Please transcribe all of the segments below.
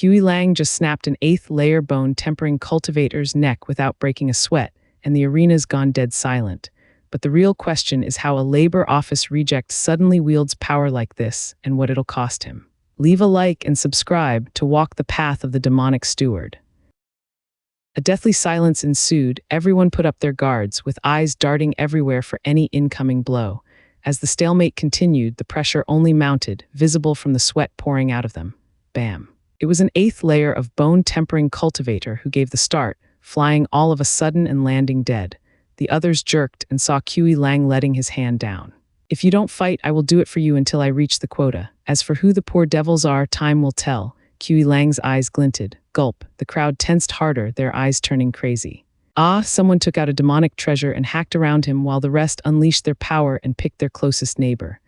Hui Lang just snapped an 8th layer bone tempering Cultivator's neck without breaking a sweat, and the arena's gone dead silent. But the real question is how a labor office reject suddenly wields power like this and what it'll cost him. Leave a like and subscribe to walk the path of the demonic steward. A deathly silence ensued. Everyone put up their guards, with eyes darting everywhere for any incoming blow. As the stalemate continued, the pressure only mounted, visible from the sweat pouring out of them. Bam. It was an 8th layer of bone-tempering cultivator who gave the start, flying all of a sudden and landing dead. The others jerked and saw Hui Lang letting his hand down. If you don't fight, I will do it for you until I reach the quota. As for who the poor devils are, time will tell. Hui Lang's eyes glinted. Gulp. The crowd tensed harder, their eyes turning crazy. Someone took out a demonic treasure and hacked around him while the rest unleashed their power and picked their closest neighbor.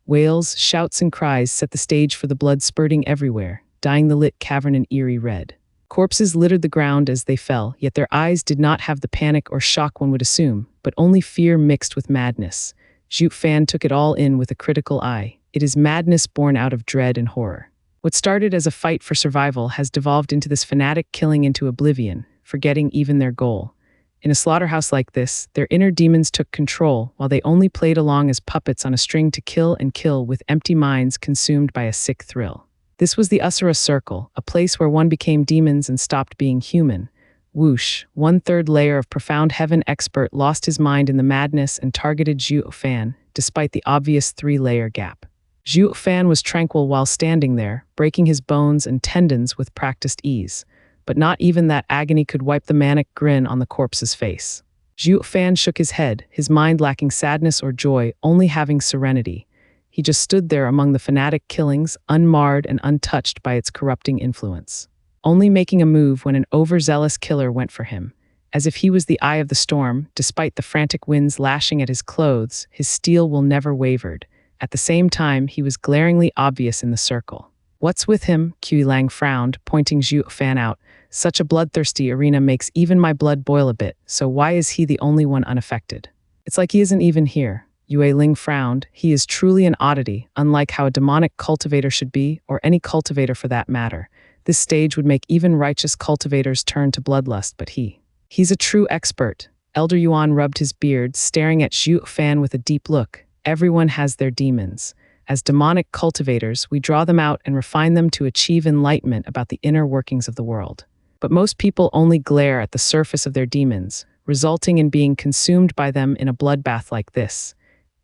Wails, shouts, and cries set the stage for the blood spurting everywhere, dyeing the lit cavern an eerie red. Corpses littered the ground as they fell, yet their eyes did not have the panic or shock one would assume, but only fear mixed with madness. Zhuo Fan took it all in with a critical eye. It is madness born out of dread and horror. What started as a fight for survival has devolved into this fanatic killing into oblivion, forgetting even their goal. In a slaughterhouse like this, their inner demons took control, while they only played along as puppets on a string to kill and kill with empty minds consumed by a sick thrill. This was the Asura Circle, a place where one became demons and stopped being human. Whoosh, 1/3 layer of profound heaven expert lost his mind in the madness and targeted Zhuo Fan, despite the obvious 3-layer gap. Zhuo Fan was tranquil while standing there, breaking his bones and tendons with practiced ease. But not even that agony could wipe the manic grin on the corpse's face. Zhuo Fan shook his head, his mind lacking sadness or joy, only having serenity. He just stood there among the fanatic killings, unmarred and untouched by its corrupting influence. Only making a move when an overzealous killer went for him. As if he was the eye of the storm, despite the frantic winds lashing at his clothes, his steel will never wavered. At the same time, he was glaringly obvious in the circle. What's with him? Hui Lang frowned, pointing Zhuo Fan out. Such a bloodthirsty arena makes even my blood boil a bit, so why is he the only one unaffected? It's like he isn't even here. Yue Ling frowned. He is truly an oddity, unlike how a demonic cultivator should be, or any cultivator for that matter. This stage would make even righteous cultivators turn to bloodlust, but he's a true expert. Elder Yuan rubbed his beard, staring at Zhuo Fan with a deep look. Everyone has their demons. As demonic cultivators, we draw them out and refine them to achieve enlightenment about the inner workings of the world. But most people only glare at the surface of their demons, resulting in being consumed by them in a bloodbath like this.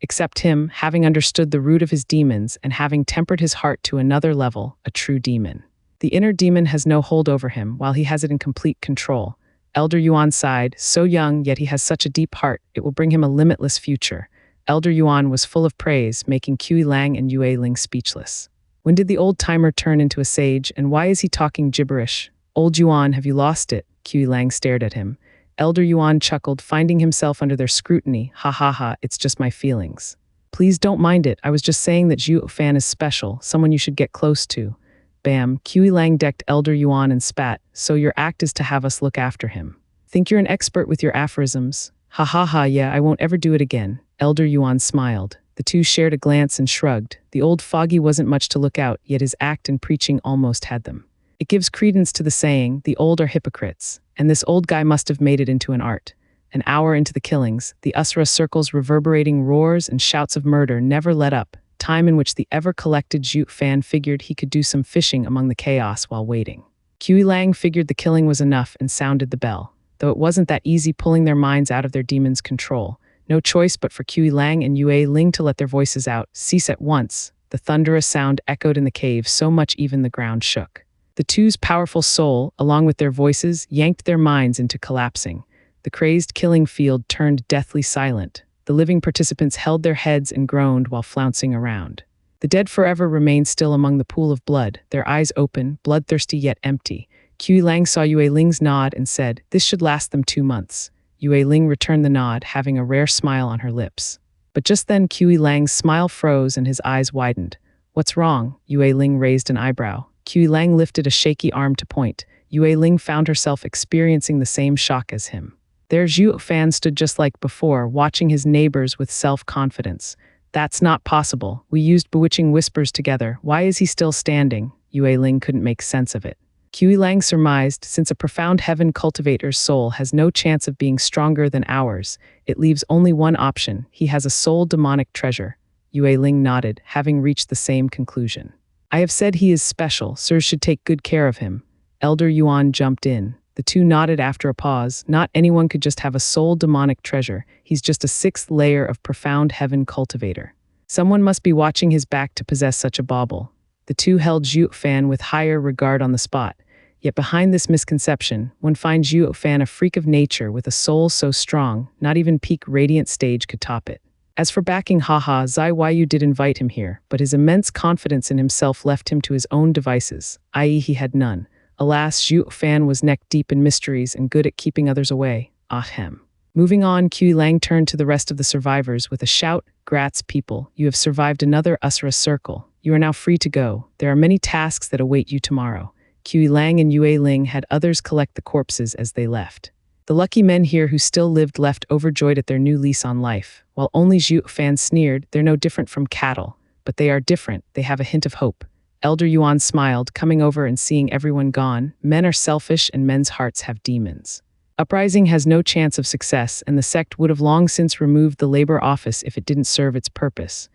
Except him, having understood the root of his demons and having tempered his heart to another level, a true demon. The inner demon has no hold over him, while he has it in complete control. Elder Yuan sighed. So young, yet he has such a deep heart, it will bring him a limitless future. Elder Yuan was full of praise, making Hui Lang and Yue Ling speechless. When did the old-timer turn into a sage, and why is he talking gibberish? Old Yuan, have you lost it? Hui Lang stared at him. Elder Yuan chuckled, finding himself under their scrutiny. Ha ha ha, it's just my feelings. Please don't mind it, I was just saying that Zhuo Fan is special, someone you should get close to. Bam, Hui Lang decked Elder Yuan and spat. So your act is to have us look after him. Think you're an expert with your aphorisms? Ha ha ha, yeah, I won't ever do it again. Elder Yuan smiled. The two shared a glance and shrugged. The old fogey wasn't much to look out, yet his act and preaching almost had them. It gives credence to the saying, the old are hypocrites, and this old guy must have made it into an art. An hour into the killings, the Asura Circle's reverberating roars and shouts of murder never let up, time in which the ever-collected Zhuo Fan figured he could do some fishing among the chaos while waiting. Hui Lang figured the killing was enough and sounded the bell, though it wasn't that easy pulling their minds out of their demons' control. No choice but for Hui Lang and Yue Ling to let their voices out, cease at once. The thunderous sound echoed in the cave so much even the ground shook. The two's powerful soul, along with their voices, yanked their minds into collapsing. The crazed killing field turned deathly silent. The living participants held their heads and groaned while flouncing around. The dead forever remained still among the pool of blood, their eyes open, bloodthirsty yet empty. Hui Lang saw Yue Ling's nod and said, "This should last them 2 months." Yue Ling returned the nod, having a rare smile on her lips. But just then Hui Lang's smile froze and his eyes widened. "What's wrong?" Yue Ling raised an eyebrow. Hui Lang lifted a shaky arm to point. Yue Ling found herself experiencing the same shock as him. There Zhuo Fan stood just like before, watching his neighbors with self-confidence. "That's not possible. We used bewitching whispers together. Why is he still standing?" Yue Ling couldn't make sense of it. Kui Lang surmised, since a profound heaven cultivator's soul has no chance of being stronger than ours, it leaves only one option. He has a soul demonic treasure. Yue Ling nodded, having reached the same conclusion. I have said he is special, sirs should take good care of him. Elder Yuan jumped in. The two nodded after a pause. Not anyone could just have a soul demonic treasure. He's just a sixth layer of profound heaven cultivator. Someone must be watching his back to possess such a bauble. The two held Zhuo Fan with higher regard on the spot. Yet behind this misconception, one finds Zhuo Fan a freak of nature with a soul so strong, not even peak radiant stage could top it. As for backing, haha, Zai Yu did invite him here, but his immense confidence in himself left him to his own devices, i.e. he had none. Alas, Zhuo Fan was neck-deep in mysteries and good at keeping others away. Ahem. Moving on, Kui Lang turned to the rest of the survivors with a shout. Grats, people, you have survived another Asura circle. You are now free to go. There are many tasks that await you tomorrow. Kui Lang and Yue Ling had others collect the corpses as they left. The lucky men here who still lived left overjoyed at their new lease on life, while only Zhuo Fan sneered. They're no different from cattle, but they are different. They have a hint of hope. Elder Yuan smiled, coming over and seeing everyone gone. Men are selfish and men's hearts have demons. Uprising has no chance of success, and the sect would have long since removed the labor office if it didn't serve its purpose.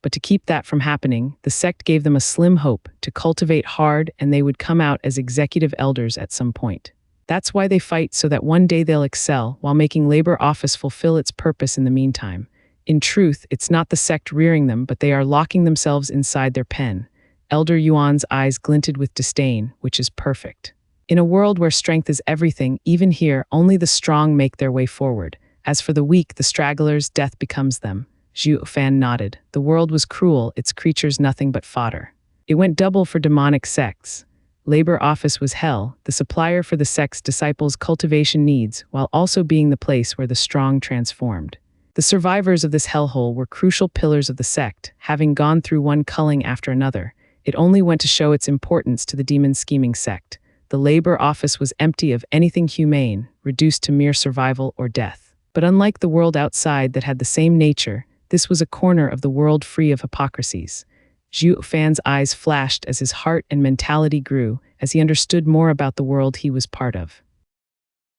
But to keep that from happening, the sect gave them a slim hope to cultivate hard, and they would come out as executive elders at some point. That's why they fight, so that one day they'll excel, while making labor office fulfill its purpose in the meantime. In truth, it's not the sect rearing them, but they are locking themselves inside their pen. Elder Yuan's eyes glinted with disdain, which is perfect. In a world where strength is everything, even here, only the strong make their way forward. As for the weak, the stragglers, death becomes them. Zhuo Fan nodded. The world was cruel, its creatures nothing but fodder. It went double for demonic sects. Labor office was hell, the supplier for the sect's disciples' cultivation needs, while also being the place where the strong transformed. The survivors of this hellhole were crucial pillars of the sect, having gone through one culling after another. It only went to show its importance to the demon-scheming sect. The labor office was empty of anything humane, reduced to mere survival or death. But unlike the world outside that had the same nature, this was a corner of the world free of hypocrisies. Zhuo Fan's eyes flashed as his heart and mentality grew, as he understood more about the world he was part of.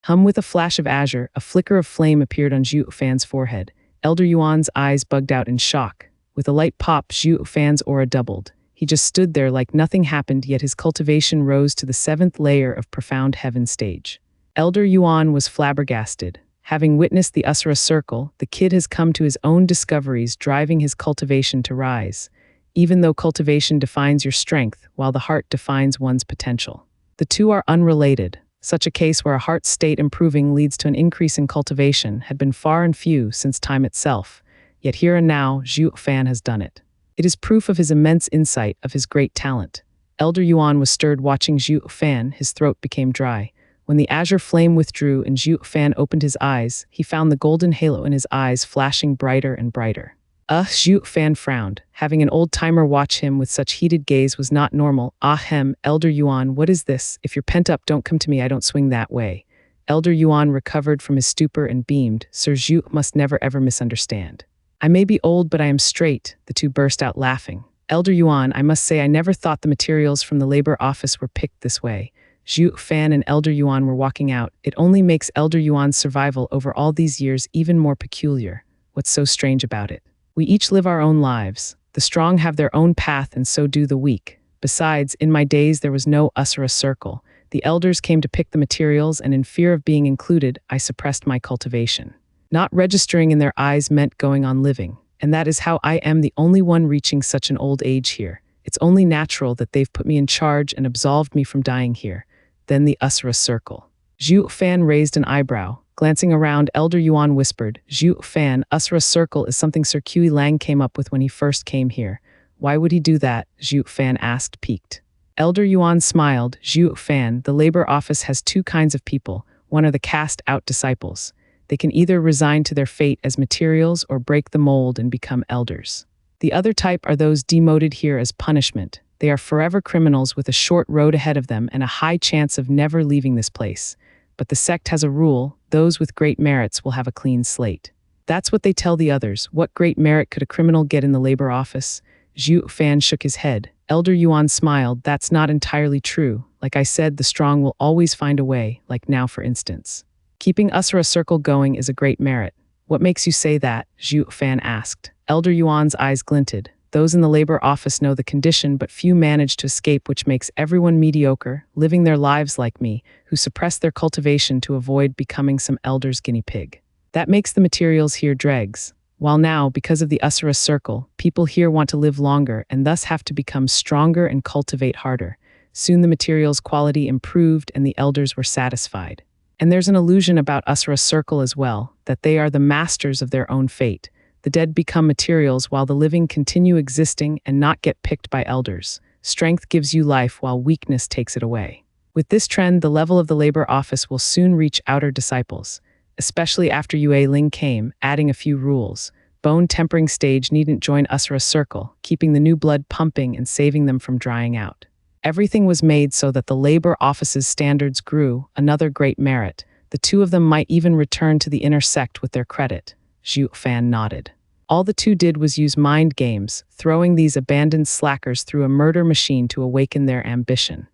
With a flash of azure, a flicker of flame appeared on Zhuo Fan's forehead. Elder Yuan's eyes bugged out in shock. With a light pop, Zhuo Fan's aura doubled. He just stood there like nothing happened, yet his cultivation rose to the 7th layer of profound heaven stage. Elder Yuan was flabbergasted. Having witnessed the Asura circle, the kid has come to his own discoveries, driving his cultivation to rise. Even though cultivation defines your strength, while the heart defines one's potential. The two are unrelated. Such a case where a heart state improving leads to an increase in cultivation had been far and few since time itself. Yet here and now, Zhuo Fan has done it. It is proof of his immense insight, of his great talent. Elder Yuan was stirred watching Zhuo Fan. His throat became dry. When the azure flame withdrew and Zhuo Fan opened his eyes, he found the golden halo in his eyes flashing brighter and brighter. Zhuo Fan frowned. Having an old-timer watch him with such heated gaze was not normal. Ahem, Elder Yuan, what is this? If you're pent up, don't come to me, I don't swing that way. Elder Yuan recovered from his stupor and beamed. Sir Zhuo must never ever misunderstand. I may be old, but I am straight. The two burst out laughing. Elder Yuan, I must say I never thought the materials from the labor office were picked this way. Zhuo Fan and Elder Yuan were walking out. It only makes Elder Yuan's survival over all these years even more peculiar. What's so strange about it? We each live our own lives. The strong have their own path, and so do the weak. Besides, in my days there was no Asura circle. The elders came to pick the materials, and in fear of being included, I suppressed my cultivation. Not registering in their eyes meant going on living, and that is how I am the only one reaching such an old age here. It's only natural that they've put me in charge and absolved me from dying here. Then the Asura circle. Zhuo Fan raised an eyebrow. Glancing around, Elder Yuan whispered, Zhuo Fan, Asura circle is something Sir Kui Lang came up with when he first came here. Why would he do that? Zhuo Fan asked, piqued. Elder Yuan smiled. Zhuo Fan, the labor office has two kinds of people. One are the cast-out disciples. They can either resign to their fate as materials or break the mold and become elders. The other type are those demoted here as punishment. They are forever criminals with a short road ahead of them and a high chance of never leaving this place. But the sect has a rule, those with great merits will have a clean slate. That's what they tell the others. What great merit could a criminal get in the labor office? Zhuo Fan shook his head. Elder Yuan smiled. That's not entirely true. Like I said, the strong will always find a way, like now for instance. Keeping Usura Circle going is a great merit. What makes you say that? Zhuo Fan asked. Elder Yuan's eyes glinted. Those in the labor office know the condition, but few manage to escape, which makes everyone mediocre, living their lives like me, who suppress their cultivation to avoid becoming some elder's guinea pig. That makes the materials here dregs. While now, because of the Usura Circle, people here want to live longer and thus have to become stronger and cultivate harder. Soon the materials' quality improved and the elders were satisfied. And there's an illusion about Usura Circle as well, that they are the masters of their own fate. The dead become materials while the living continue existing and not get picked by elders. Strength gives you life while weakness takes it away. With this trend, the level of the labor office will soon reach outer disciples, especially after Yue Ling came, adding a few rules. Bone tempering stage needn't join Usura Circle, keeping the new blood pumping and saving them from drying out. Everything was made so that the labor office's standards grew, another great merit. The two of them might even return to the inner sect with their credit. Zhuo Fan nodded. All the two did was use mind games, throwing these abandoned slackers through a murder machine to awaken their ambition.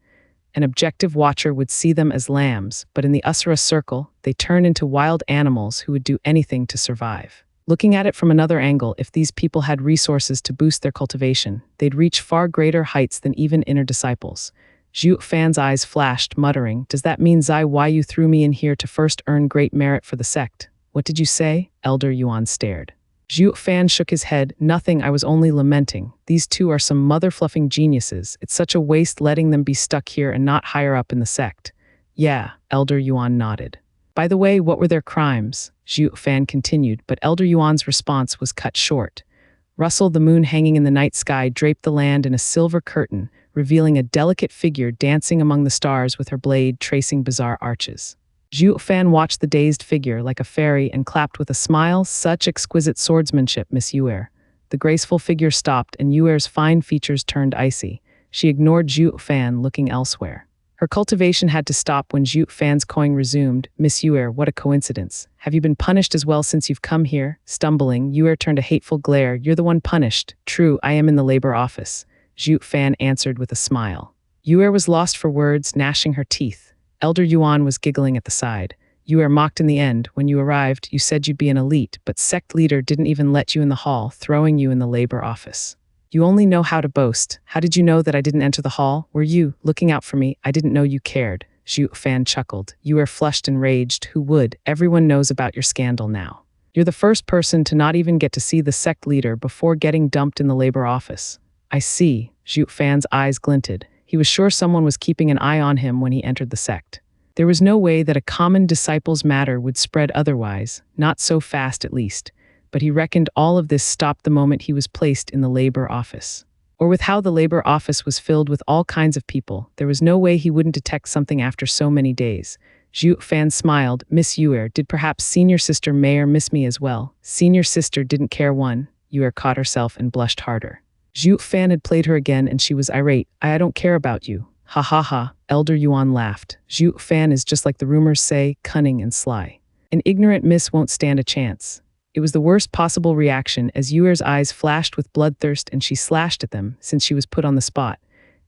An objective watcher would see them as lambs, but in the Usura Circle, they turn into wild animals who would do anything to survive. Looking at it from another angle, if these people had resources to boost their cultivation, they'd reach far greater heights than even inner disciples. Zhuo Fan's eyes flashed, muttering, "Does that mean, Zai, why you threw me in here to first earn great merit for the sect?" "What did you say?" Elder Yuan stared. Zhuo Fan shook his head. "Nothing, I was only lamenting. These two are some mother-fluffing geniuses. It's such a waste letting them be stuck here and not higher up in the sect." "Yeah," Elder Yuan nodded. "By the way, what were their crimes?" Zhuo Fan continued, but Elder Yuan's response was cut short. Russell, the moon hanging in the night sky, draped the land in a silver curtain, revealing a delicate figure dancing among the stars with her blade tracing bizarre arches. Zhuo Fan watched the dazed figure like a fairy and clapped with a smile. "Such exquisite swordsmanship, Miss Yue." The graceful figure stopped and Yue's fine features turned icy. She ignored Zhuo Fan, looking elsewhere. Her cultivation had to stop when Zhuo Fan's coin resumed. "Miss Yue, what a coincidence. Have you been punished as well since you've come here?" Stumbling, Yue turned a hateful glare. "You're the one punished." "True, I am in the labor office," Zhuo Fan answered with a smile. Yue was lost for words, gnashing her teeth. Elder Yuan was giggling at the side. "You mocked in the end. When you arrived, you said you'd be an elite, but sect leader didn't even let you in the hall, throwing you in the labor office. You only know how to boast. How did you know that I didn't enter the hall? Were you looking out for me? I didn't know you cared." Zhuo Fan chuckled. "You flushed and raged. Who would? Everyone knows about your scandal now. You're the first person to not even get to see the sect leader before getting dumped in the labor office." "I see." Zhuo Fan's eyes glinted. He was sure someone was keeping an eye on him when he entered the sect. There was no way that a common disciple's matter would spread otherwise, not so fast at least, but he reckoned all of this stopped the moment he was placed in the labor office. Or with how the labor office was filled with all kinds of people, there was no way he wouldn't detect something after so many days. Zhuo Fan smiled. "Miss Yue, did perhaps senior sister Mayor miss me as well?" Senior sister didn't care one. Yue caught herself and blushed harder. Zhuo Fan had played her again and she was irate. I don't care about you." "Ha ha ha," Elder Yuan laughed. "Zhuo Fan is just like the rumors say, cunning and sly. An ignorant miss won't stand a chance." It was the worst possible reaction as Yue's eyes flashed with bloodthirst and she slashed at them since she was put on the spot.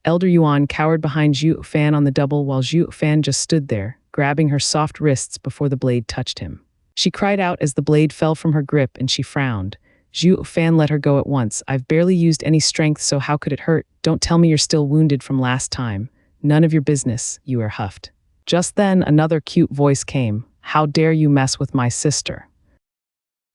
Elder Yuan cowered behind Zhuo Fan on the double while Zhuo Fan just stood there, grabbing her soft wrists before the blade touched him. She cried out as the blade fell from her grip and she frowned. Zhuo Fan let her go at once. "I've barely used any strength, so how could it hurt? Don't tell me you're still wounded from last time." "None of your business," Yue huffed. Just then, another cute voice came. "How dare you mess with my sister?"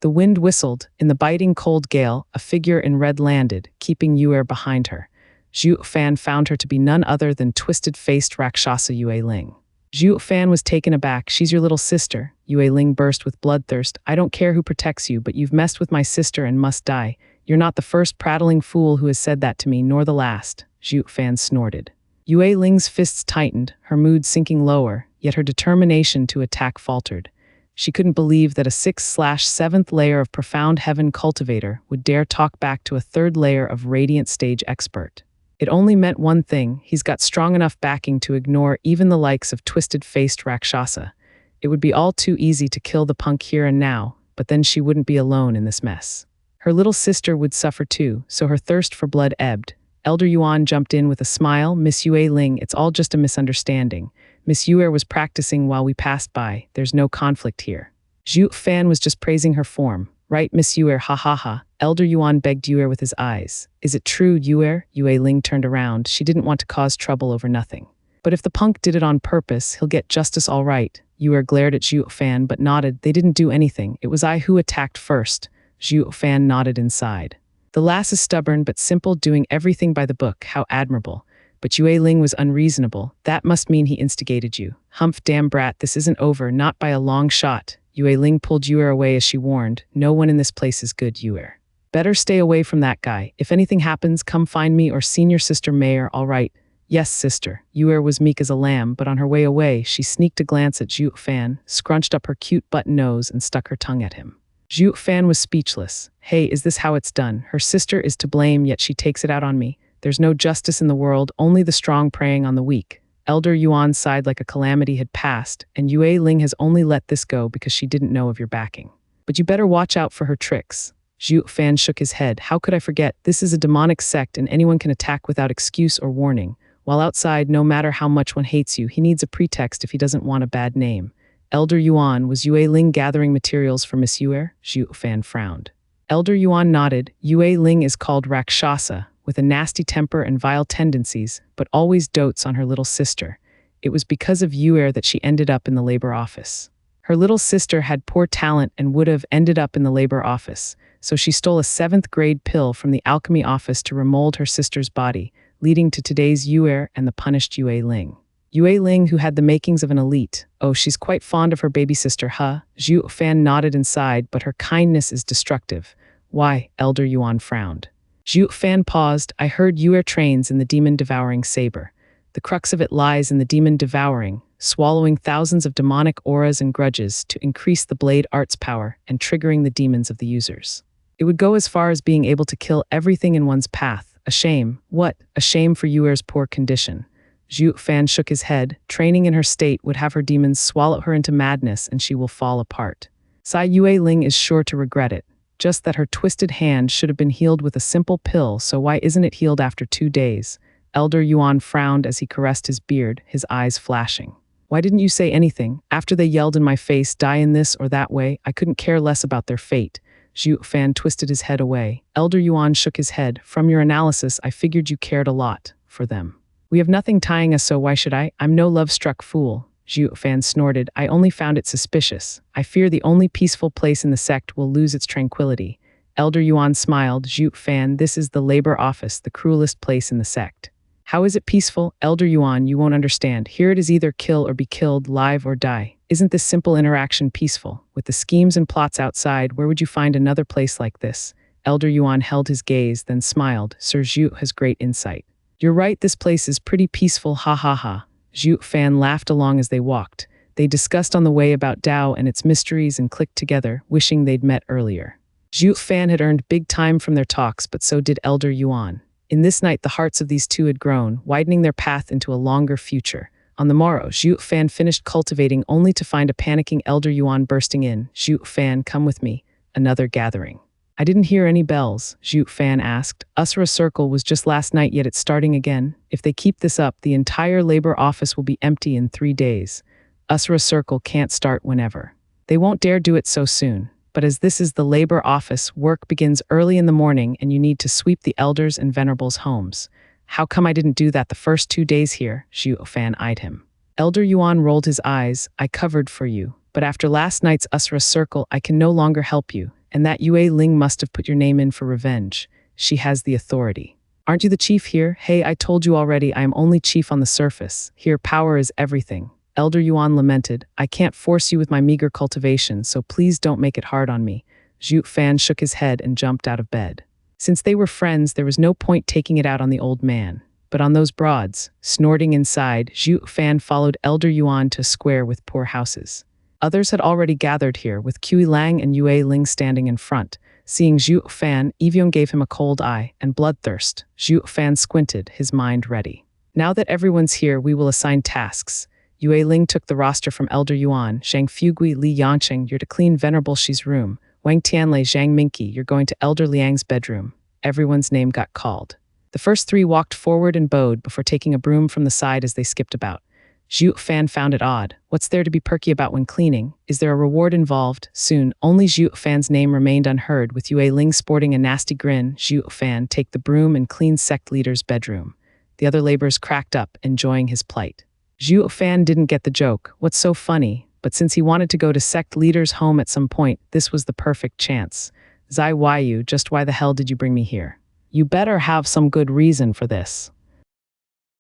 The wind whistled. In the biting cold gale, a figure in red landed, keeping Yue behind her. Zhuo Fan found her to be none other than twisted-faced Rakshasa Yue Ling. Zhuo Fan was taken aback. "She's your little sister." Yue Ling burst with bloodthirst. "I don't care who protects you, but you've messed with my sister and must die. You're not the first prattling fool who has said that to me, nor the last." Zhuo Fan snorted. Yue Ling's fists tightened, her mood sinking lower, yet her determination to attack faltered. She couldn't believe that a 6/7th layer of profound heaven cultivator would dare talk back to a third layer of radiant stage expert. It only meant one thing: he's got strong enough backing to ignore even the likes of twisted-faced Rakshasa. It would be all too easy to kill the punk here and now, but then she wouldn't be alone in this mess. Her little sister would suffer too, so her thirst for blood ebbed. Elder Yuan jumped in with a smile. Miss Yue Ling, it's all just a misunderstanding. Miss Yue was practicing while we passed by. There's no conflict here. Zhuo Fan was just praising her form. Right, Miss Yue, ha ha ha. Elder Yuan begged Yue with his eyes. Is it true, Yue? Yue Ling turned around. She didn't want to cause trouble over nothing. But if the punk did it on purpose, he'll get justice all right. Yue glared at Zhuo Fan but nodded. They didn't do anything. It was I who attacked first. Zhuo Fan nodded inside. The lass is stubborn but simple, doing everything by the book. How admirable. But Yue Ling was unreasonable. That must mean he instigated you. Humph, damn brat, this isn't over, not by a long shot. Yue Ling pulled Yue away as she warned. No one in this place is good, Yue. Better stay away from that guy. If anything happens, come find me or senior sister Mayor, all right? Yes, sister. Yue was meek as a lamb, but on her way away, she sneaked a glance at Zhuo Fan, scrunched up her cute button nose, and stuck her tongue at him. Zhuo Fan was speechless. Hey, is this how it's done? Her sister is to blame, yet she takes it out on me. There's no justice in the world, only the strong preying on the weak. Elder Yuan sighed like a calamity had passed, and Yue Ling has only let this go because she didn't know of your backing. But you better watch out for her tricks. Zhuo Fan shook his head. How could I forget? This is a demonic sect and anyone can attack without excuse or warning. While outside, no matter how much one hates you, he needs a pretext if he doesn't want a bad name. Elder Yuan, was Yue Ling gathering materials for Miss Yue? Zhuo Fan frowned. Elder Yuan nodded. Yue Ling is called Rakshasa, with a nasty temper and vile tendencies, but always dotes on her little sister. It was because of Yue that she ended up in the labor office. Her little sister had poor talent and would have ended up in the labor office, so she stole a 7th grade pill from the alchemy office to remold her sister's body, leading to today's Yue and the punished Yue Ling. Yue Ling, who had the makings of an elite. Oh, she's quite fond of her baby sister, huh? Zhuo Fan nodded and sighed, but her kindness is destructive. Why? Elder Yuan frowned. Zhuo Fan paused. I heard Yue trains in the demon-devouring saber. The crux of it lies in the demon devouring, swallowing thousands of demonic auras and grudges to increase the blade art's power and triggering the demons of the users. It would go as far as being able to kill everything in one's path. A shame. What? A shame for Yue's poor condition. Zhuo Fan shook his head. Training in her state would have her demons swallow her into madness and she will fall apart. Yue Ling is sure to regret it. Just that her twisted hand should have been healed with a simple pill, so why isn't it healed after 2 days? Elder Yuan frowned as he caressed his beard, his eyes flashing. Why didn't you say anything? After they yelled in my face, die in this or that way, I couldn't care less about their fate. Zhuo Fan twisted his head away. Elder Yuan shook his head. From your analysis, I figured you cared a lot for them. We have nothing tying us, so why should I? I'm no love-struck fool. Zhuo Fan snorted. I only found it suspicious. I fear the only peaceful place in the sect will lose its tranquility. Elder Yuan smiled. Zhuo Fan, this is the labor office, the cruelest place in the sect. How is it peaceful? Elder Yuan, you won't understand. Here it is either kill or be killed, live or die. Isn't this simple interaction peaceful? With the schemes and plots outside, where would you find another place like this? Elder Yuan held his gaze, then smiled. Sir Zhuo has great insight. You're right, this place is pretty peaceful, ha ha ha. Zhuo Fan laughed along as they walked. They discussed on the way about Tao and its mysteries and clicked together, wishing they'd met earlier. Zhuo Fan had earned big time from their talks, but so did Elder Yuan. In this night, the hearts of these two had grown, widening their path into a longer future. On the morrow, Zhuo Fan finished cultivating only to find a panicking Elder Yuan bursting in. Zhuo Fan, come with me. Another gathering. I didn't hear any bells, Zhuo Fan asked. Usra Circle was just last night, yet it's starting again. If they keep this up, the entire labor office will be empty in 3 days. Usra Circle can't start whenever. They won't dare do it so soon. But as this is the labor office, work begins early in the morning and you need to sweep the elders' and venerables' homes. How come I didn't do that the first 2 days here? Zhuo Fan eyed him. Elder Yuan rolled his eyes. I covered for you. But after last night's Usra Circle, I can no longer help you. And that Yue Ling must have put your name in for revenge. She has the authority. Aren't you the chief here? Hey, I told you already, I am only chief on the surface. Here, power is everything. Elder Yuan lamented. I can't force you with my meager cultivation, so please don't make it hard on me. Zhuo Fan shook his head and jumped out of bed. Since they were friends, there was no point taking it out on the old man. But on those broads, snorting inside, Zhuo Fan followed Elder Yuan to a square with poor houses. Others had already gathered here, with Kui Lang and Yue Ling standing in front. Seeing Zhuo Fan, Evian gave him a cold eye and bloodthirst. Zhuo Fan squinted, his mind ready. Now that everyone's here, we will assign tasks. Yue Ling took the roster from Elder Yuan. Zhang Fugui, Li Yanqing, you're to clean Venerable Shi's room. Wang Tianlei, Zhang Minqi, you're going to Elder Liang's bedroom. Everyone's name got called. The first three walked forward and bowed before taking a broom from the side as they skipped about. Zhuo Fan found it odd. What's there to be perky about when cleaning? Is there a reward involved? Soon, only Zhuo Fan's name remained unheard, with Yue Ling sporting a nasty grin. Zhuo Fan, take the broom and clean sect leader's bedroom. The other laborers cracked up, enjoying his plight. Zhuo Fan didn't get the joke. What's so funny? But since he wanted to go to sect leader's home at some point, this was the perfect chance. Zai Waiyu, just why the hell did you bring me here? You better have some good reason for this.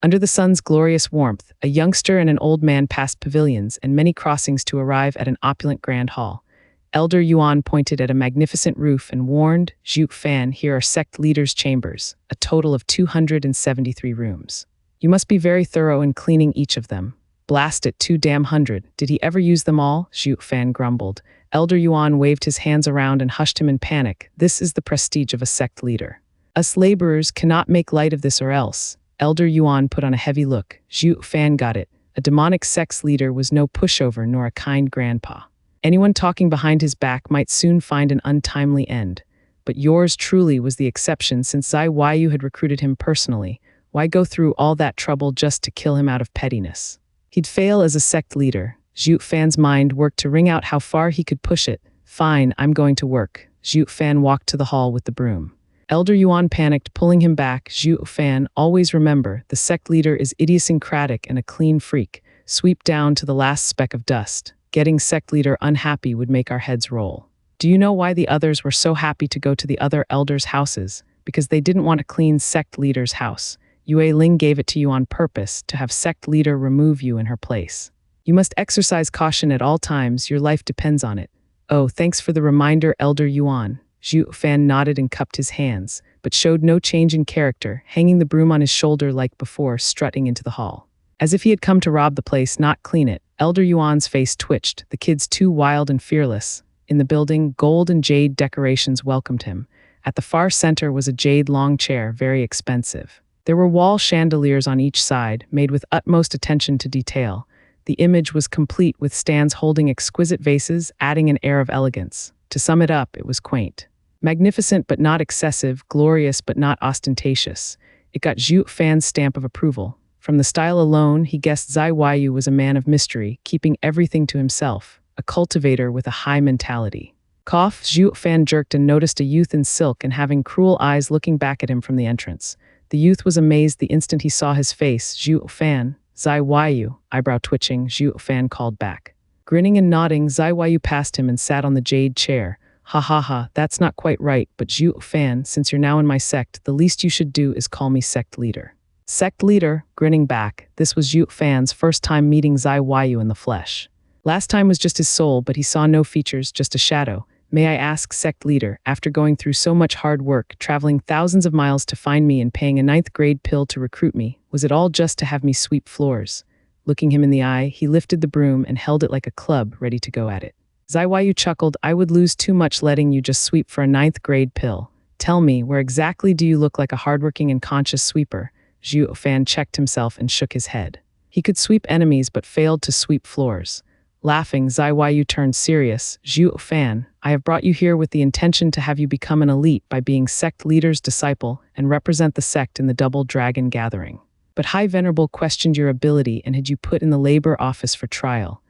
Under the sun's glorious warmth, a youngster and an old man passed pavilions and many crossings to arrive at an opulent grand hall. Elder Yuan pointed at a magnificent roof and warned, Zhuo Fan, here are sect leaders' chambers, a total of 273 rooms. You must be very thorough in cleaning each of them. Blast it, 200. Did he ever use them all? Zhuo Fan grumbled. Elder Yuan waved his hands around and hushed him in panic. This is the prestige of a sect leader. Us laborers cannot make light of this or else. Elder Yuan put on a heavy look. Zhuo Fan got it. A demonic sex leader was no pushover nor a kind grandpa. Anyone talking behind his back might soon find an untimely end. But yours truly was the exception, since Zai Waiyu had recruited him personally. Why go through all that trouble just to kill him out of pettiness? He'd fail as a sect leader. Zhuo Fan's mind worked to wring out how far he could push it. Fine, I'm going to work. Zhuo Fan walked to the hall with the broom. Elder Yuan panicked, pulling him back. Zhuo Fan, always remember, the sect leader is idiosyncratic and a clean freak. Sweep down to the last speck of dust. Getting sect leader unhappy would make our heads roll. Do you know why the others were so happy to go to the other elders' houses? Because they didn't want to clean sect leader's house. Yue Ling gave it to you on purpose, to have sect leader remove you in her place. You must exercise caution at all times, your life depends on it. Oh, thanks for the reminder, Elder Yuan. Zhuo Fan nodded and cupped his hands, but showed no change in character, hanging the broom on his shoulder like before, strutting into the hall. As if he had come to rob the place, not clean it. Elder Yuan's face twitched, the kids too wild and fearless. In the building, gold and jade decorations welcomed him. At the far center was a jade long chair, very expensive. There were wall chandeliers on each side, made with utmost attention to detail. The image was complete with stands holding exquisite vases, adding an air of elegance. To sum it up, it was quaint. Magnificent but not excessive, glorious but not ostentatious. It got Zhuo Fan's stamp of approval. From the style alone, he guessed Zai Waiyu was a man of mystery, keeping everything to himself, a cultivator with a high mentality. Cough, Zhuo Fan jerked and noticed a youth in silk and having cruel eyes looking back at him from the entrance. The youth was amazed the instant he saw his face. Zhuo Fan, Zai Waiyu, eyebrow twitching, Zhuo Fan called back. Grinning and nodding, Zai Waiyu passed him and sat on the jade chair. Ha ha ha, that's not quite right, but Zhuo Fan, since you're now in my sect, the least you should do is call me sect leader. Sect leader, grinning back, this was Zhuo Fan's first time meeting Zai Waiyu in the flesh. Last time was just his soul, but he saw no features, just a shadow. May I ask, sect leader, after going through so much hard work, traveling thousands of miles to find me and paying a 9th grade pill to recruit me, was it all just to have me sweep floors? Looking him in the eye, he lifted the broom and held it like a club, ready to go at it. Zai Waiyu chuckled, I would lose too much letting you just sweep for a 9th grade pill. Tell me, where exactly do you look like a hardworking and conscious sweeper? Zhuo Fan checked himself and shook his head. He could sweep enemies but failed to sweep floors. Laughing, Zai Waiyu turned serious. Zhuo Fan, I have brought you here with the intention to have you become an elite by being sect leader's disciple and represent the sect in the Double Dragon Gathering. But High Venerable questioned your ability and had you put in the labor office for trial.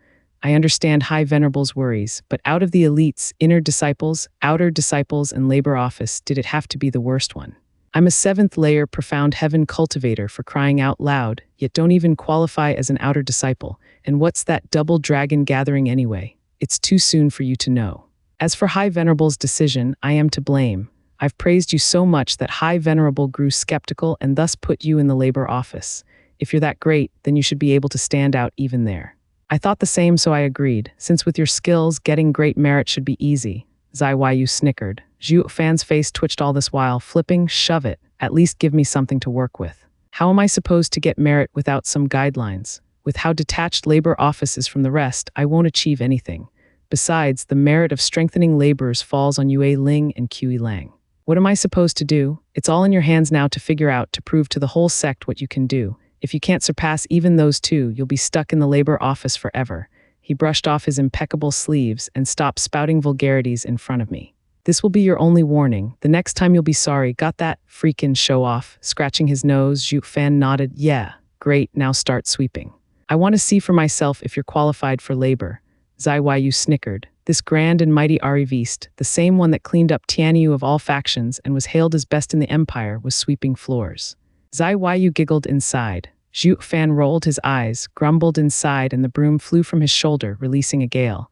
I understand High Venerable's worries, but out of the elites, inner disciples, outer disciples, and labor office, did it have to be the worst one? I'm a 7th layer profound heaven cultivator for crying out loud, yet don't even qualify as an outer disciple. And what's that Double Dragon Gathering anyway? It's too soon for you to know. As for High Venerable's decision, I am to blame. I've praised you so much that High Venerable grew skeptical and thus put you in the labor office. If you're that great, then you should be able to stand out even there. I thought the same, so I agreed, since with your skills, getting great merit should be easy. Zai Waiyu snickered. Zhuo Fan's face twitched all this while, flipping, shove it, at least give me something to work with. How am I supposed to get merit without some guidelines? With how detached labor office is from the rest, I won't achieve anything. Besides, the merit of strengthening laborers falls on Yue Ling and Qi Lang. What am I supposed to do? It's all in your hands now to figure out, to prove to the whole sect what you can do. If you can't surpass even those two, you'll be stuck in the labor office forever. He brushed off his impeccable sleeves and stopped spouting vulgarities in front of me. This will be your only warning. The next time you'll be sorry. Got that? Freakin' show off. Scratching his nose, Zhuo Fan nodded. Yeah, great, now start sweeping. I want to see for myself if you're qualified for labor. Zai Yu snickered. This grand and mighty Ariviste, the same one that cleaned up Tianyu of all factions and was hailed as best in the empire, was sweeping floors. Zai Yu giggled inside. Zhuo Fan rolled his eyes, grumbled inside, and the broom flew from his shoulder, releasing a gale.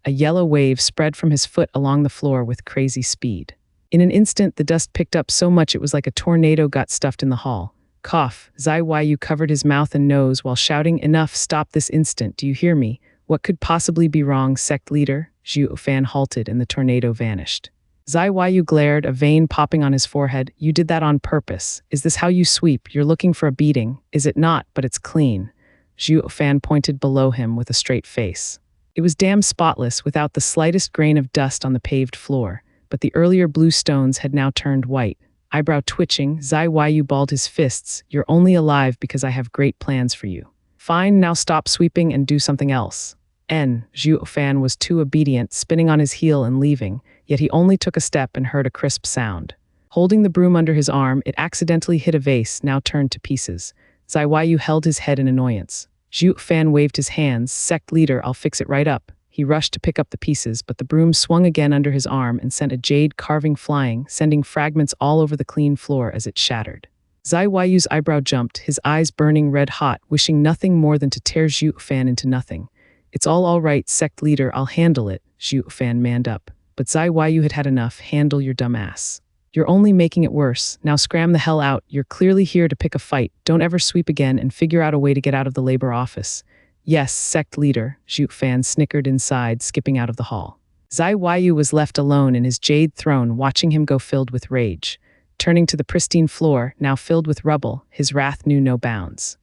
A yellow wave spread from his foot along the floor with crazy speed. In an instant, the dust picked up so much it was like a tornado got stuffed in the hall. Cough. Zai Yu covered his mouth and nose while shouting, "Enough, stop this instant, do you hear me? What could possibly be wrong, sect leader?" Zhuo Fan halted and the tornado vanished. Zai Yu glared, a vein popping on his forehead. "You did that on purpose. Is this how you sweep? You're looking for a beating. Is it not? But it's clean." Zhuo Fan pointed below him with a straight face. It was damn spotless, without the slightest grain of dust on the paved floor, but the earlier blue stones had now turned white. Eyebrow twitching, Zai Yu balled his fists. "You're only alive because I have great plans for you. Fine, now stop sweeping and do something else." Zhuo Fan was too obedient, spinning on his heel and leaving, yet he only took a step and heard a crisp sound. Holding the broom under his arm, it accidentally hit a vase, now turned to pieces. Zai Yu held his head in annoyance. Zhuo Fan waved his hands. "Sect leader, I'll fix it right up." He rushed to pick up the pieces, but the broom swung again under his arm and sent a jade carving flying, sending fragments all over the clean floor as it shattered. Zai Yu's eyebrow jumped, his eyes burning red hot, wishing nothing more than to tear Zhuo Fan into nothing. "It's all right, sect leader, I'll handle it." Zhuo Fan manned up. But Zai Yu had had enough. "Handle your dumb ass. You're only making it worse. Now scram the hell out. You're clearly here to pick a fight. Don't ever sweep again and figure out a way to get out of the labor office." "Yes, sect leader," Zhuo Fan snickered inside, skipping out of the hall. Zai Yu was left alone in his jade throne, watching him go, filled with rage. Turning to the pristine floor, now filled with rubble, his wrath knew no bounds.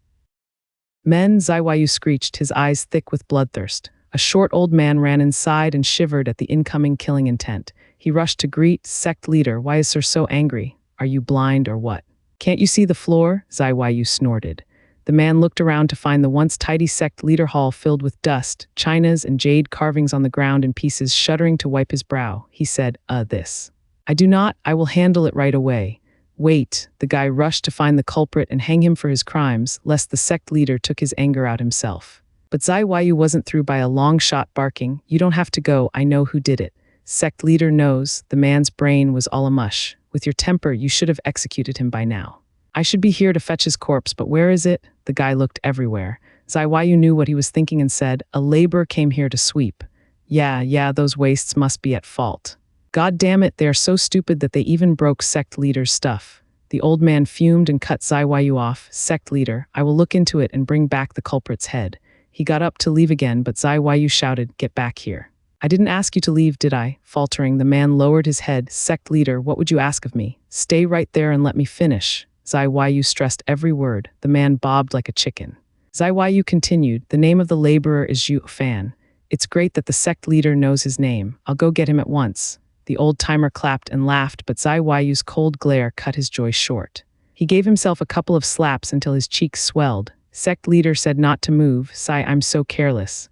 "Men," Zai Yu screeched, his eyes thick with bloodthirst. A short old man ran inside and shivered at the incoming killing intent. He rushed to greet. "Sect leader, why is sir so angry? Are you blind or what? Can't you see the floor?" Zai Yu snorted. The man looked around to find the once tidy sect leader hall filled with dust, chinas, and jade carvings on the ground in pieces. Shuddering to wipe his brow, he said, This. I do not. I will handle it right away." "Wait." The guy rushed to find the culprit and hang him for his crimes, lest the sect leader took his anger out himself. But Zai Yu wasn't through by a long shot, barking, "You don't have to go, I know who did it." Sect leader knows. The man's brain was all a mush. "With your temper, you should have executed him by now. I should be here to fetch his corpse, but where is it?" The guy looked everywhere. Zai Yu knew what he was thinking and said, "A laborer came here to sweep." Yeah, those wastes must be at fault. God damn it, they are so stupid that they even broke sect leader's stuff." The old man fumed and cut Zai Yu off. "Sect leader, I will look into it and bring back the culprit's head." He got up to leave again, but Zai Yu shouted, "Get back here. I didn't ask you to leave, did I?" Faltering, the man lowered his head. "Sect leader, what would you ask of me? Stay right there and let me finish." Zai Yu stressed every word. The man bobbed like a chicken. Zai Yu continued, "The name of the laborer is Zhuo Fan. It's great that the sect leader knows his name. I'll go get him at once." The old-timer clapped and laughed, but Zai Yu's cold glare cut his joy short. He gave himself a couple of slaps until his cheeks swelled. Sect leader said not to move. "Sai, I'm so careless."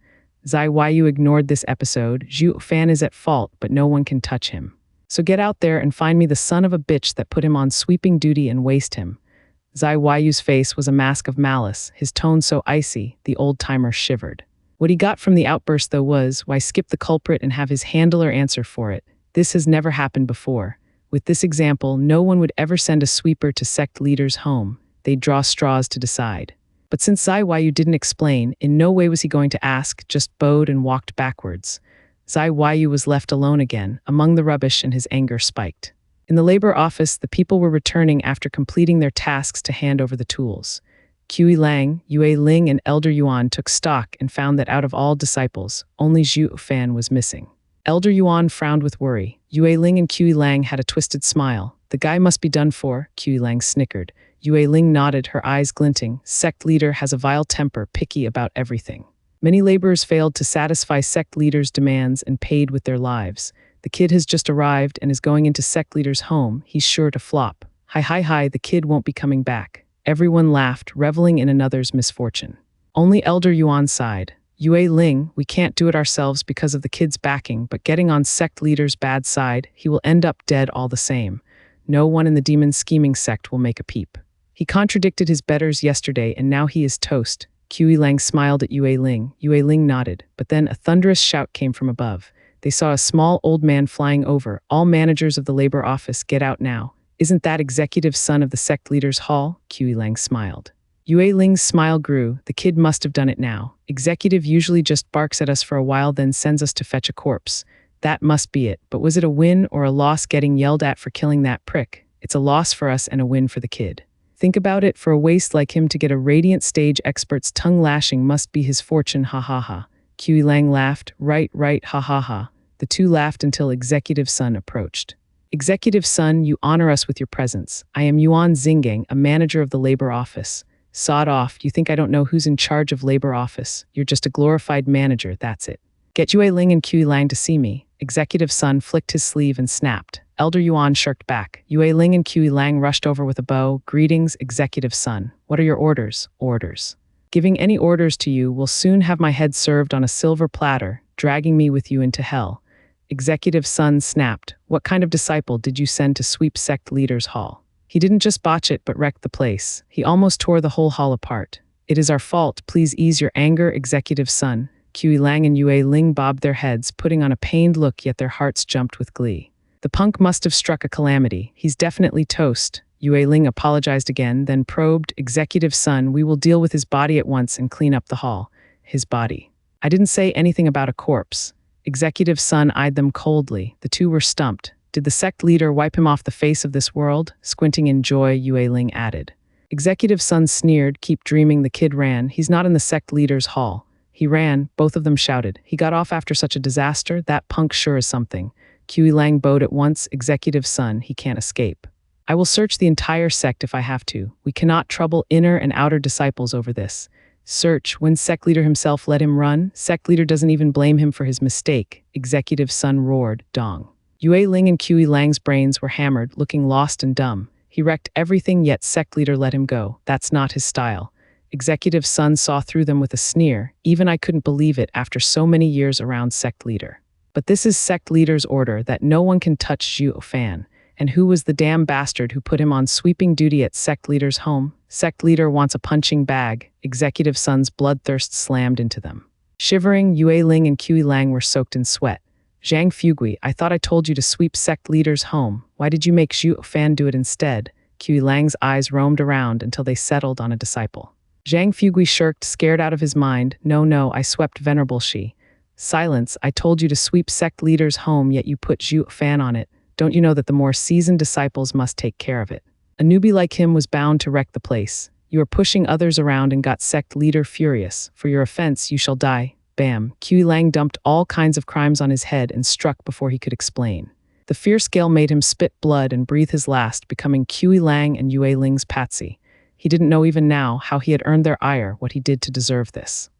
Zai Yu ignored this episode. "Zhuo Fan is at fault, but no one can touch him. So get out there and find me the son of a bitch that put him on sweeping duty and waste him." Zai Yu's face was a mask of malice, his tone so icy, the old-timer shivered. What he got from the outburst, though, was, why skip the culprit and have his handler answer for it? This has never happened before. With this example, no one would ever send a sweeper to sect leader's home. They'd draw straws to decide. But since Zai Yu didn't explain, in no way was he going to ask, just bowed and walked backwards. Zai Yu was left alone again, among the rubbish, and his anger spiked. In the labor office, the people were returning after completing their tasks to hand over the tools. Kui Lang, Yue Ling, and Elder Yuan took stock and found that out of all disciples, only Zhuo Fan was missing. Elder Yuan frowned with worry. Yue Ling and Kui Lang had a twisted smile. "The guy must be done for," Kui Lang snickered. Yue Ling nodded, her eyes glinting. "Sect leader has a vile temper, picky about everything." Many laborers failed to satisfy sect leader's demands and paid with their lives. "The kid has just arrived and is going into sect leader's home. He's sure to flop. Hi, the kid won't be coming back." Everyone laughed, reveling in another's misfortune. Only Elder Yuan sighed. Yue Ling, we can't do it ourselves because of the kid's backing, but getting on sect leader's bad side, he will end up dead all the same. No one in the demon scheming sect will make a peep. He contradicted his betters yesterday and now he is toast. Qi Lang smiled at Yue Ling. Yue Ling nodded, but then a thunderous shout came from above. They saw a small old man flying over. All managers of the labor office, get out now. Isn't that executive son of the sect leader's hall? Qi Lang smiled. Yue Ling's smile grew. The kid must have done it now. Executive usually just barks at us for a while then sends us to fetch a corpse. That must be it. But was it a win or a loss getting yelled at for killing that prick? It's a loss for us and a win for the kid. Think about it, for a waste like him to get a radiant stage expert's tongue lashing must be his fortune, ha ha ha. Qi Lang laughed. Right, ha ha ha. The two laughed until Executive Son approached. Executive Son, you honor us with your presence. I am Yuan Xinggang, a manager of the labor office. Sod off, you think I don't know who's in charge of labor office? You're just a glorified manager, that's it. Get Yue Ling and Qi Lang to see me. Executive Son flicked his sleeve and snapped. Elder Yuan shirked back. Yue Ling and Qi Lang rushed over with a bow. Greetings, Executive Son. What are your orders? Orders. Giving any orders to you will soon have my head served on a silver platter, dragging me with you into hell. Executive Son snapped. What kind of disciple did you send to sweep sect leader's hall? He didn't just botch it but wrecked the place. He almost tore the whole hall apart. It is our fault. Please ease your anger, Executive Son. Qi Lang and Yue Ling bobbed their heads, putting on a pained look, yet their hearts jumped with glee. The punk must have struck a calamity. He's definitely toast. Yue Ling apologized again, then probed. Executive Son, we will deal with his body at once and clean up the hall. His body. I didn't say anything about a corpse. Executive Son eyed them coldly. The two were stumped. Did the sect leader wipe him off the face of this world? Squinting in joy, Yue Ling added. Executive Son sneered. Keep dreaming, the kid ran. He's not in the sect leader's hall. He ran, both of them shouted. He got off after such a disaster? That punk sure is something. Qi Lang bowed at once. Executive Son, he can't escape. I will search the entire sect if I have to. We cannot trouble inner and outer disciples over this. Search, when sect leader himself let him run? Sect leader doesn't even blame him for his mistake. Executive Son roared. Dong. Yue Ling and Qi Lang's brains were hammered, looking lost and dumb. He wrecked everything, yet sect leader let him go. That's not his style. Executive Son saw through them with a sneer. Even I couldn't believe it after so many years around sect leader. But this is sect leader's order that no one can touch Zhuo Fan. And who was the damn bastard who put him on sweeping duty at sect leader's home? Sect leader wants a punching bag. Executive Son's bloodthirst slammed into them. Shivering, Yue Ling and Qi Lang were soaked in sweat. Zhang Fugui, I thought I told you to sweep sect leader's home. Why did you make Zhuo Fan do it instead? Qi Lang's eyes roamed around until they settled on a disciple. Zhang Fugui shirked, scared out of his mind. No, I swept Venerable Shi. Silence, I told you to sweep sect leader's home, yet you put Zhuo Fan on it. Don't you know that the more seasoned disciples must take care of it? A newbie like him was bound to wreck the place. You are pushing others around and got sect leader furious. For your offense, you shall die. Bam. Qi Lang dumped all kinds of crimes on his head and struck before he could explain. The fierce gale made him spit blood and breathe his last, becoming Qi Lang and Yue Ling's patsy. He didn't know even now how he had earned their ire, what he did to deserve this.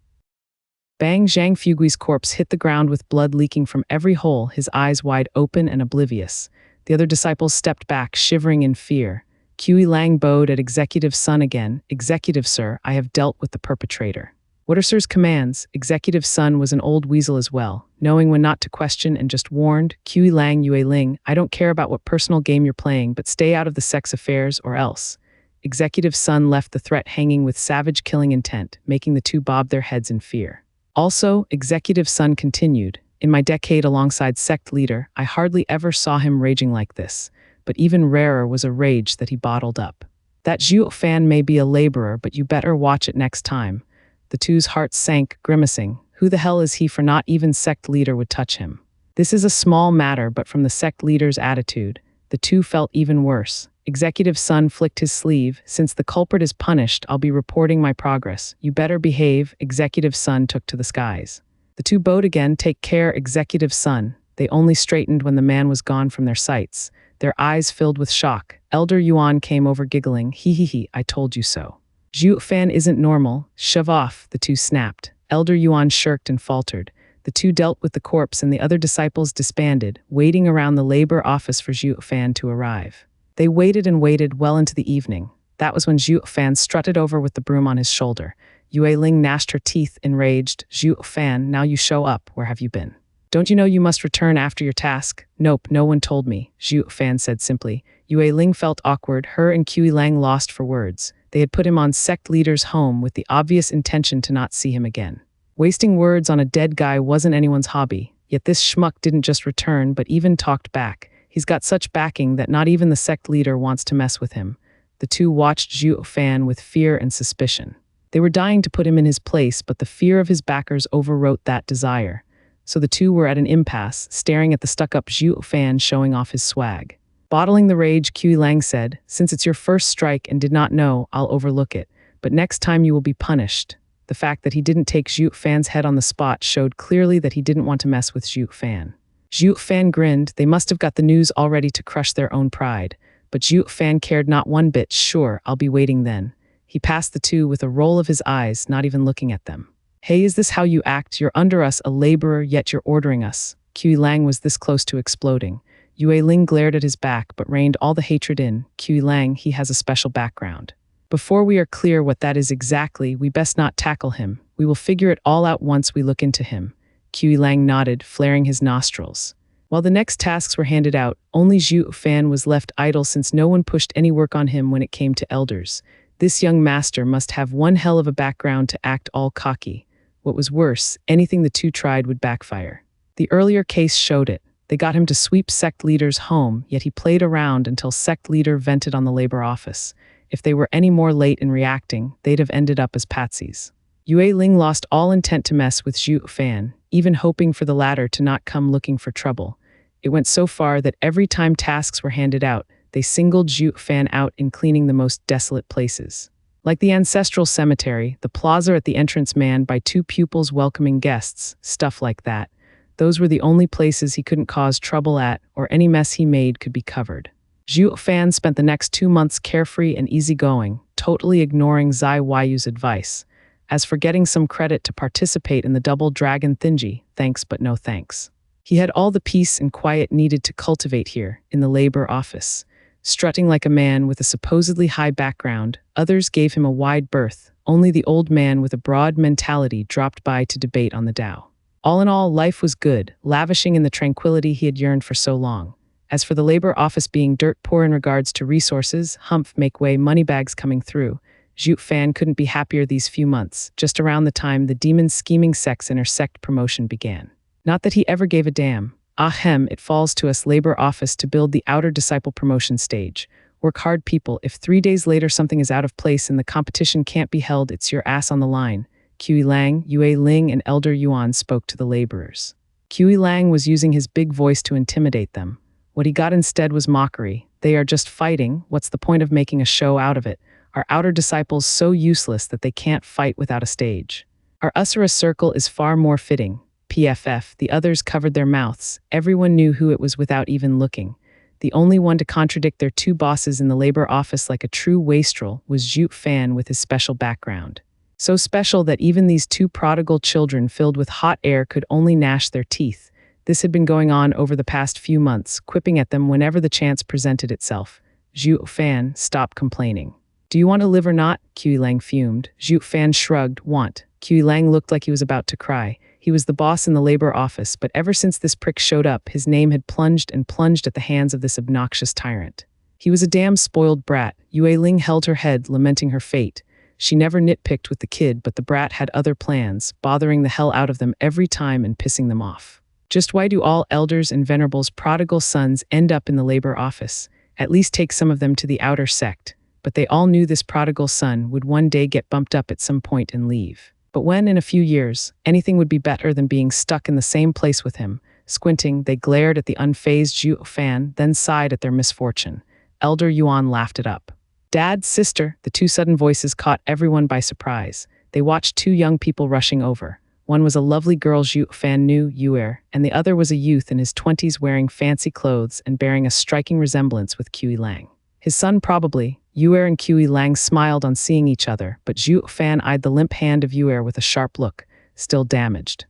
Bang! Zhang Fugui's corpse hit the ground with blood leaking from every hole, his eyes wide open and oblivious. The other disciples stepped back, shivering in fear. Qi Lang bowed at Executive Son again. Executive Sir, I have dealt with the perpetrator. What are Sir's commands? Executive Son was an old weasel as well, knowing when not to question and just warned. Qi Lang, Yue Ling, I don't care about what personal game you're playing, but stay out of the sect's affairs or else. Executive Son left the threat hanging with savage killing intent, making the two bob their heads in fear. Also, Executive Son continued, in my decade alongside sect leader, I hardly ever saw him raging like this, but even rarer was a rage that he bottled up. That Zhuo Fan may be a laborer, but you better watch it next time. The two's hearts sank, grimacing. Who the hell is he for not even sect leader would touch him? This is a small matter, but from the sect leader's attitude, the two felt even worse. Executive Son flicked his sleeve. Since the culprit is punished, I'll be reporting my progress. You better behave. Executive Son took to the skies. The two bowed again. Take care, Executive Son. They only straightened when the man was gone from their sights. Their eyes filled with shock. Elder Yuan came over giggling. He, I told you so. Zhuo Fan isn't normal. Shove off, the two snapped. Elder Yuan shirked and faltered. The two dealt with the corpse and the other disciples disbanded, waiting around the labor office for Zhuo Fan to arrive. They waited and waited well into the evening. That was when Zhuo Fan strutted over with the broom on his shoulder. Yue Ling gnashed her teeth, enraged. Zhuo Fan, now you show up. Where have you been? Don't you know you must return after your task? Nope, no one told me, Zhuo Fan said simply. Yue Ling felt awkward. Her and Qi Lang lost for words. They had put him on sect leader's home with the obvious intention to not see him again. Wasting words on a dead guy wasn't anyone's hobby, yet this schmuck didn't just return but even talked back. He's got such backing that not even the sect leader wants to mess with him. The two watched Zhuo Fan with fear and suspicion. They were dying to put him in his place, but the fear of his backers overwrote that desire. So the two were at an impasse, staring at the stuck-up Zhuo Fan showing off his swag. Bottling the rage, Qi Lang said, "Since it's your first strike and did not know, I'll overlook it. But next time you will be punished." The fact that he didn't take Zhuo Fan's head on the spot showed clearly that he didn't want to mess with Zhuo Fan. Zhuo Fan grinned. They must have got the news already to crush their own pride. But Zhuo Fan cared not one bit. "Sure, I'll be waiting then." He passed the two with a roll of his eyes, not even looking at them. "Hey, is this how you act? You're under us, a laborer, yet you're ordering us." Qi Lang was this close to exploding. Yue Ling glared at his back but reined all the hatred in. "Qi Lang, he has a special background. Before we are clear what that is exactly, we best not tackle him. We will figure it all out once we look into him." Qi Lang nodded, flaring his nostrils. While the next tasks were handed out, only Zhuo Fan was left idle since no one pushed any work on him when it came to elders. This young master must have one hell of a background to act all cocky. What was worse, anything the two tried would backfire. The earlier case showed it. They got him to sweep sect leaders home, yet he played around until sect leader vented on the labor office. If they were any more late in reacting, they'd have ended up as patsies. Yue Ling lost all intent to mess with Zhuo Fan, even hoping for the latter to not come looking for trouble. It went so far that every time tasks were handed out, they singled Zhuo Fan out in cleaning the most desolate places. Like the ancestral cemetery, the plaza at the entrance manned by two pupils welcoming guests, stuff like that. Those were the only places he couldn't cause trouble at, or any mess he made could be covered. Zhuo Fan spent the next 2 months carefree and easygoing, totally ignoring Zai Yu's advice. As for getting some credit to participate in the Double Dragon Thingy, thanks but no thanks. He had all the peace and quiet needed to cultivate here, in the labor office. Strutting like a man with a supposedly high background, others gave him a wide berth. Only the old man with a broad mentality dropped by to debate on the Tao. All in all, life was good, lavishing in the tranquility he had yearned for so long. As for the labor office being dirt poor in regards to resources, humph, make way, moneybags coming through, Zhuo Fan couldn't be happier these few months, just around the time the demon scheming sex intersect promotion began. Not that he ever gave a damn. Ahem, it falls to us labor office to build the outer disciple promotion stage. Work hard, people. If 3 days later something is out of place and the competition can't be held, it's your ass on the line. Qi Lang, Yue Ling, and Elder Yuan spoke to the laborers. Qi Lang was using his big voice to intimidate them. What he got instead was mockery. They are just fighting. What's the point of making a show out of it? Our outer disciples so useless that they can't fight without a stage. Our Usura circle is far more fitting. PFF, the others covered their mouths. Everyone knew who it was without even looking. The only one to contradict their two bosses in the labor office like a true wastrel was Zhuo Fan with his special background. So special that even these two prodigal children filled with hot air could only gnash their teeth. This had been going on over the past few months, quipping at them whenever the chance presented itself. Zhuo Fan, stop complaining. Do you want to live or not? Qi Lang fumed. Zhuo Fan shrugged. Want. Qi Lang looked like he was about to cry. He was the boss in the labor office, but ever since this prick showed up, his name had plunged and plunged at the hands of this obnoxious tyrant. He was a damn spoiled brat. Yue Ling held her head, lamenting her fate. She never nitpicked with the kid, but the brat had other plans, bothering the hell out of them every time and pissing them off. Just why do all elders and venerables' prodigal sons end up in the labor office? At least take some of them to the outer sect. But they all knew this prodigal son would one day get bumped up at some point and leave. But when, in a few years, anything would be better than being stuck in the same place with him. Squinting, they glared at the unfazed Zhuo Fan, then sighed at their misfortune. Elder Yuan laughed it up. Dad, sister, the two sudden voices caught everyone by surprise. They watched two young people rushing over. One was a lovely girl Zhuo Fan knew, Yuer, and the other was a youth in his 20s wearing fancy clothes and bearing a striking resemblance with Qi Lang. His son probably. Yuer and Qi Lang smiled on seeing each other, but Zhuo Fan eyed the limp hand of Yuer with a sharp look, still damaged.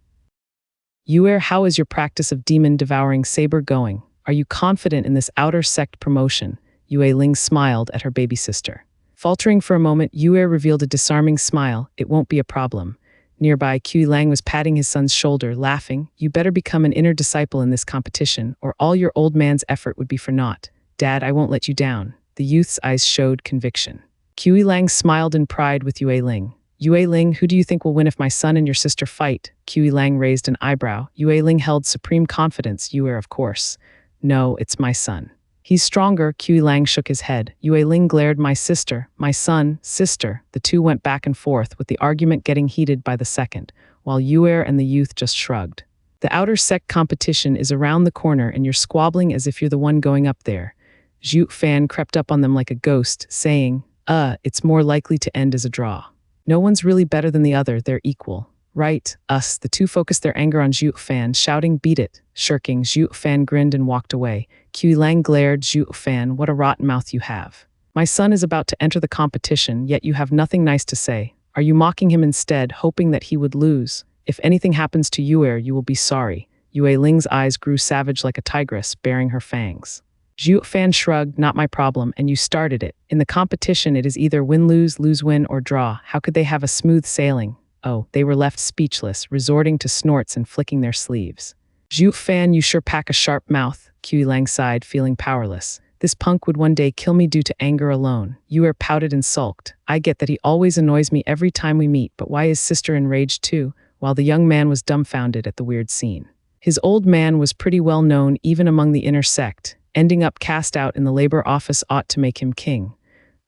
Yuer, how is your practice of demon-devouring saber going? Are you confident in this outer sect promotion? Yue Ling smiled at her baby sister. Faltering for a moment, Yue revealed a disarming smile. It won't be a problem. Nearby, Qi Lang was patting his son's shoulder, laughing. You better become an inner disciple in this competition, or all your old man's effort would be for naught. Dad, I won't let you down. The youth's eyes showed conviction. Qi Lang smiled in pride with Yue Ling. Yue Ling, who do you think will win if my son and your sister fight? Qi Lang raised an eyebrow. Yue Ling held supreme confidence. Yue, of course. No, it's my son. He's stronger. Qi Lang shook his head. Yue Ling glared. My sister, my son, sister. The two went back and forth, with the argument getting heated by the second, while Yue and the youth just shrugged. The outer sect competition is around the corner and you're squabbling as if you're the one going up there. Zhuo Fan crept up on them like a ghost, saying, it's more likely to end as a draw. No one's really better than the other, they're equal. Right, us. The two focused their anger on Zhuo Fan, shouting, beat it. Shirking, Zhuo Fan grinned and walked away. Qi Lang glared. Zhuo Fan, what a rotten mouth you have. My son is about to enter the competition, yet you have nothing nice to say. Are you mocking him instead, hoping that he would lose? If anything happens to Yue, you will be sorry. Yue Ling's eyes grew savage like a tigress, baring her fangs. Zhuo Fan shrugged, not my problem, and you started it. In the competition, it is either win-lose, lose-win, or draw. How could they have a smooth sailing? Oh, they were left speechless, resorting to snorts and flicking their sleeves. Zhuo Fan, you sure pack a sharp mouth. Qi Lang sighed, feeling powerless. This punk would one day kill me due to anger alone. Yue pouted and sulked. I get that he always annoys me every time we meet, but why is sister enraged too? While the young man was dumbfounded at the weird scene. His old man was pretty well known even among the inner sect. Ending up cast out in the labor office ought to make him king.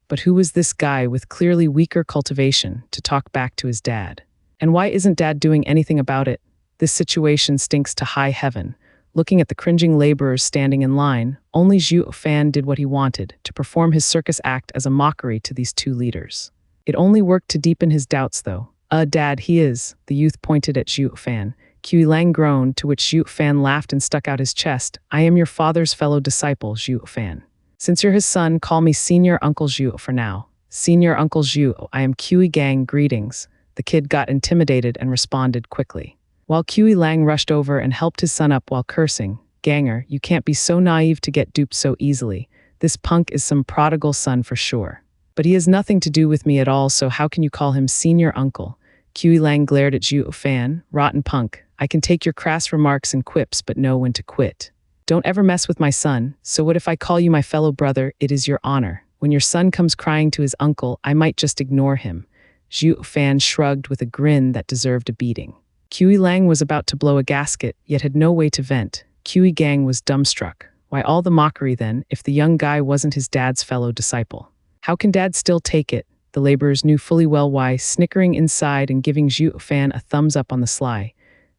But who was this guy with clearly weaker cultivation to talk back to his dad? And why isn't dad doing anything about it? This situation stinks to high heaven. Looking at the cringing laborers standing in line, only Zhuo Fan did what he wanted, to perform his circus act as a mockery to these two leaders. It only worked to deepen his doubts though. Dad, he is. The youth pointed at Zhuo Fan. Qi Lang groaned, to which Zhuo Fan laughed and stuck out his chest. I am your father's fellow disciple, Zhuo Fan. Since you're his son, call me Senior Uncle Zhuo for now. Senior Uncle Zhuo, I am Qi Gang, greetings. The kid got intimidated and responded quickly. While Qi Lang rushed over and helped his son up while cursing, Ganger, you can't be so naive to get duped so easily. This punk is some prodigal son for sure. But he has nothing to do with me at all, so how can you call him Senior Uncle? Qi Lang glared at Zhuo Fan. Rotten punk. I can take your crass remarks and quips, but know when to quit. Don't ever mess with my son, so what if I call you my fellow brother? It is your honor. When your son comes crying to his uncle, I might just ignore him. Zhuo Fan shrugged with a grin that deserved a beating. Qi Lang was about to blow a gasket, yet had no way to vent. Qi Gang was dumbstruck. Why all the mockery then, if the young guy wasn't his dad's fellow disciple? How can dad still take it? The laborers knew fully well why, snickering inside and giving Zhuo Fan a thumbs up on the sly.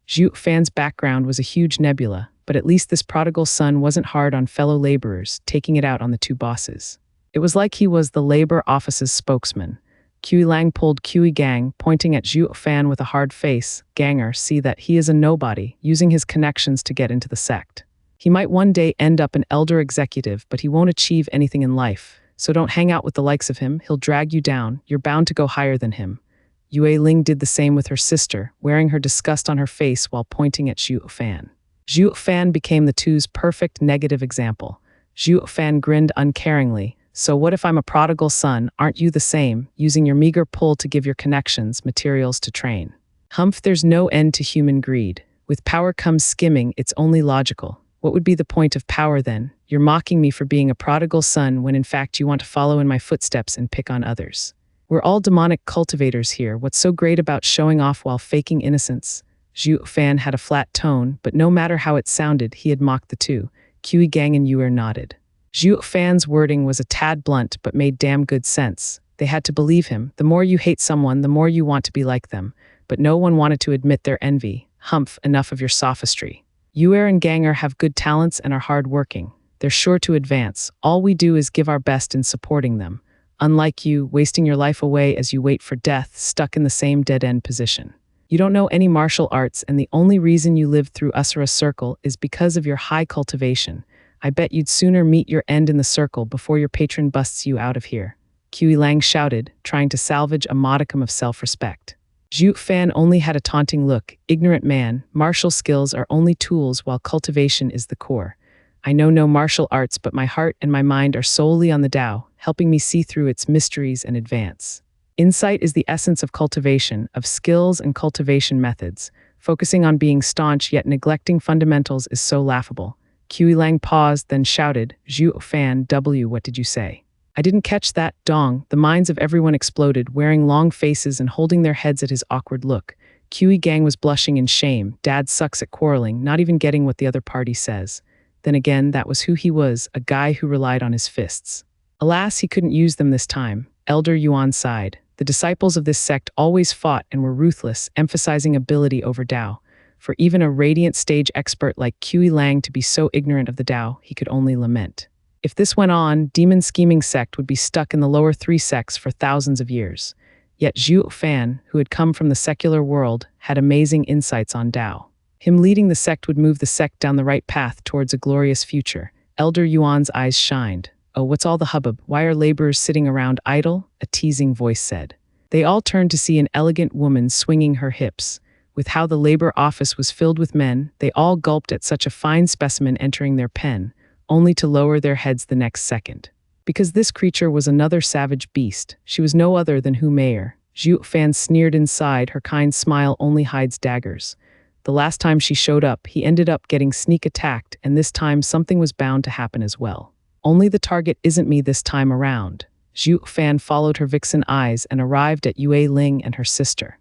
Zhuo Fan's background was a huge nebula, but at least this prodigal son wasn't hard on fellow laborers, taking it out on the two bosses. It was like he was the labor office's spokesman. Qi Lang pulled Qi Gang, pointing at Zhuo Fan with a hard face. Ganger, see that he is a nobody, using his connections to get into the sect. He might one day end up an elder executive, but he won't achieve anything in life. So don't hang out with the likes of him, he'll drag you down, you're bound to go higher than him. Yue Ling did the same with her sister, wearing her disgust on her face while pointing at Zhuo Fan. Zhuo Fan became the two's perfect negative example. Zhuo Fan grinned uncaringly. So what if I'm a prodigal son, aren't you the same, using your meager pull to give your connections materials to train? Humph, there's no end to human greed. With power comes skimming, it's only logical. What would be the point of power then? You're mocking me for being a prodigal son when in fact you want to follow in my footsteps and pick on others. We're all demonic cultivators here. What's so great about showing off while faking innocence? Zhuo Fan had a flat tone, but no matter how it sounded, he had mocked the two. Qi Gang and Yue nodded. Zhuo Fan's wording was a tad blunt, but made damn good sense. They had to believe him. The more you hate someone, the more you want to be like them. But no one wanted to admit their envy. Humph, enough of your sophistry. Yue and Ganger have good talents and are hard-working. They're sure to advance. All we do is give our best in supporting them. Unlike you, wasting your life away as you wait for death, stuck in the same dead-end position. You don't know any martial arts, and the only reason you lived through Usura Circle is because of your high cultivation. I bet you'd sooner meet your end in the circle before your patron busts you out of here. Qi Lang shouted, trying to salvage a modicum of self-respect. Zhuo Fan only had a taunting look. Ignorant man, martial skills are only tools while cultivation is the core. I know no martial arts, but my heart and my mind are solely on the Tao. helping me see through its mysteries and advance. Insight is the essence of cultivation, of skills and cultivation methods. Focusing on being staunch yet neglecting fundamentals is so laughable. Qi Lang paused, then shouted, Zhuo Fan, what did you say? I didn't catch that, dong. The minds of everyone exploded, wearing long faces and holding their heads at his awkward look. Qi Gang was blushing in shame. Dad sucks at quarreling, not even getting what the other party says. Then again, that was who he was, a guy who relied on his fists. Alas, he couldn't use them this time. Elder Yuan sighed. The disciples of this sect always fought and were ruthless, emphasizing ability over Tao. For even a radiant stage expert like Qi Lang to be so ignorant of the Tao, he could only lament. If this went on, Demon Scheming Sect would be stuck in the lower three sects for thousands of years. Yet Zhuo Fan, who had come from the secular world, had amazing insights on Tao. Him leading the sect would move the sect down the right path towards a glorious future. Elder Yuan's eyes shined. Oh, what's all the hubbub? Why are laborers sitting around idle? A teasing voice said. They all turned to see an elegant woman swinging her hips. With how the labor office was filled with men, they all gulped at such a fine specimen entering their pen, only to lower their heads the next second. Because this creature was another savage beast, she was no other than Hu Meier. Zhuo Fan sneered inside, her kind smile only hides daggers. The last time she showed up, he ended up getting sneak attacked, and this time something was bound to happen as well. Only the target isn't me this time around. Zhuo Fan followed her vixen eyes and arrived at Yue Ling and her sister.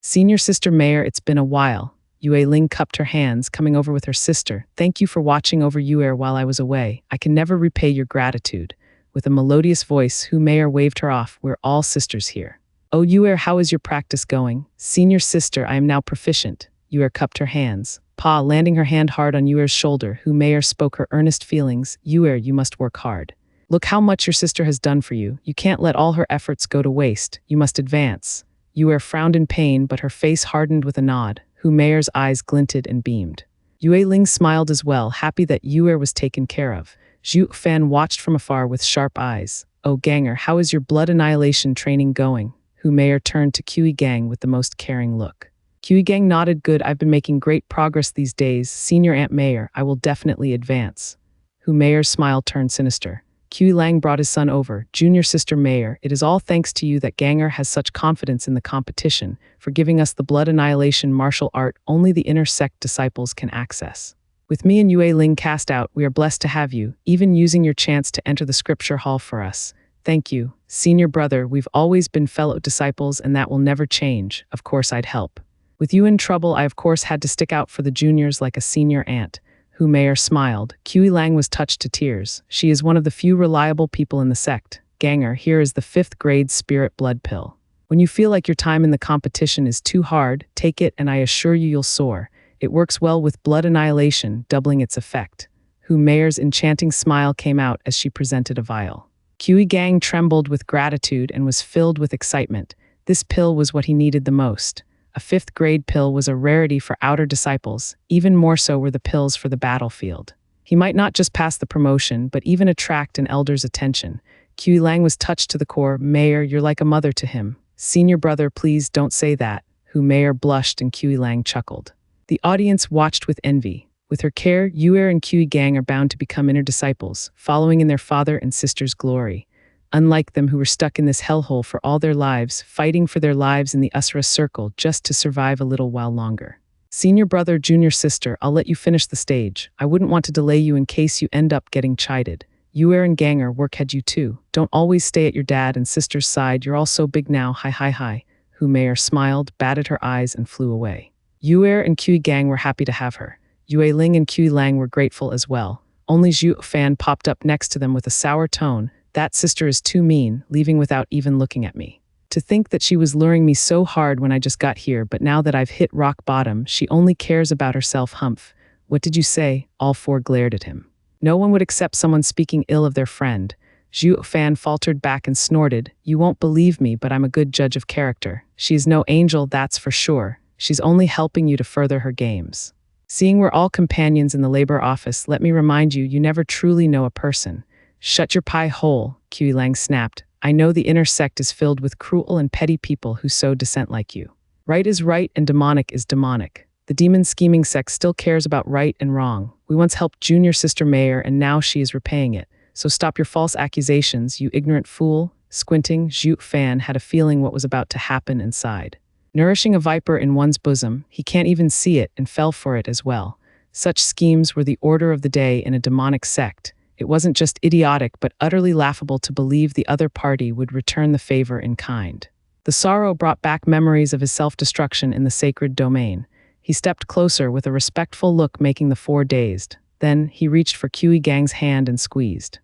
Senior Sister Meier, it's been a while. Yue Ling cupped her hands, coming over with her sister. Thank you for watching over Yue while I was away. I can never repay your gratitude. With a melodious voice, Hu Meier waved her off. We're all sisters here. Oh, Yue, how is your practice going? Senior Sister, I am now proficient. Yue cupped her hands. Pa, landing her hand hard on Yue's shoulder, Hu Meier spoke her earnest feelings. Yue, you must work hard. Look how much your sister has done for you. You can't let all her efforts go to waste. You must advance. Yue frowned in pain, but her face hardened with a nod. Hu Meier's eyes glinted and beamed. Yue Ling smiled as well, happy that Yue was taken care of. Zhuo Fan watched from afar with sharp eyes. Oh, Ganger, how is your blood annihilation training going? Hu Meier turned to Qi Gang with the most caring look. Qi Gang nodded. Good, I've been making great progress these days. Senior Aunt Meier, I will definitely advance. Hu Meier's smile turned sinister. Qi Lang brought his son over. Junior Sister Meier, it is all thanks to you that Ganger has such confidence in the competition, for giving us the blood annihilation martial art only the inner sect disciples can access. With me and Yue Ling cast out, we are blessed to have you, even using your chance to enter the scripture hall for us. Thank you. Senior brother, we've always been fellow disciples and that will never change. Of course I'd help. With you in trouble, I of course had to stick out for the juniors like a senior aunt. Hu Meier smiled. Qi Lang was touched to tears. She is one of the few reliable people in the sect. Ganger, here is the 5th grade spirit blood pill. When you feel like your time in the competition is too hard, take it and I assure you you'll soar. It works well with blood annihilation, doubling its effect. Hu Meier's enchanting smile came out as she presented a vial. Qi Gang trembled with gratitude and was filled with excitement. This pill was what he needed the most. A 5th grade pill was a rarity for outer disciples, even more so were the pills for the battlefield. He might not just pass the promotion, but even attract an elder's attention. Qi Lang was touched to the core. Meier, you're like a mother to him. Senior brother, please don't say that. Hu Meier blushed and Qi Lang chuckled. The audience watched with envy. With her care, Yue and Qi Gang are bound to become inner disciples, following in their father and sister's glory. Unlike them who were stuck in this hellhole for all their lives, fighting for their lives in the Usra circle just to survive a little while longer. Senior brother, junior sister, I'll let you finish the stage. I wouldn't want to delay you in case you end up getting chided. Yue and Ganger, work had you too. Don't always stay at your dad and sister's side, you're all so big now, hi. Hu Meier smiled, batted her eyes, and flew away. Yue and Qi Gang were happy to have her. Yue Ling and Qi Lang were grateful as well. Only Zhuo Fan popped up next to them with a sour tone. That sister is too mean, leaving without even looking at me. To think that she was luring me so hard when I just got here, but now that I've hit rock bottom, she only cares about herself. Humph. What did you say? All 4 glared at him. No one would accept someone speaking ill of their friend. Zhuo Fan faltered back and snorted. You won't believe me, but I'm a good judge of character. She is no angel, that's for sure. She's only helping you to further her games. Seeing we're all companions in the labor office, let me remind you, you never truly know a person. Shut your pie hole, Qi Lang snapped. I know the inner sect is filled with cruel and petty people who sow dissent like you. Right is right and demonic is demonic. The demon scheming sect still cares about right and wrong. We once helped junior sister Meier and now she is repaying it. So stop your false accusations, you ignorant fool. Squinting, Zhuo Fan had a feeling what was about to happen inside. Nourishing a viper in one's bosom, he can't even see it and fell for it as well. Such schemes were the order of the day in a demonic sect. It wasn't just idiotic but utterly laughable to believe the other party would return the favor in kind. The sorrow brought back memories of his self-destruction in the sacred domain. He stepped closer with a respectful look, making the four dazed. Then he reached for Kui Gang's hand and squeezed.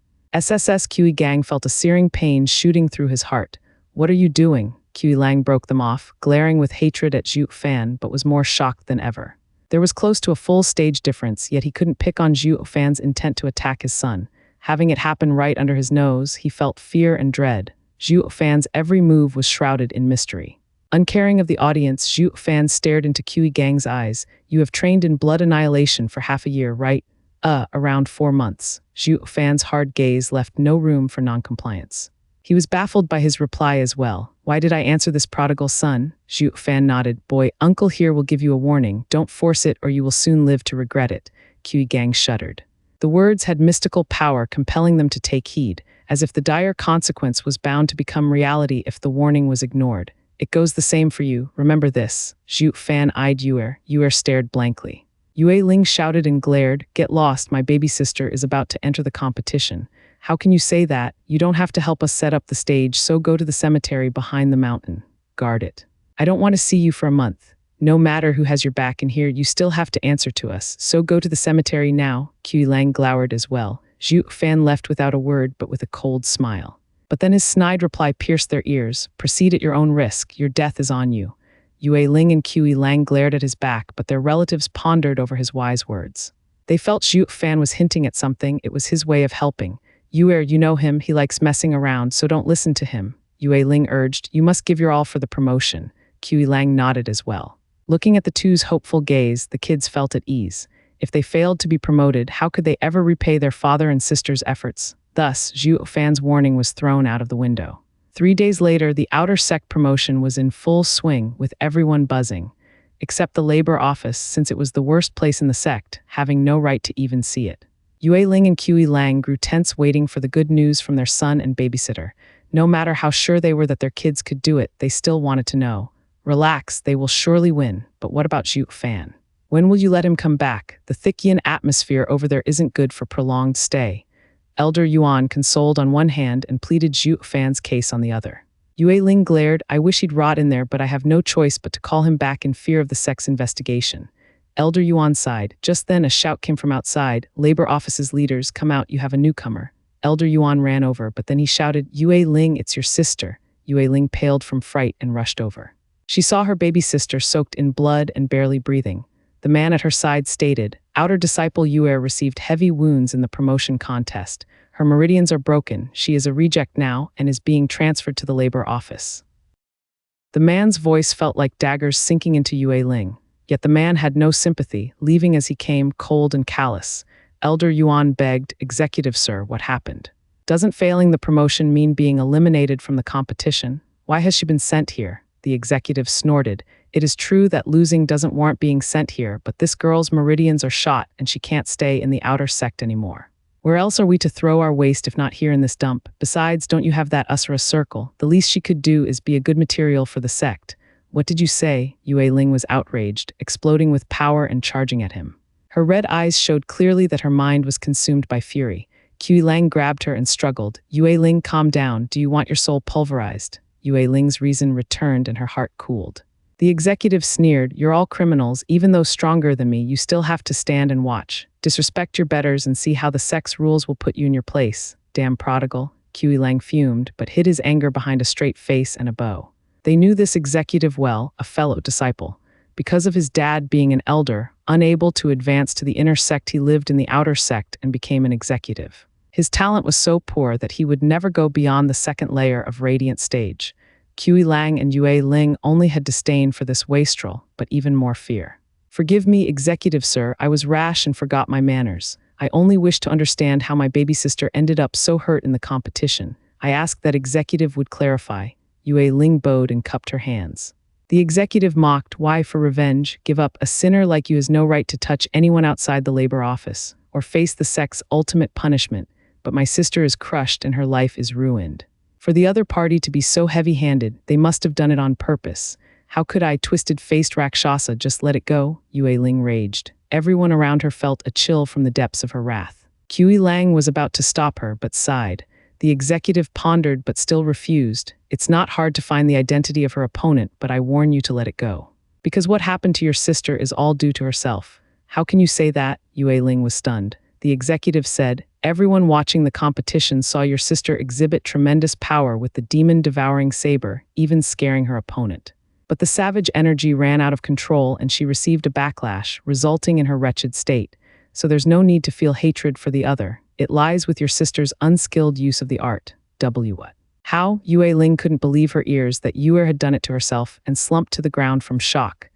Kui Gang felt a searing pain shooting through his heart. "What are you doing?" Kui Lang broke them off, glaring with hatred at Zhuo Fan, but was more shocked than ever. There was close to a full stage difference, yet he couldn't pick on Zhuo Fan's intent to attack his son. Having it happen right under his nose, he felt fear and dread. Zhuo Fan's every move was shrouded in mystery. Uncaring of the audience, Zhuo Fan stared into Kui Gang's eyes. "You have trained in blood annihilation for half a year, right?" Around 4 months. Zhuo Fan's hard gaze left no room for noncompliance. He was baffled by his reply as well. "Why did I answer this prodigal son?" Zhuo Fan nodded. "Boy, uncle here will give you a warning. Don't force it or you will soon live to regret it." Kui Gang shuddered. The words had mystical power, compelling them to take heed, as if the dire consequence was bound to become reality if the warning was ignored. "It goes the same for you, remember this." Zhuo Fan eyed Yue. Yue stared blankly. Yue Ling shouted and glared. "Get lost, my baby sister is about to enter the competition." "How can you say that? You don't have to help us set up the stage, so go to the cemetery behind the mountain. Guard it. I don't want to see you for a month. No matter who has your back in here, you still have to answer to us, so go to the cemetery now." Kui Lang glowered as well. Zhuo Fan left without a word, but with a cold smile. But then his snide reply pierced their ears. "Proceed at your own risk. Your death is on you." Yue Ling and Kui Lang glared at his back, but their relatives pondered over his wise words. They felt Zhuo Fan was hinting at something. It was his way of helping. "Yue, you know him, he likes messing around, so don't listen to him." Yue Ling urged. "You must give your all for the promotion." Kui Lang nodded as well. Looking at the two's hopeful gaze, the kids felt at ease. If they failed to be promoted, how could they ever repay their father and sister's efforts? Thus, Zhuo Fan's warning was thrown out of the window. 3 days later, the outer sect promotion was in full swing, with everyone buzzing. Except the labor office, since it was the worst place in the sect, having no right to even see it. Yue Ling and Kui Lang grew tense, waiting for the good news from their son and babysitter. No matter how sure they were that their kids could do it, they still wanted to know. "Relax, they will surely win. But what about Zhuo Fan? When will you let him come back? The thick yin atmosphere over there isn't good for prolonged stay." Elder Yuan consoled on one hand and pleaded Zhuo Fan's case on the other. Yue Ling glared. "I wish he'd rot in there, but I have no choice but to call him back in fear of the sect's investigation." Elder Yuan sighed. Just then a shout came from outside. "Labor office's leaders, come out, you have a newcomer." Elder Yuan ran over, but then he shouted, "Yue Ling, it's your sister." Yue Ling paled from fright and rushed over. She saw her baby sister soaked in blood and barely breathing. The man at her side stated, "Outer disciple Yue received heavy wounds in the promotion contest. Her meridians are broken. She is a reject now and is being transferred to the labor office." The man's voice felt like daggers sinking into Yue Ling. Yet the man had no sympathy, leaving as he came, cold and callous. Elder Yuan begged, "Executive sir, what happened? Doesn't failing the promotion mean being eliminated from the competition? Why has she been sent here?" The executive snorted. "It is true that losing doesn't warrant being sent here, but this girl's meridians are shot and she can't stay in the outer sect anymore. Where else are we to throw our waste if not here in this dump? Besides, don't you have that Usra circle? The least she could do is be a good material for the sect." "What did you say?" Yue Ling was outraged, exploding with power and charging at him. Her red eyes showed clearly that her mind was consumed by fury. Kui Lang grabbed her and struggled. "Yue Ling, calm down. Do you want your soul pulverized?" Yue Ling's reason returned and her heart cooled. The executive sneered, "You're all criminals. Even though stronger than me, you still have to stand and watch. Disrespect your betters and see how the sect's rules will put you in your place. Damn prodigal." Kui Lang fumed, but hid his anger behind a straight face and a bow. They knew this executive well, a fellow disciple. Because of his dad being an elder, unable to advance to the inner sect, he lived in the outer sect and became an executive. His talent was so poor that he would never go beyond the second layer of radiant stage. Kui Lang and Yue Ling only had disdain for this wastrel, but even more fear. "Forgive me, executive sir, I was rash and forgot my manners. I only wish to understand how my baby sister ended up so hurt in the competition. I ask that executive would clarify." Yue Ling bowed and cupped her hands. The executive mocked, "Why, for revenge? Give up. A sinner like you has no right to touch anyone outside the labor office, or face the sect's ultimate punishment." but my sister is crushed and her life is ruined. For the other party to be so heavy-handed, they must have done it on purpose. How could I, twisted-faced Rakshasa, just let it go? Yue Ling raged. Everyone around her felt a chill from the depths of her wrath. Kui Lang was about to stop her, but sighed. The executive pondered but still refused. It's not hard to find the identity of her opponent, but I warn you to let it go. Because what happened to your sister is all due to herself. How can you say that? Yue Ling was stunned. The executive said, everyone watching the competition saw your sister exhibit tremendous power with the demon-devouring saber, even scaring her opponent. But the savage energy ran out of control and she received a backlash, resulting in her wretched state. So there's no need to feel hatred for the other. It lies with your sister's unskilled use of the art. What? How? Yue Ling couldn't believe her ears that Yue had done it to herself and slumped to the ground from shock.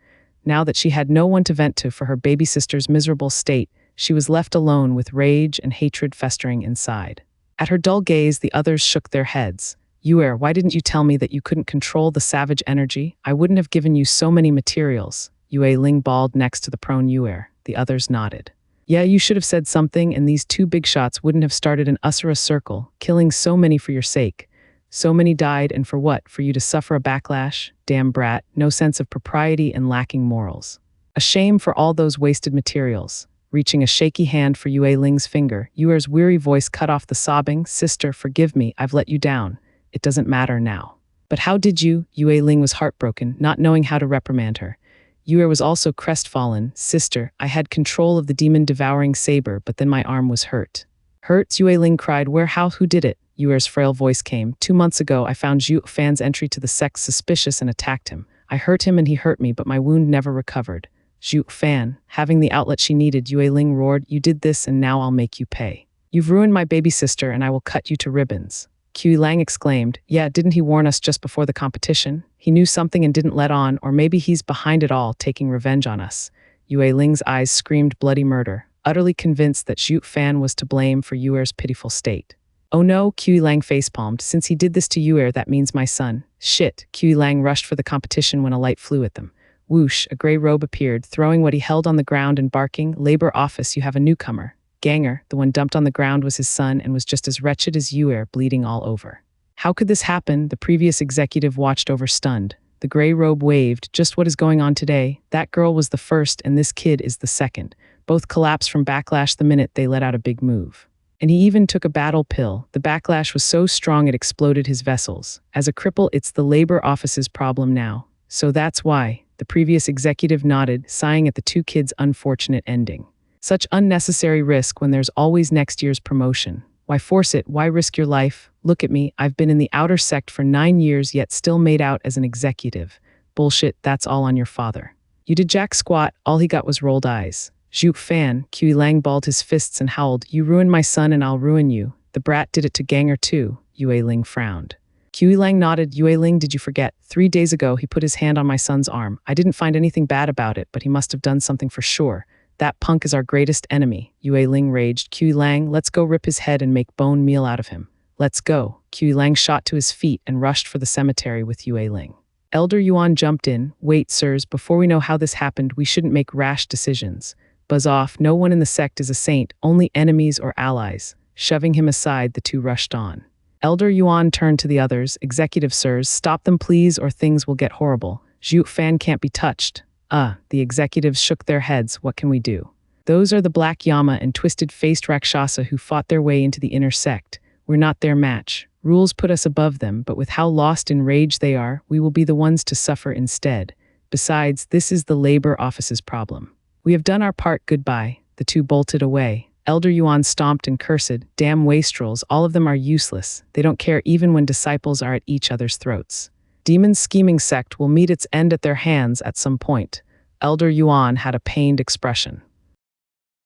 Now that she had no one to vent to for her baby sister's miserable state, she was left alone with rage and hatred festering inside. At her dull gaze, the others shook their heads. Yue, why didn't you tell me that you couldn't control the savage energy? I wouldn't have given you so many materials. Yue Ling bawled next to the prone Yue. The others nodded. Yeah, you should have said something, and these two big shots wouldn't have started an Usura circle, killing so many for your sake. So many died, and for what? For you to suffer a backlash? Damn brat, no sense of propriety and lacking morals. A shame for all those wasted materials. Reaching a shaky hand for Yue Ling's finger, Yue's weary voice cut off the sobbing. Sister, forgive me, I've let you down. It doesn't matter now. But how did you? Yue Ling was heartbroken, not knowing how to reprimand her. Yue was also crestfallen. Sister, I had control of the demon-devouring saber, but then my arm was hurt. Hurt? Yue Ling cried. Where? How? Who did it? Yue's frail voice came. 2 months ago, I found Zhuo Fan's entry to the sect suspicious and attacked him. I hurt him and he hurt me, but my wound never recovered. Zhuo Fan, having the outlet she needed, Yue Ling roared, you did this and now I'll make you pay. You've ruined my baby sister and I will cut you to ribbons. Kui Lang exclaimed, yeah, didn't he warn us just before the competition? He knew something and didn't let on, or maybe he's behind it all, taking revenge on us. Yue Ling's eyes screamed bloody murder, utterly convinced that Zhuo Fan was to blame for Yue's pitiful state. Oh no, Kui Lang facepalmed. Since he did this to Yue, that means my son. Shit. Kui Lang rushed for the competition when a light flew at them. Whoosh, a gray robe appeared, throwing what he held on the ground and barking, Labor Office, you have a newcomer. Ganger, the one dumped on the ground, was his son and was just as wretched as Yue, bleeding all over. How could this happen? The previous executive watched over stunned. The gray robe waved. Just what is going on today? That girl was the first and this kid is the second. Both collapsed from backlash the minute they let out a big move. And he even took a battle pill. The backlash was so strong it exploded his vessels. As a cripple, it's the Labor Office's problem now. So that's why. The previous executive nodded, sighing at the two kids' unfortunate ending. Such unnecessary risk when there's always next year's promotion. Why force it? Why risk your life? Look at me, I've been in the outer sect for 9 years yet still made out as an executive. Bullshit, that's all on your father. You did jack squat, all he got was rolled eyes. Zhuo Fan, Kui Lang balled his fists and howled, you ruined my son and I'll ruin you. The brat did it to Ganger too. Yue Ling frowned. Kui Lang nodded. Yue Ling, did you forget? 3 days ago he put his hand on my son's arm. I didn't find anything bad about it, but he must have done something for sure. That punk is our greatest enemy. Yue Ling raged. Kui Lang, let's go rip his head and make bone meal out of him. Let's go. Kui Lang shot to his feet and rushed for the cemetery with Yue Ling. Elder Yuan jumped in. Wait, sirs, before we know how this happened, we shouldn't make rash decisions. Buzz off, no one in the sect is a saint, only enemies or allies. Shoving him aside, the two rushed on. Elder Yuan turned to the others. Executive sirs, stop them please or things will get horrible. Zhuo Fan can't be touched. The executives shook their heads. What can we do? Those are the Black Yama and twisted-faced Rakshasa who fought their way into the inner sect. We're not their match. Rules put us above them, but with how lost in rage they are, we will be the ones to suffer instead. Besides, this is the Labor Office's problem. We have done our part, goodbye. The two bolted away. Elder Yuan stomped and cursed, damn wastrels, all of them are useless. They don't care even when disciples are at each other's throats. Demon's scheming sect will meet its end at their hands at some point. Elder Yuan had a pained expression.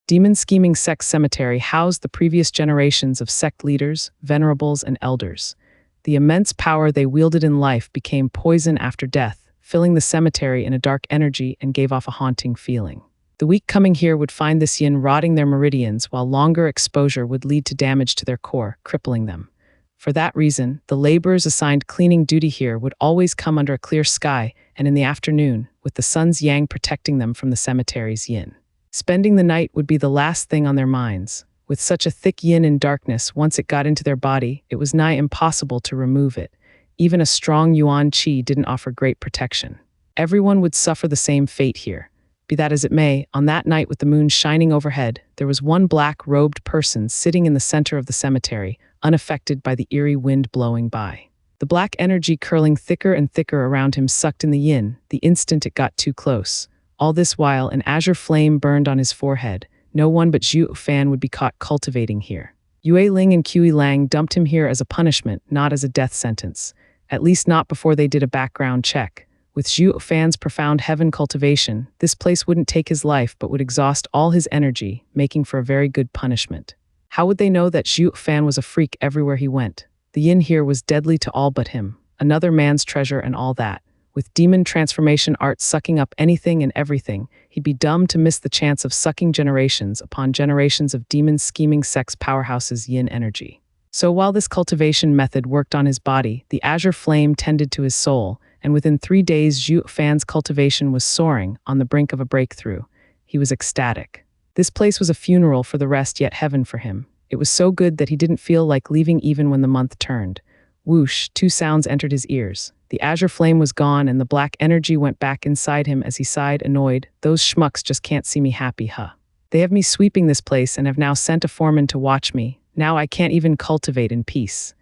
Demon scheming sect cemetery housed the previous generations of sect leaders, venerables, and elders. The immense power they wielded in life became poison after death, filling the cemetery in a dark energy and gave off a haunting feeling. The weak coming here would find this yin rotting their meridians, while longer exposure would lead to damage to their core, crippling them. For that reason, the laborers assigned cleaning duty here would always come under a clear sky and in the afternoon, with the sun's yang protecting them from the cemetery's yin. Spending the night would be the last thing on their minds. With such a thick yin and darkness, once it got into their body, it was nigh impossible to remove it. Even a strong yuan qi didn't offer great protection. Everyone would suffer the same fate here. Be that as it may, on that night with the moon shining overhead, there was one black-robed person sitting in the center of the cemetery, unaffected by the eerie wind blowing by. The black energy curling thicker and thicker around him sucked in the yin, the instant it got too close. All this while, an azure flame burned on his forehead. No one but Zhuo Fan would be caught cultivating here. Yue Ling and Qi Lang dumped him here as a punishment, not as a death sentence. At least not before they did a background check. With Zhuo Fan's profound heaven cultivation, this place wouldn't take his life but would exhaust all his energy, making for a very good punishment. How would they know that Zhuo Fan was a freak everywhere he went? The yin here was deadly to all but him, another man's treasure and all that. With demon transformation art sucking up anything and everything, he'd be dumb to miss the chance of sucking generations upon generations of demon scheming sex powerhouses' yin energy. So while this cultivation method worked on his body, the azure flame tended to his soul, and within 3 days Zhuo Fan's cultivation was soaring, on the brink of a breakthrough. He was ecstatic. This place was a funeral for the rest, yet heaven for him. It was so good that he didn't feel like leaving even when the month turned. Whoosh, 2 sounds entered his ears. The azure flame was gone and the black energy went back inside him as he sighed, annoyed. Those schmucks just can't see me happy, huh? They have me sweeping this place and have now sent a foreman to watch me. Now I can't even cultivate in peace.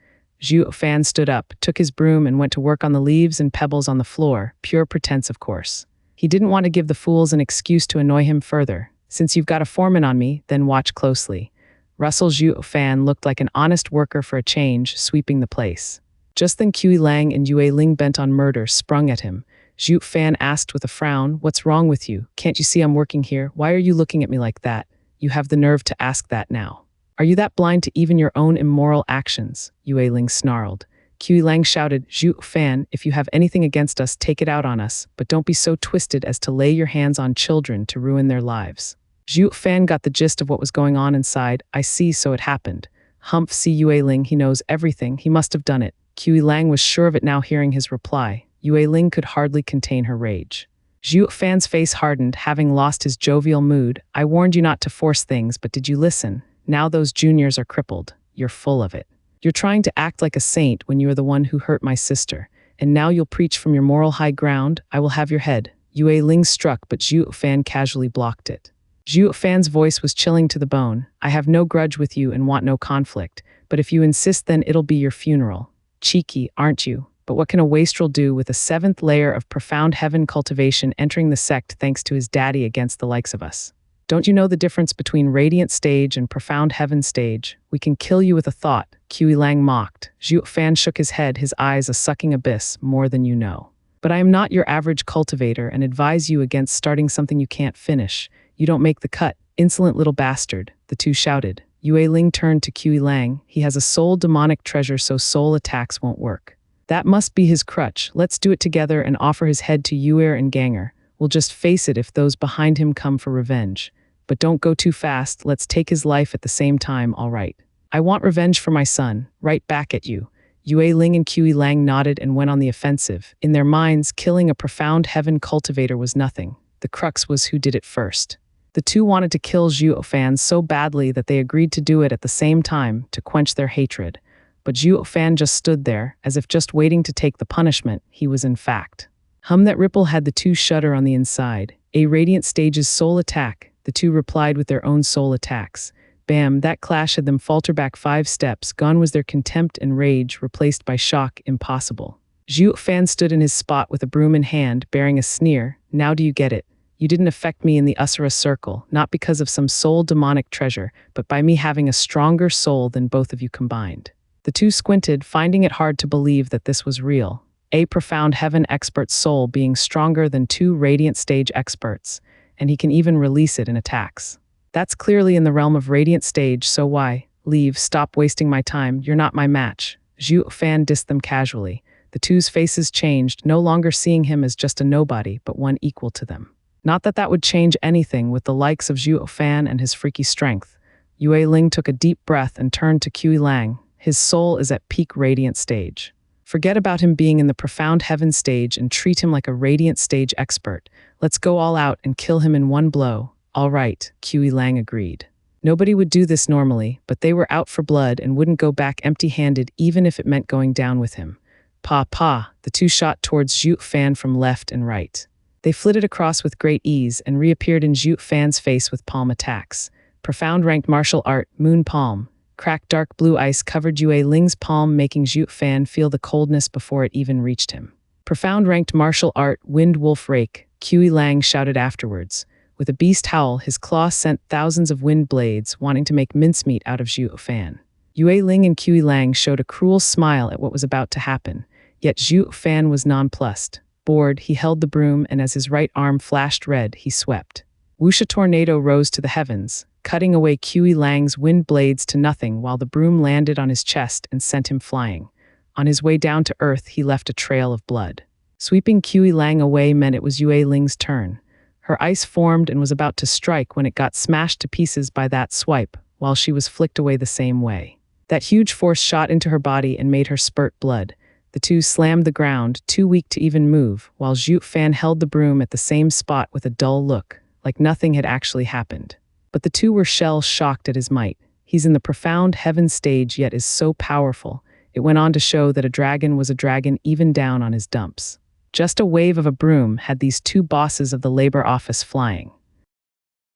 Zhuo Fan stood up, took his broom and went to work on the leaves and pebbles on the floor, pure pretense of course. He didn't want to give the fools an excuse to annoy him further. Since you've got a foreman on me, then watch closely. Russell Zhuo Fan looked like an honest worker for a change, sweeping the place. Just then Qi Lang and Yue Ling, bent on murder, sprung at him. Zhuo Fan asked with a frown, "What's wrong with you? Can't you see I'm working here? Why are you looking at me like that? You have the nerve to ask that now. Are you that blind to even your own immoral actions?" Yue Ling snarled. Qi Lang shouted, "Zhuo Fan, if you have anything against us, take it out on us, but don't be so twisted as to lay your hands on children to ruin their lives." Zhuo Fan got the gist of what was going on inside. "I see, so it happened. Humph, see Yue Ling, he knows everything, he must have done it." Qi Lang was sure of it now, hearing his reply. Yue Ling could hardly contain her rage. Zhuo Fan's face hardened, having lost his jovial mood. "I warned you not to force things, but did you listen? Now those juniors are crippled. You're full of it. You're trying to act like a saint when you are the one who hurt my sister. And now you'll preach from your moral high ground? I will have your head." Yue Ling struck, but Zhuo Fan casually blocked it. Zhuo Fan's voice was chilling to the bone. "I have no grudge with you and want no conflict, but if you insist, then it'll be your funeral. Cheeky, aren't you? But what can a wastrel do with a 7th layer of profound heaven cultivation entering the sect thanks to his daddy against the likes of us? Don't you know the difference between radiant stage and profound heaven stage? We can kill you with a thought," Qi Lang mocked. Zhuo Fan shook his head, his eyes a sucking abyss. "More than you know. But I am not your average cultivator and advise you against starting something you can't finish. You don't make the cut, insolent little bastard," the two shouted. Yue Ling turned to Qi Lang. "He has a soul demonic treasure, so soul attacks won't work. That must be his crutch. Let's do it together and offer his head to Yuer and Ganger. We'll just face it if those behind him come for revenge. But don't go too fast, let's take his life at the same time, all right? I want revenge for my son, right back at you." Yue Ling and Qi Lang nodded and went on the offensive. In their minds, killing a profound heaven cultivator was nothing. The crux was who did it first. The two wanted to kill Zhuo Fan so badly that they agreed to do it at the same time to quench their hatred. But Zhuo Fan just stood there, as if just waiting to take the punishment he was in fact. That ripple had the two shudder on the inside. A radiant stage's soul attack. The two replied with their own soul attacks. Bam, that clash had them falter back 5 steps. Gone was their contempt and rage, replaced by shock. Impossible. Zhuo Fan stood in his spot with a broom in hand, bearing a sneer. "Now do you get it? You didn't affect me in the Usura circle, not because of some soul demonic treasure, but by me having a stronger soul than both of you combined." The two squinted, finding it hard to believe that this was real. A profound heaven expert's soul being stronger than 2 radiant stage experts, and he can even release it in attacks. That's clearly in the realm of radiant stage, so why? Leave, stop wasting my time, you're not my match. Zhuo Fan dissed them casually. The two's faces changed, no longer seeing him as just a nobody, but one equal to them. Not that that would change anything with the likes of Zhuo Fan and his freaky strength. Yue Ling took a deep breath and turned to Qi Lang. His soul is at peak radiant stage. Forget about him being in the profound heaven stage and treat him like a radiant stage expert. Let's go all out and kill him in one blow. All right, Qi Lang agreed. Nobody would do this normally, but they were out for blood and wouldn't go back empty-handed even if it meant going down with him. Pa, the two shot towards Zhuo Fan from left and right. They flitted across with great ease and reappeared in Zhuo Fan's face with palm attacks. Profound ranked martial art, moon palm. Cracked dark blue ice covered Yue Ling's palm, making Zhuo Fan feel the coldness before it even reached him. Profound ranked martial art, wind wolf rake, Qi Lang shouted afterwards. With a beast howl, his claw sent thousands of wind blades, wanting to make mincemeat out of Zhuo Fan. Yue Ling and Qi Lang showed a cruel smile at what was about to happen, yet Zhuo Fan was nonplussed. Bored, he held the broom, and as his right arm flashed red, he swept. Wuxia tornado rose to the heavens, cutting away Qi Lang's wind blades to nothing while the broom landed on his chest and sent him flying. On his way down to earth, he left a trail of blood. Sweeping Qi Lang away meant it was Yue Ling's turn. Her ice formed and was about to strike when it got smashed to pieces by that swipe, while she was flicked away the same way. That huge force shot into her body and made her spurt blood. The two slammed the ground, too weak to even move, while Zhuo Fan held the broom at the same spot with a dull look, like nothing had actually happened. But the two were shell-shocked at his might. He's in the profound heaven stage yet is so powerful. It went on to show that a dragon was a dragon even down on his dumps. Just a wave of a broom had these two bosses of the labor office flying.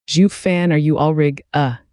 Zhuo Fan, are you all rig?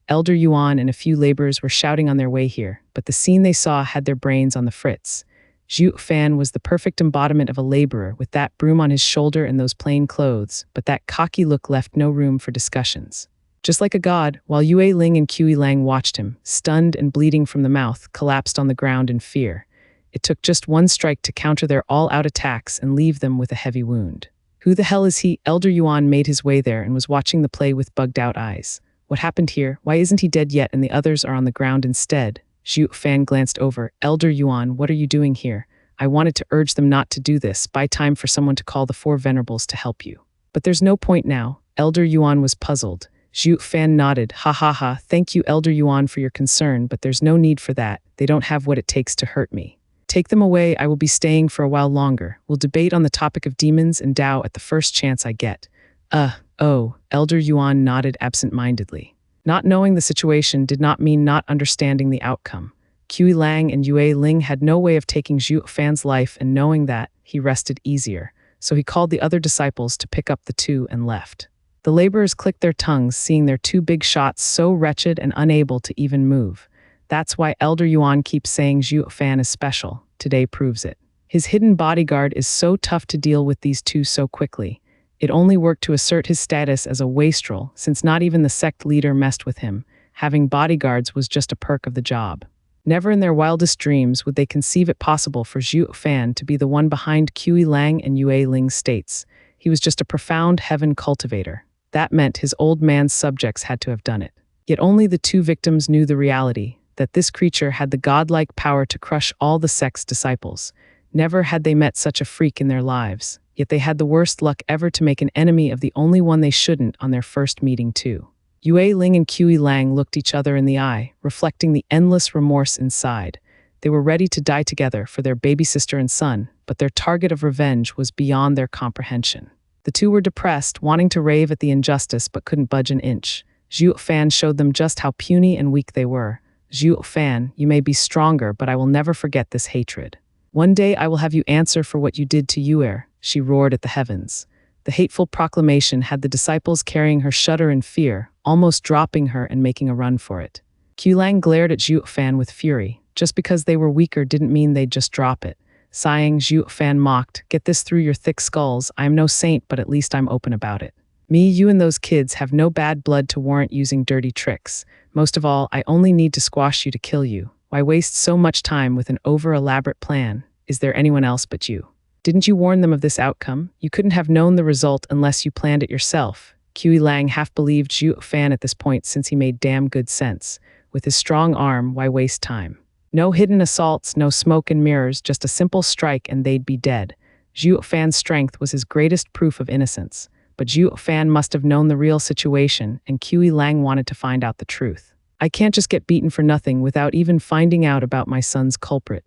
Elder Yuan and a few laborers were shouting on their way here, but the scene they saw had their brains on the fritz. Zhuo Fan was the perfect embodiment of a laborer with that broom on his shoulder and those plain clothes, but that cocky look left no room for discussions. Just like a god, while Yue Ling and Qi Lang watched him, stunned and bleeding from the mouth, collapsed on the ground in fear. It took just one strike to counter their all-out attacks and leave them with a heavy wound. Who the hell is he? Elder Yuan made his way there and was watching the play with bugged-out eyes. What happened here? Why isn't he dead yet and the others are on the ground instead? Zhuo Fan glanced over. Elder Yuan, what are you doing here? I wanted to urge them not to do this. Buy time for someone to call the four venerables to help you. But there's no point now. Elder Yuan was puzzled. Zhuo Fan nodded. Ha. Thank you, Elder Yuan, for your concern, but there's no need for that. They don't have what it takes to hurt me. Take them away. I will be staying for a while longer. We'll debate on the topic of demons and Tao at the first chance I get. Elder Yuan nodded absent-mindedly. Not knowing the situation did not mean not understanding the outcome. Qi Lang and Yue Ling had no way of taking Zhuo Fan's life, and knowing that, he rested easier. So he called the other disciples to pick up the two and left. The laborers clicked their tongues, seeing their two big shots so wretched and unable to even move. That's why Elder Yuan keeps saying Zhuo Fan is special. Today proves it. His hidden bodyguard is so tough to deal with these two so quickly. It only worked to assert his status as a wastrel, since not even the sect leader messed with him. Having bodyguards was just a perk of the job. Never in their wildest dreams would they conceive it possible for Zhuo Fan to be the one behind Qi Lang and Yue Ling's states. He was just a profound heaven cultivator. That meant his old man's subjects had to have done it. Yet only the two victims knew the reality, that this creature had the godlike power to crush all the sect's disciples. Never had they met such a freak in their lives, yet they had the worst luck ever to make an enemy of the only one they shouldn't on their first meeting too. Yue Ling and Qi Lang looked each other in the eye, reflecting the endless remorse inside. They were ready to die together for their baby sister and son, but their target of revenge was beyond their comprehension. The two were depressed, wanting to rave at the injustice but couldn't budge an inch. Zhuo Fan showed them just how puny and weak they were. Zhuo Fan, you may be stronger, but I will never forget this hatred. One day I will have you answer for what you did to Yue, she roared at the heavens. The hateful proclamation had the disciples carrying her shudder in fear, almost dropping her and making a run for it. Qi Lang glared at Zhuo Fan with fury. Just because they were weaker didn't mean they'd just drop it. Sighing, Zhuo Fan mocked, "Get this through your thick skulls. I am no saint, but at least I'm open about it. Me, you and those kids have no bad blood to warrant using dirty tricks. Most of all, I only need to squash you to kill you. Why waste so much time with an over-elaborate plan? Is there anyone else but you? Didn't you warn them of this outcome? You couldn't have known the result unless you planned it yourself." Qi Lang half believed Zhuo Fan at this point since he made damn good sense. With his strong arm, why waste time? No hidden assaults, no smoke and mirrors, just a simple strike and they'd be dead. Zhuo Fan's strength was his greatest proof of innocence. But Zhuo Fan must have known the real situation, and Qi Lang wanted to find out the truth. I can't just get beaten for nothing without even finding out about my son's culprit.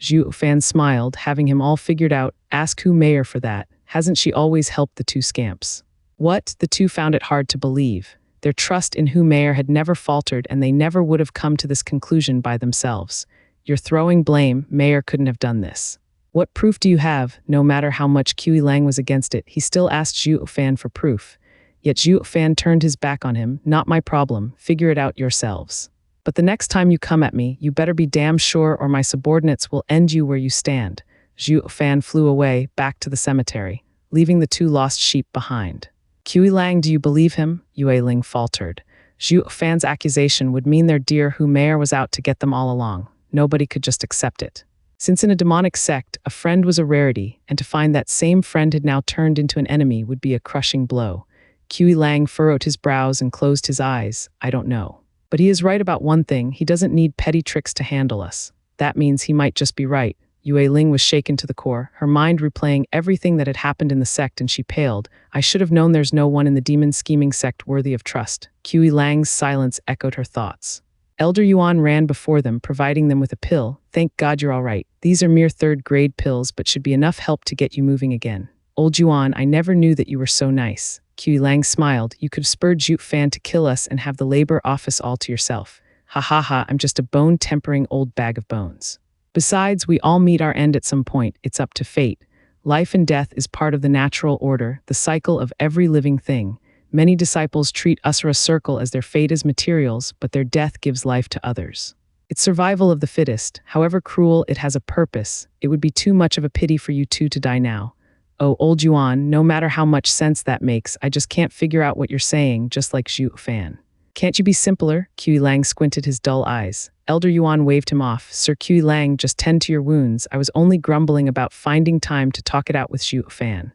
Zhuo Fan smiled, having him all figured out. Ask who mayor for that. Hasn't she always helped the two scamps? What? The two found it hard to believe. Their trust in Hu Meier had never faltered, and they never would have come to this conclusion by themselves. You're throwing blame. Meier couldn't have done this. What proof do you have? No matter how much Qi Lang was against it, he still asked Zhuo Fan for proof. Yet Zhuo Fan turned his back on him. Not my problem. Figure it out yourselves. But the next time you come at me, you better be damn sure or my subordinates will end you where you stand. Zhuo Fan flew away, back to the cemetery, leaving the two lost sheep behind. Qi Lang, do you believe him? Yue Ling faltered. Zhuo Fan's accusation would mean their dear Hu Meier was out to get them all along. Nobody could just accept it. Since in a demonic sect, a friend was a rarity, and to find that same friend had now turned into an enemy would be a crushing blow. Qi Lang furrowed his brows and closed his eyes. I don't know. But he is right about one thing. He doesn't need petty tricks to handle us. That means he might just be right. Yue Ling was shaken to the core, her mind replaying everything that had happened in the sect, and she paled. I should have known there's no one in the demon-scheming sect worthy of trust. Qi Lang's silence echoed her thoughts. Elder Yuan ran before them, providing them with a pill. Thank God you're all right. These are mere third-grade pills, but should be enough help to get you moving again. Old Yuan, I never knew that you were so nice. Qi Lang smiled. You could have spurred Zhuo Fan to kill us and have the labor office all to yourself. Ha ha ha, I'm just a bone-tempering old bag of bones. Besides, we all meet our end at some point. It's up to fate. Life and death is part of the natural order, the cycle of every living thing. Many disciples treat Asura Circle as their fate as materials, but their death gives life to others. It's survival of the fittest. However cruel, it has a purpose. It would be too much of a pity for you two to die now. Oh, old Yuan, no matter how much sense that makes, I just can't figure out what you're saying, just like Zhuo Fan. Can't you be simpler? Qi Lang squinted his dull eyes. Elder Yuan waved him off. Sir Qi Lang, just tend to your wounds. I was only grumbling about finding time to talk it out with Zhuo Fan.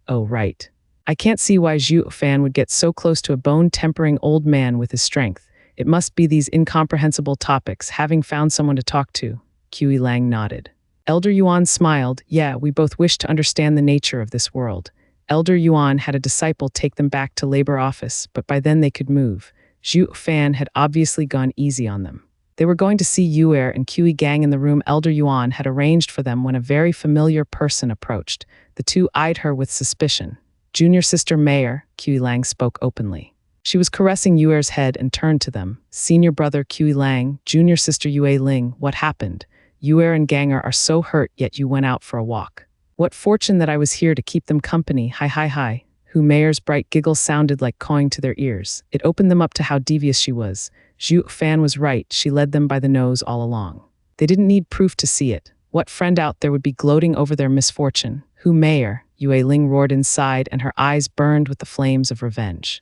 Oh, right. I can't see why Zhuo Fan would get so close to a bone-tempering old man with his strength. It must be these incomprehensible topics, having found someone to talk to. Qi Lang nodded. Elder Yuan smiled. Yeah, we both wish to understand the nature of this world. Elder Yuan had a disciple take them back to labor office, but by then they could move. Zhuo Fan had obviously gone easy on them. They were going to see Yuer and Qi Gang in the room Elder Yuan had arranged for them when a very familiar person approached. The two eyed her with suspicion. Junior Sister Meier, Qi Lang spoke openly. She was caressing Yuer's head and turned to them. Senior Brother Qi Lang, Junior Sister Yue Ling, what happened? Yuer and Ganger are so hurt, yet you went out for a walk. What fortune that I was here to keep them company. Hi hi hi. Hu Meier's bright giggles sounded like cawing to their ears. It opened them up to how devious she was. Zhuo Fan was right. She led them by the nose all along. They didn't need proof to see it. What friend out there would be gloating over their misfortune? Hu Meier, Yue Ling roared inside, and her eyes burned with the flames of revenge.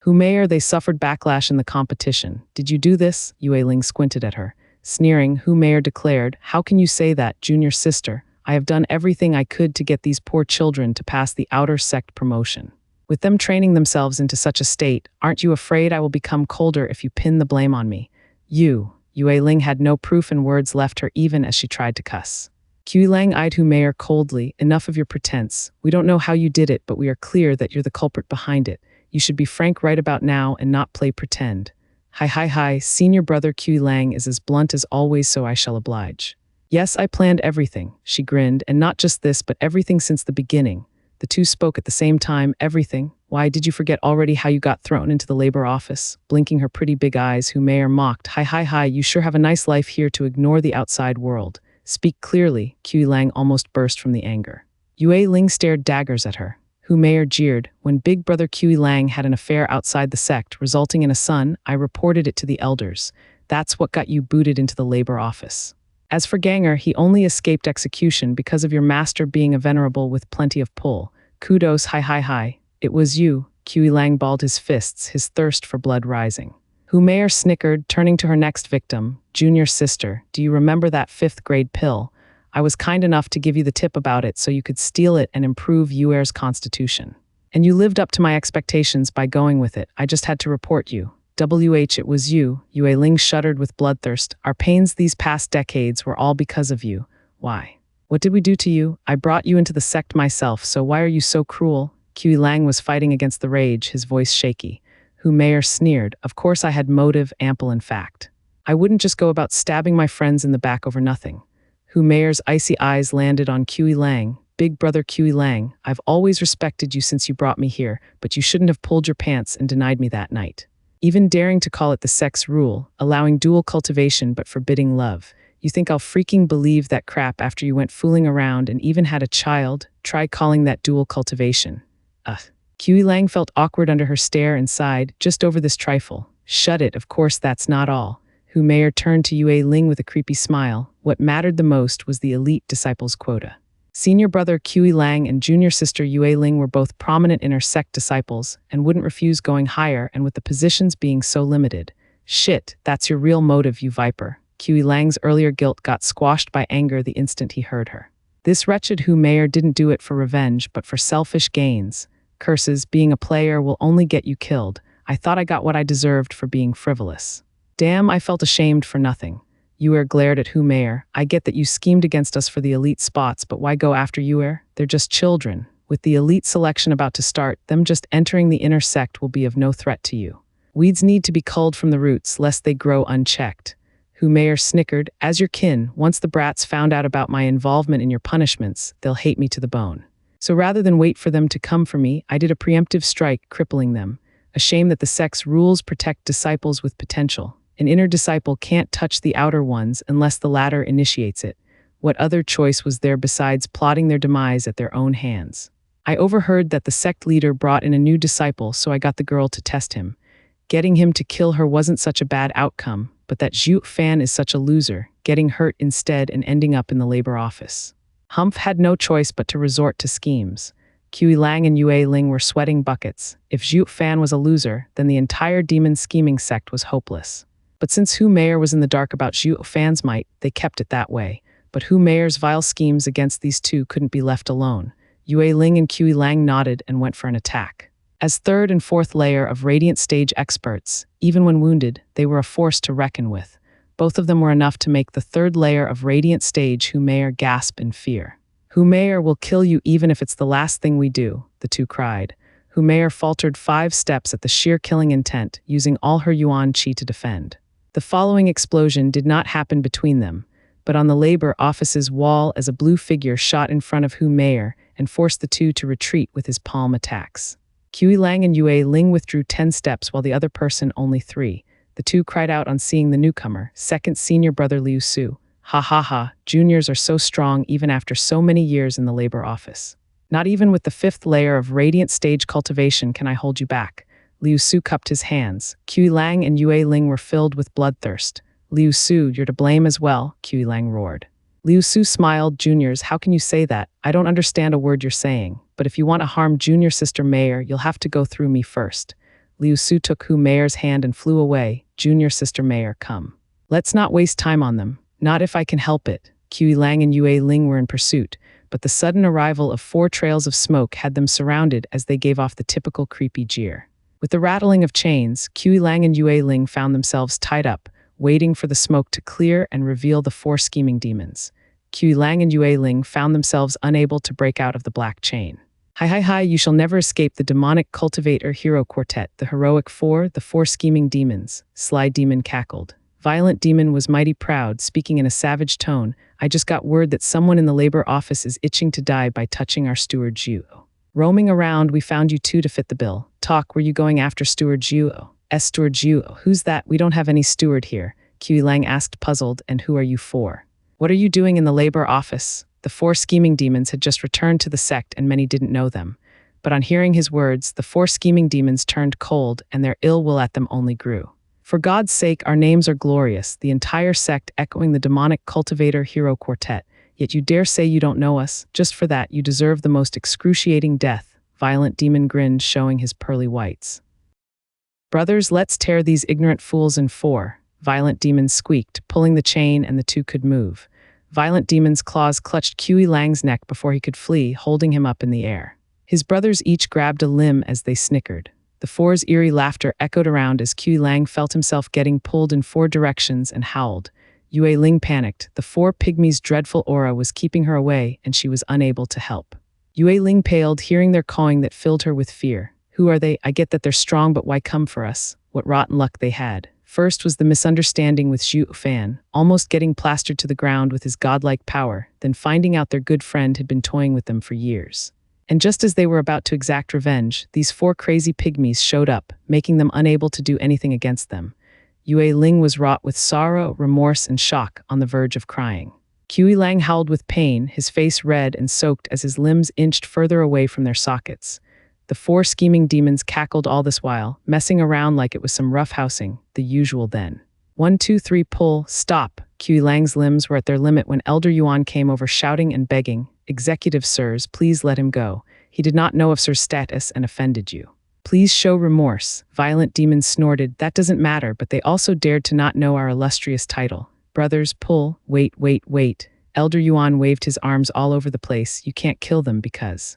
Hu Meier, they suffered backlash in the competition. Did you do this? Yue Ling squinted at her. Sneering, Hu Meier declared, how can you say that, junior sister? I have done everything I could to get these poor children to pass the outer sect promotion. With them training themselves into such a state, aren't you afraid I will become colder if you pin the blame on me? Yue Ling had no proof and words left her even as she tried to cuss. Qi Lang eyed Hu Meier coldly. Enough of your pretense. We don't know how you did it, but we are clear that you're the culprit behind it. You should be frank right about now and not play pretend. Hi hi hi, Senior Brother Qi Lang is as blunt as always, so I shall oblige. Yes, I planned everything, she grinned, and not just this, but everything since the beginning. The two spoke at the same time. Everything? Why, did you forget already how you got thrown into the labor office? Blinking her pretty big eyes, Hu Meier mocked. Hi hi hi, you sure have a nice life here to ignore the outside world. Speak clearly. Qi Lang almost burst from the anger. Yue Ling stared daggers at her. Hu Meier jeered. When Big Brother Qi Lang had an affair outside the sect, resulting in a son, I reported it to the elders. That's what got you booted into the labor office. As for Ganger, he only escaped execution because of your master being a venerable with plenty of pull. Kudos, hi hi hi. It was you. Qi Lang balled his fists, his thirst for blood rising. Hu Meier snickered, turning to her next victim. Junior sister, do you remember that 5th grade pill? I was kind enough to give you the tip about it so you could steal it and improve Yuer's constitution. And you lived up to my expectations by going with it. I just had to report you. It was you. Yue Ling shuddered with bloodthirst. Our pains these past decades were all because of you. Why? What did we do to you? I brought you into the sect myself, so why are you so cruel? Qi Lang was fighting against the rage, his voice shaky. Hu Meier sneered. Of course I had motive, ample in fact. I wouldn't just go about stabbing my friends in the back over nothing. Hu Meier's icy eyes landed on Qi Lang. big brother Kui Lang. I've always respected you since you brought me here, but you shouldn't have pulled your pants and denied me that night. Even daring to call it the sex rule, allowing dual cultivation but forbidding love. You think I'll freaking believe that crap after you went fooling around and even had a child? Try calling that dual cultivation. Ugh. Kui Lang felt awkward under her stare and sighed, just over this trifle. Shut it, of course that's not all. Hu Meier turned to Yue Ling with a creepy smile. What mattered the most was the elite disciples quota. Senior brother Kui Lang and junior sister Yue Ling were both prominent inner sect disciples and wouldn't refuse going higher, and with the positions being so limited. Shit, that's your real motive, you viper. Kui Lang's earlier guilt got squashed by anger the instant he heard her. This wretched Hu Meier didn't do it for revenge but for selfish gains. Curses, being a player will only get you killed. I thought I got what I deserved for being frivolous. Damn, I felt ashamed for nothing. Yue glared at Hu Meier. I get that you schemed against us for the elite spots, but why go after Yue? They're just children. With the elite selection about to start, them just entering the inner sect will be of no threat to you. Weeds need to be culled from the roots, lest they grow unchecked. Hu Meier snickered. As your kin, once the brats found out about my involvement in your punishments, they'll hate me to the bone. So rather than wait for them to come for me, I did a preemptive strike, crippling them. A shame that the sect's rules protect disciples with potential. An inner disciple can't touch the outer ones unless the latter initiates it. What other choice was there besides plotting their demise at their own hands? I overheard that the sect leader brought in a new disciple, so I got the girl to test him. Getting him to kill her wasn't such a bad outcome, but that Zhuo Fan is such a loser, getting hurt instead and ending up in the labor office. Humph had no choice but to resort to schemes. Kui Lang and Yue Ling were sweating buckets. If Zhuo Fan was a loser, then the entire demon scheming sect was hopeless. But since Hu Meier was in the dark about Zhuo Fan's might, they kept it that way. But Hu Meier's vile schemes against these two couldn't be left alone. Yue Ling and Kui Lang nodded and went for an attack. As third and fourth layer of Radiant Stage experts, even when wounded, they were a force to reckon with. Both of them were enough to make the third layer of Radiant Stage Hu Meier gasp in fear. Hu Meier will kill you even if it's the last thing we do, the two cried. Hu Meier faltered 5 steps at the sheer killing intent, using all her yuan qi to defend. The following explosion did not happen between them, but on the labor office's wall as a blue figure shot in front of Hu Meier and forced the two to retreat with his palm attacks. Kui Lang and Yue Ling withdrew 10 steps while the other person only 3. The two cried out on seeing the newcomer, second senior brother Liu Su. Ha ha ha, juniors are so strong even after so many years in the labor office. Not even with the 5th layer of Radiant Stage cultivation can I hold you back. Liu Su cupped his hands. Kui Lang and Yue Ling were filled with bloodthirst. Liu Su, you're to blame as well, Kui Lang roared. Liu Su smiled. Juniors, how can you say that? I don't understand a word you're saying. But if you want to harm junior sister Meier, you'll have to go through me first. Liu Su took Hu Meier's hand and flew away. Junior sister Meier, come. Let's not waste time on them. Not if I can help it. Kui Lang and Yue Ling were in pursuit, but the sudden arrival of 4 trails of smoke had them surrounded as they gave off the typical creepy jeer. With the rattling of chains, Kui Lang and Yue Ling found themselves tied up, waiting for the smoke to clear and reveal the 4 scheming demons. Kui Lang and Yue Ling found themselves unable to break out of the black chain. Hi, you shall never escape the demonic cultivator hero quartet, the heroic 4, the 4 scheming demons. Sly Demon cackled. Violent Demon was mighty proud, speaking in a savage tone. I just got word that someone in the labor office is itching to die by touching our steward Zhuo. Roaming around, we found you 2 to fit the bill. Talk, were you going after steward Zhuo? Steward Zhuo, who's that? We don't have any steward here, Kui Lang asked puzzled, and who are you for? What are you doing in the labor office? The 4 scheming demons had just returned to the sect and many didn't know them. But on hearing his words, the 4 scheming demons turned cold and their ill will at them only grew. For God's sake, our names are glorious, the entire sect echoing the demonic cultivator hero quartet. Yet you dare say you don't know us? Just for that, you deserve the most excruciating death. Violent Demon grinned, showing his pearly whites. Brothers, let's tear these ignorant fools in 4. Violent Demon squeaked, pulling the chain, and the 2 could move. Violent Demon's claws clutched Kui Lang's neck before he could flee, holding him up in the air. His brothers each grabbed a limb as they snickered. The 4's eerie laughter echoed around as Kui Lang felt himself getting pulled in 4 directions and howled. Yue Ling panicked. The 4 pygmies' dreadful aura was keeping her away, and she was unable to help. Yue Ling paled, hearing their cawing that filled her with fear. Who are they? I get that they're strong, but why come for us? What rotten luck they had. First was the misunderstanding with Zhuo Fan, almost getting plastered to the ground with his godlike power, then finding out their good friend had been toying with them for years. And just as they were about to exact revenge, these 4 crazy pygmies showed up, making them unable to do anything against them. Yue Ling was wrought with sorrow, remorse, and shock, on the verge of crying. Kui Lang howled with pain, his face red and soaked as his limbs inched further away from their sockets. The 4 scheming demons cackled all this while, messing around like it was some roughhousing, the usual then. 1, 2, 3, pull, stop. Kui Lang's limbs were at their limit when Elder Yuan came over shouting and begging, "Executive sirs, please let him go. He did not know of sir's status and offended you. Please show remorse." Violent demons snorted, "That doesn't matter," but they also dared to not know our illustrious title. "Brothers, pull, wait, wait, wait." Elder Yuan waved his arms all over the place. "You can't kill them because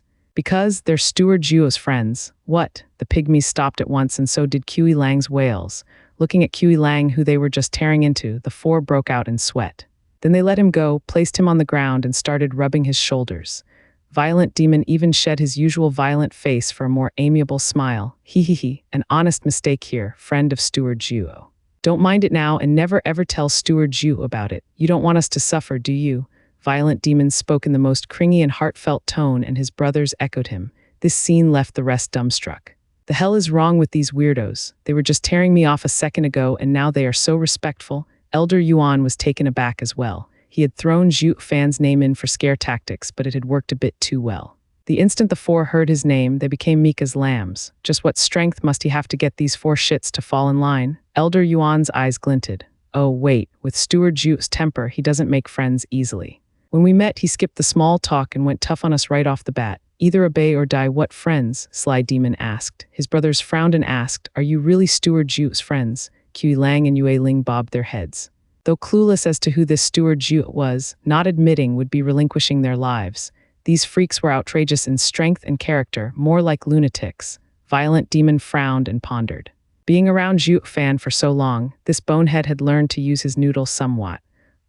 they're Steward Zhuo's friends." "What?" The pygmies stopped at once, and so did Kui Lang's wails. Looking at Kui Lang, who they were just tearing into, the 4 broke out in sweat. Then they let him go, placed him on the ground, and started rubbing his shoulders. Violent demon even shed his usual violent face for a more amiable smile. "He, an honest mistake here, friend of Steward Zhuo. Don't mind it now and never ever tell Steward Zhuo about it. You don't want us to suffer, do you?" Violent demon spoke in the most cringy and heartfelt tone, and his brothers echoed him. This scene left the rest dumbstruck. The hell is wrong with these weirdos? They were just tearing me off a second ago, and now they are so respectful. Elder Yuan was taken aback as well. He had thrown Zhuo Fan's name in for scare tactics, but it had worked a bit too well. The instant the 4 heard his name, they became meek as lambs. Just what strength must he have to get these 4 shits to fall in line? Elder Yuan's eyes glinted. "Oh, wait, with Steward Zhuo's temper, he doesn't make friends easily. When we met, he skipped the small talk and went tough on us right off the bat. Either obey or die." "What friends?" Sly Demon asked. His brothers frowned and asked, "Are you really Steward Zhuo's friends?" Kui Lang and Yue Ling bobbed their heads. Though clueless as to who this Steward Zhuo was, not admitting would be relinquishing their lives. These freaks were outrageous in strength and character, more like lunatics. Violent Demon frowned and pondered. Being around Zhuo Fan for so long, this bonehead had learned to use his noodle somewhat.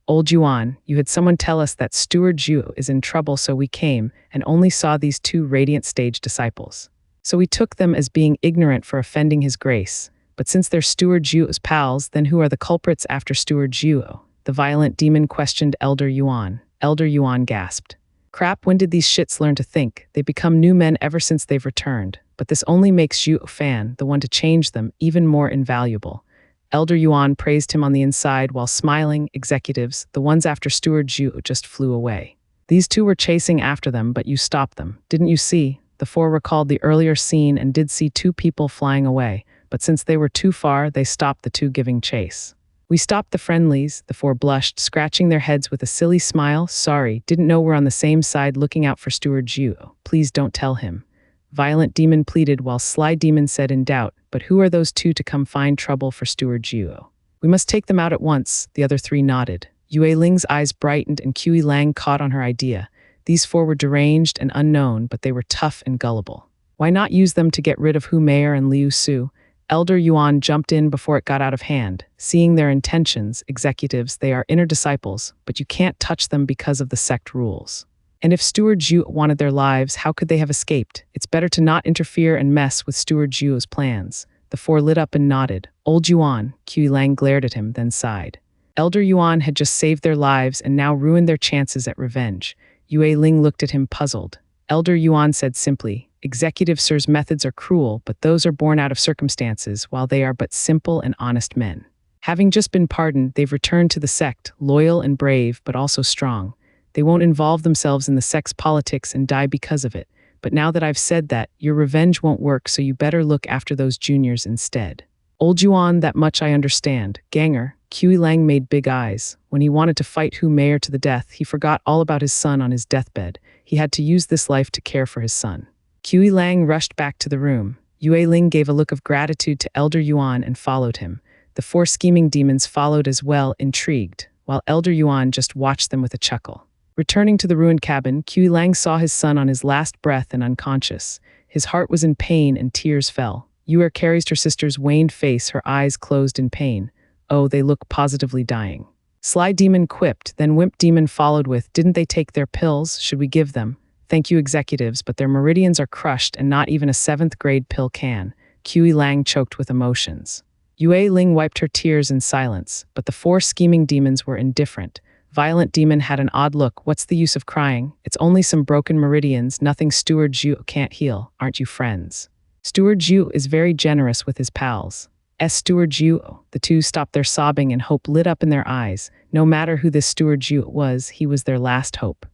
"Old Yuan, you had someone tell us that Steward Zhuo is in trouble, so we came and only saw these 2 radiant stage disciples. So we took them as being ignorant for offending his grace. But since they're Steward Zhuo's pals, then who are the culprits after Steward Zhuo?" The violent demon questioned Elder Yuan. Elder Yuan gasped. "Crap, when did these shits learn to think? They've become new men ever since they've returned. But this only makes Zhuo Fan, the one to change them, even more invaluable." Elder Yuan praised him on the inside while smiling. "Executives, the ones after Steward Zhuo just flew away. These 2 were chasing after them, but you stopped them. Didn't you see?" The 4 recalled the earlier scene and did see 2 people flying away, but since they were too far, they stopped the 2 giving chase. "We stopped the friendlies," the 4 blushed, scratching their heads with a silly smile. "Sorry, didn't know we're on the same side looking out for Steward Zhuo. Please don't tell him." Violent Demon pleaded while Sly Demon said in doubt, "But who are those 2 to come find trouble for Steward Zhuo?" "We must take them out at once." The other 3 nodded. Yue Ling's eyes brightened and Kui Lang caught on her idea. These 4 were deranged and unknown, but they were tough and gullible. Why not use them to get rid of Hu Meier and Liu Su? Elder Yuan jumped in before it got out of hand. Seeing their intentions, "Executives, they are inner disciples, but you can't touch them because of the sect rules. And if Steward Zhuo wanted their lives, how could they have escaped? It's better to not interfere and mess with Steward Zhuo's plans." The 4 lit up and nodded. "Old Yuan," Kui Lang glared at him, then sighed. Elder Yuan had just saved their lives and now ruined their chances at revenge. Yue Ling looked at him puzzled. Elder Yuan said simply, "Executive Sir's methods are cruel, but those are born out of circumstances, while they are but simple and honest men. Having just been pardoned, they've returned to the sect, loyal and brave, but also strong. They won't involve themselves in the sect's politics and die because of it. But now that I've said that, your revenge won't work, so you better look after those juniors instead." "Old Yuan, that much I understand. Ganger." Kui Lang made big eyes. When he wanted to fight Hu Meier to the death, he forgot all about his son on his deathbed. He had to use this life to care for his son. Kui Lang rushed back to the room. Yue Ling gave a look of gratitude to Elder Yuan and followed him. The 4 scheming demons followed as well, intrigued, while Elder Yuan just watched them with a chuckle. Returning to the ruined cabin, Kui Lang saw his son on his last breath and unconscious. His heart was in pain and tears fell. Yue carried her sister's waned face, her eyes closed in pain. "Oh, they look positively dying." Sly Demon quipped, then Wimp Demon followed with, "Didn't they take their pills? Should we give them?" "Thank you, executives, but their meridians are crushed and not even a 7th grade pill can." Kui Lang choked with emotions. Yue Ling wiped her tears in silence, but the four scheming demons were indifferent. Violent Demon had an odd look. What's the use of crying? It's only some broken meridians, nothing Steward Zhu can't heal. Aren't you friends? Steward Zhu is very generous with his pals. Steward Zhu. The two stopped their sobbing and hope lit up in their eyes. No matter who this Steward Zhu was, he was their last hope.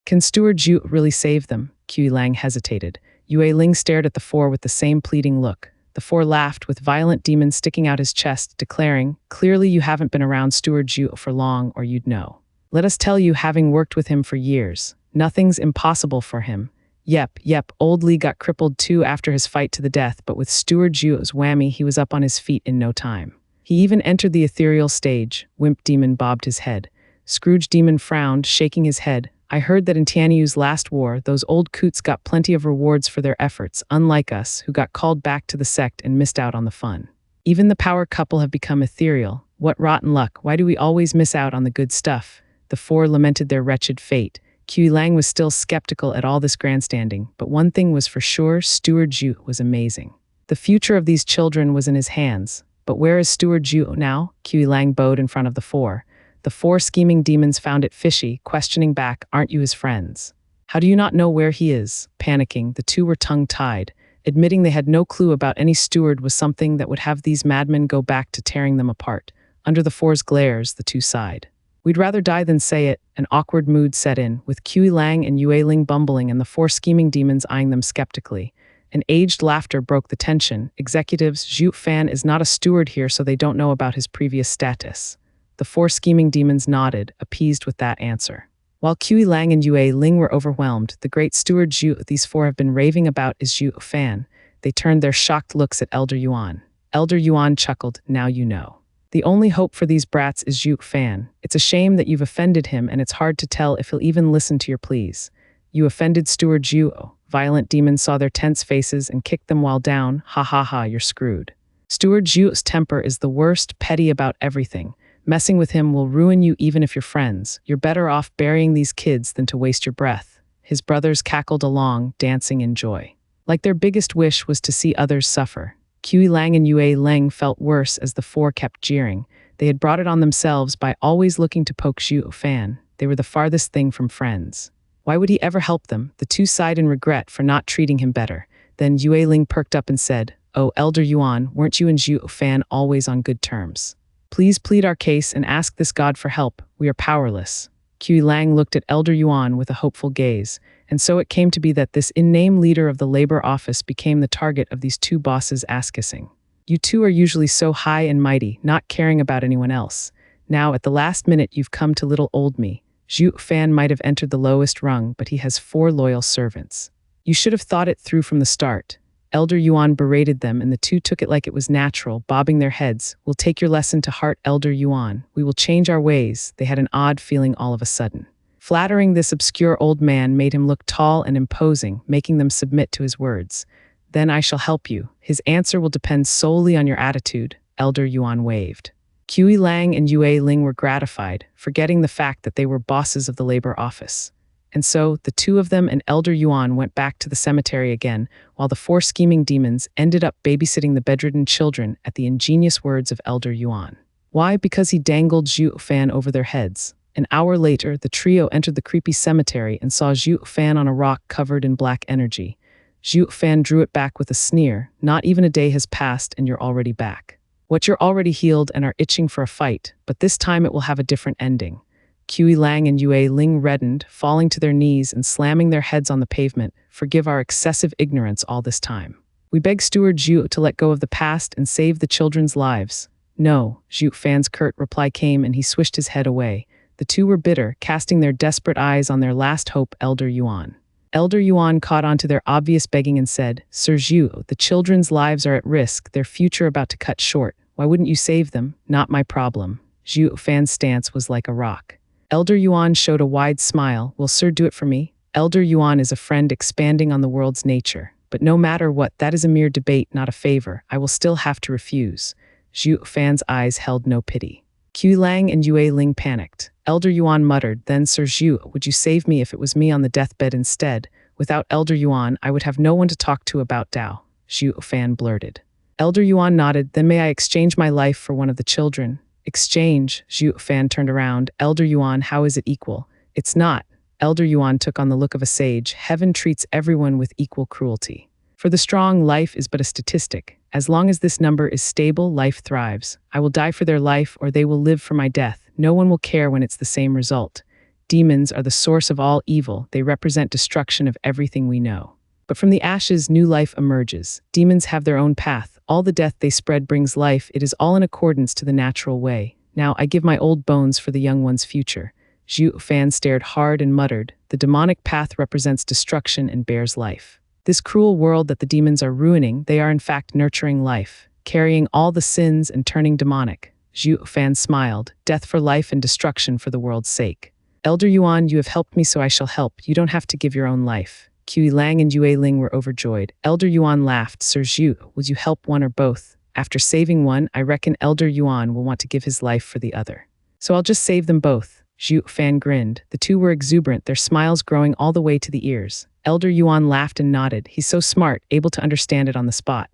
Can Steward Zhu really save them? Qi Lang hesitated. Yue Ling stared at the four with the same pleading look. The four laughed, with Violent Demon sticking out his chest, declaring, "Clearly you haven't been around Steward Zhu for long, or you'd know. Let us tell you, having worked with him for years, nothing's impossible for him. Yep, old Li got crippled too after his fight to the death, but with Steward Zhu's whammy, he was up on his feet in no time. He even entered the ethereal stage." Wimp Demon bobbed his head. Scrooge Demon frowned, shaking his head. "I heard that in Tianyu's last war, those old coots got plenty of rewards for their efforts, unlike us, who got called back to the sect and missed out on the fun. Even the power couple have become ethereal. What rotten luck, why do we always miss out on the good stuff?" The four lamented their wretched fate. Qi Lang was still skeptical at all this grandstanding, but one thing was for sure, Steward Zhu was amazing. The future of these children was in his hands. But where is Steward Zhu now? Qi Lang bowed in front of the four. The four scheming demons found it fishy, questioning back, "Aren't you his friends? How do you not know where he is?" Panicking, the two were tongue-tied. Admitting they had no clue about any steward was something that would have these madmen go back to tearing them apart. Under the four's glares, the two sighed. "We'd rather die than say it." An awkward mood set in, with Qi Lang and Yue Ling bumbling and the four scheming demons eyeing them skeptically. An aged laughter broke the tension. "Executives, Zhuo Fan is not a steward here, so they don't know about his previous status." The four scheming demons nodded, appeased with that answer. While Qi Lang and Yue Ling were overwhelmed, the great Steward Zhu these four have been raving about is Zhuo Fan. They turned their shocked looks at Elder Yuan. Elder Yuan chuckled, "Now you know. The only hope for these brats is Zhuo Fan. It's a shame that you've offended him, and it's hard to tell if he'll even listen to your pleas." "You offended Steward Zhu." Violent Demons saw their tense faces and kicked them while down. "Ha ha ha, you're screwed. Steward Zhu's temper is the worst, petty about everything. Messing with him will ruin you even if you're friends. You're better off burying these kids than to waste your breath." His brothers cackled along, dancing in joy. Like their biggest wish was to see others suffer. Qi Lang and Yue Ling felt worse as the four kept jeering. They had brought it on themselves by always looking to poke Zhuo Fan. They were the farthest thing from friends. Why would he ever help them? The two sighed in regret for not treating him better. Then Yue Ling perked up and said, "Oh, Elder Yuan, weren't you and Zhuo Fan always on good terms? Please plead our case and ask this god for help. We are powerless." Qi Lang looked at Elder Yuan with a hopeful gaze, and so it came to be that this in-name leader of the labor office became the target of these two bosses' ass-kissing. "You two are usually so high and mighty, not caring about anyone else. Now, at the last minute, you've come to little old me. Zhuo Fan might have entered the lowest rung, but he has 4 loyal servants. You should have thought it through from the start." Elder Yuan berated them, and the two took it like it was natural, bobbing their heads. "We'll take your lesson to heart, Elder Yuan. We will change our ways." They had an odd feeling all of a sudden. Flattering this obscure old man made him look tall and imposing, making them submit to his words. "Then I shall help you. His answer will depend solely on your attitude." Elder Yuan waved. Qi Lang and Yue Ling were gratified, forgetting the fact that they were bosses of the labor office. And so, the two of them and Elder Yuan went back to the cemetery again, while the 4 scheming demons ended up babysitting the bedridden children at the ingenious words of Elder Yuan. Why? Because he dangled Zhuo Fan over their heads. An hour later, the trio entered the creepy cemetery and saw Zhuo Fan on a rock covered in black energy. Zhuo Fan drew it back with a sneer. "Not even a day has passed and you're already back. What, you're already healed and are itching for a fight, but this time it will have a different ending." Qi Lang and Yue Ling reddened, falling to their knees and slamming their heads on the pavement. "Forgive our excessive ignorance all this time. We beg Steward Zhu to let go of the past and save the children's lives." "No." Zhuo Fan's curt reply came and he swished his head away. The two were bitter, casting their desperate eyes on their last hope, Elder Yuan. Elder Yuan caught on to their obvious begging and said, "Sir Zhu, the children's lives are at risk, their future about to cut short. Why wouldn't you save them?" "Not my problem." Zhuo Fan's stance was like a rock. Elder Yuan showed a wide smile. "Will Sir do it for me?" Elder Yuan is a friend expanding on the world's nature. "But no matter what, that is a mere debate, not a favor. I will still have to refuse." Zhuo Fan's eyes held no pity. Qi Lang and Yue Ling panicked. Elder Yuan muttered, "Then Sir Zhu, would you save me if it was me on the deathbed instead? Without Elder Yuan, I would have no one to talk to about Dao." Zhuo Fan blurted. Elder Yuan nodded. Then may I exchange my life for one of the children? Exchange? Zhuo Fan turned around. Elder Yuan, how is it equal? It's not. Elder Yuan took on the look of a sage. Heaven treats everyone with equal cruelty. For the strong, life is but a statistic. As long as this number is stable, life thrives. I will die for their life, or they will live for my death. No one will care when it's the same result. Demons are the source of all evil. They represent destruction of everything we know. But from the ashes, new life emerges. Demons have their own path. All the death they spread brings life. It is all in accordance to the natural way. Now I give my old bones for the young one's future. Zhuo Fan stared hard and muttered, the demonic path represents destruction and bears life. This cruel world that the demons are ruining, they are in fact nurturing life, carrying all the sins and turning demonic. Zhuo Fan smiled, death for life and destruction for the world's sake. Elder Yuan, you have helped me, so I shall help. You don't have to give your own life. Qi Lang and Yue Ling were overjoyed. Elder Yuan laughed. Sir Zhu, would you help one or both? After saving one, I reckon Elder Yuan will want to give his life for the other. So I'll just save them both. Zhuo Fan grinned. The two were exuberant, their smiles growing all the way to the ears. Elder Yuan laughed and nodded. He's so smart, able to understand it on the spot.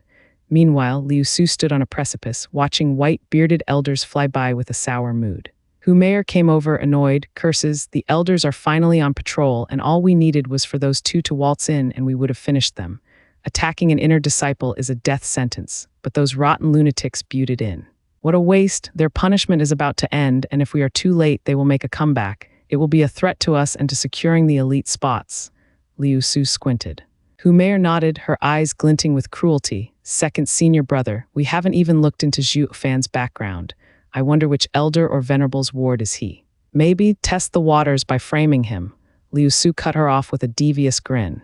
Meanwhile, Liu Su stood on a precipice, watching white, bearded elders fly by with a sour mood. Hu Mayer came over, annoyed, curses, the elders are finally on patrol, and all we needed was for those two to waltz in and we would have finished them. Attacking an inner disciple is a death sentence, but those rotten lunatics buted in. What a waste, their punishment is about to end, and if we are too late, they will make a comeback. It will be a threat to us and to securing the elite spots. Liu Su squinted. Hu Mayer nodded, her eyes glinting with cruelty. Second senior brother, we haven't even looked into Zhuo Fan's background. I wonder which elder or venerable's ward is he. Maybe test the waters by framing him. Liu Su cut her off with a devious grin.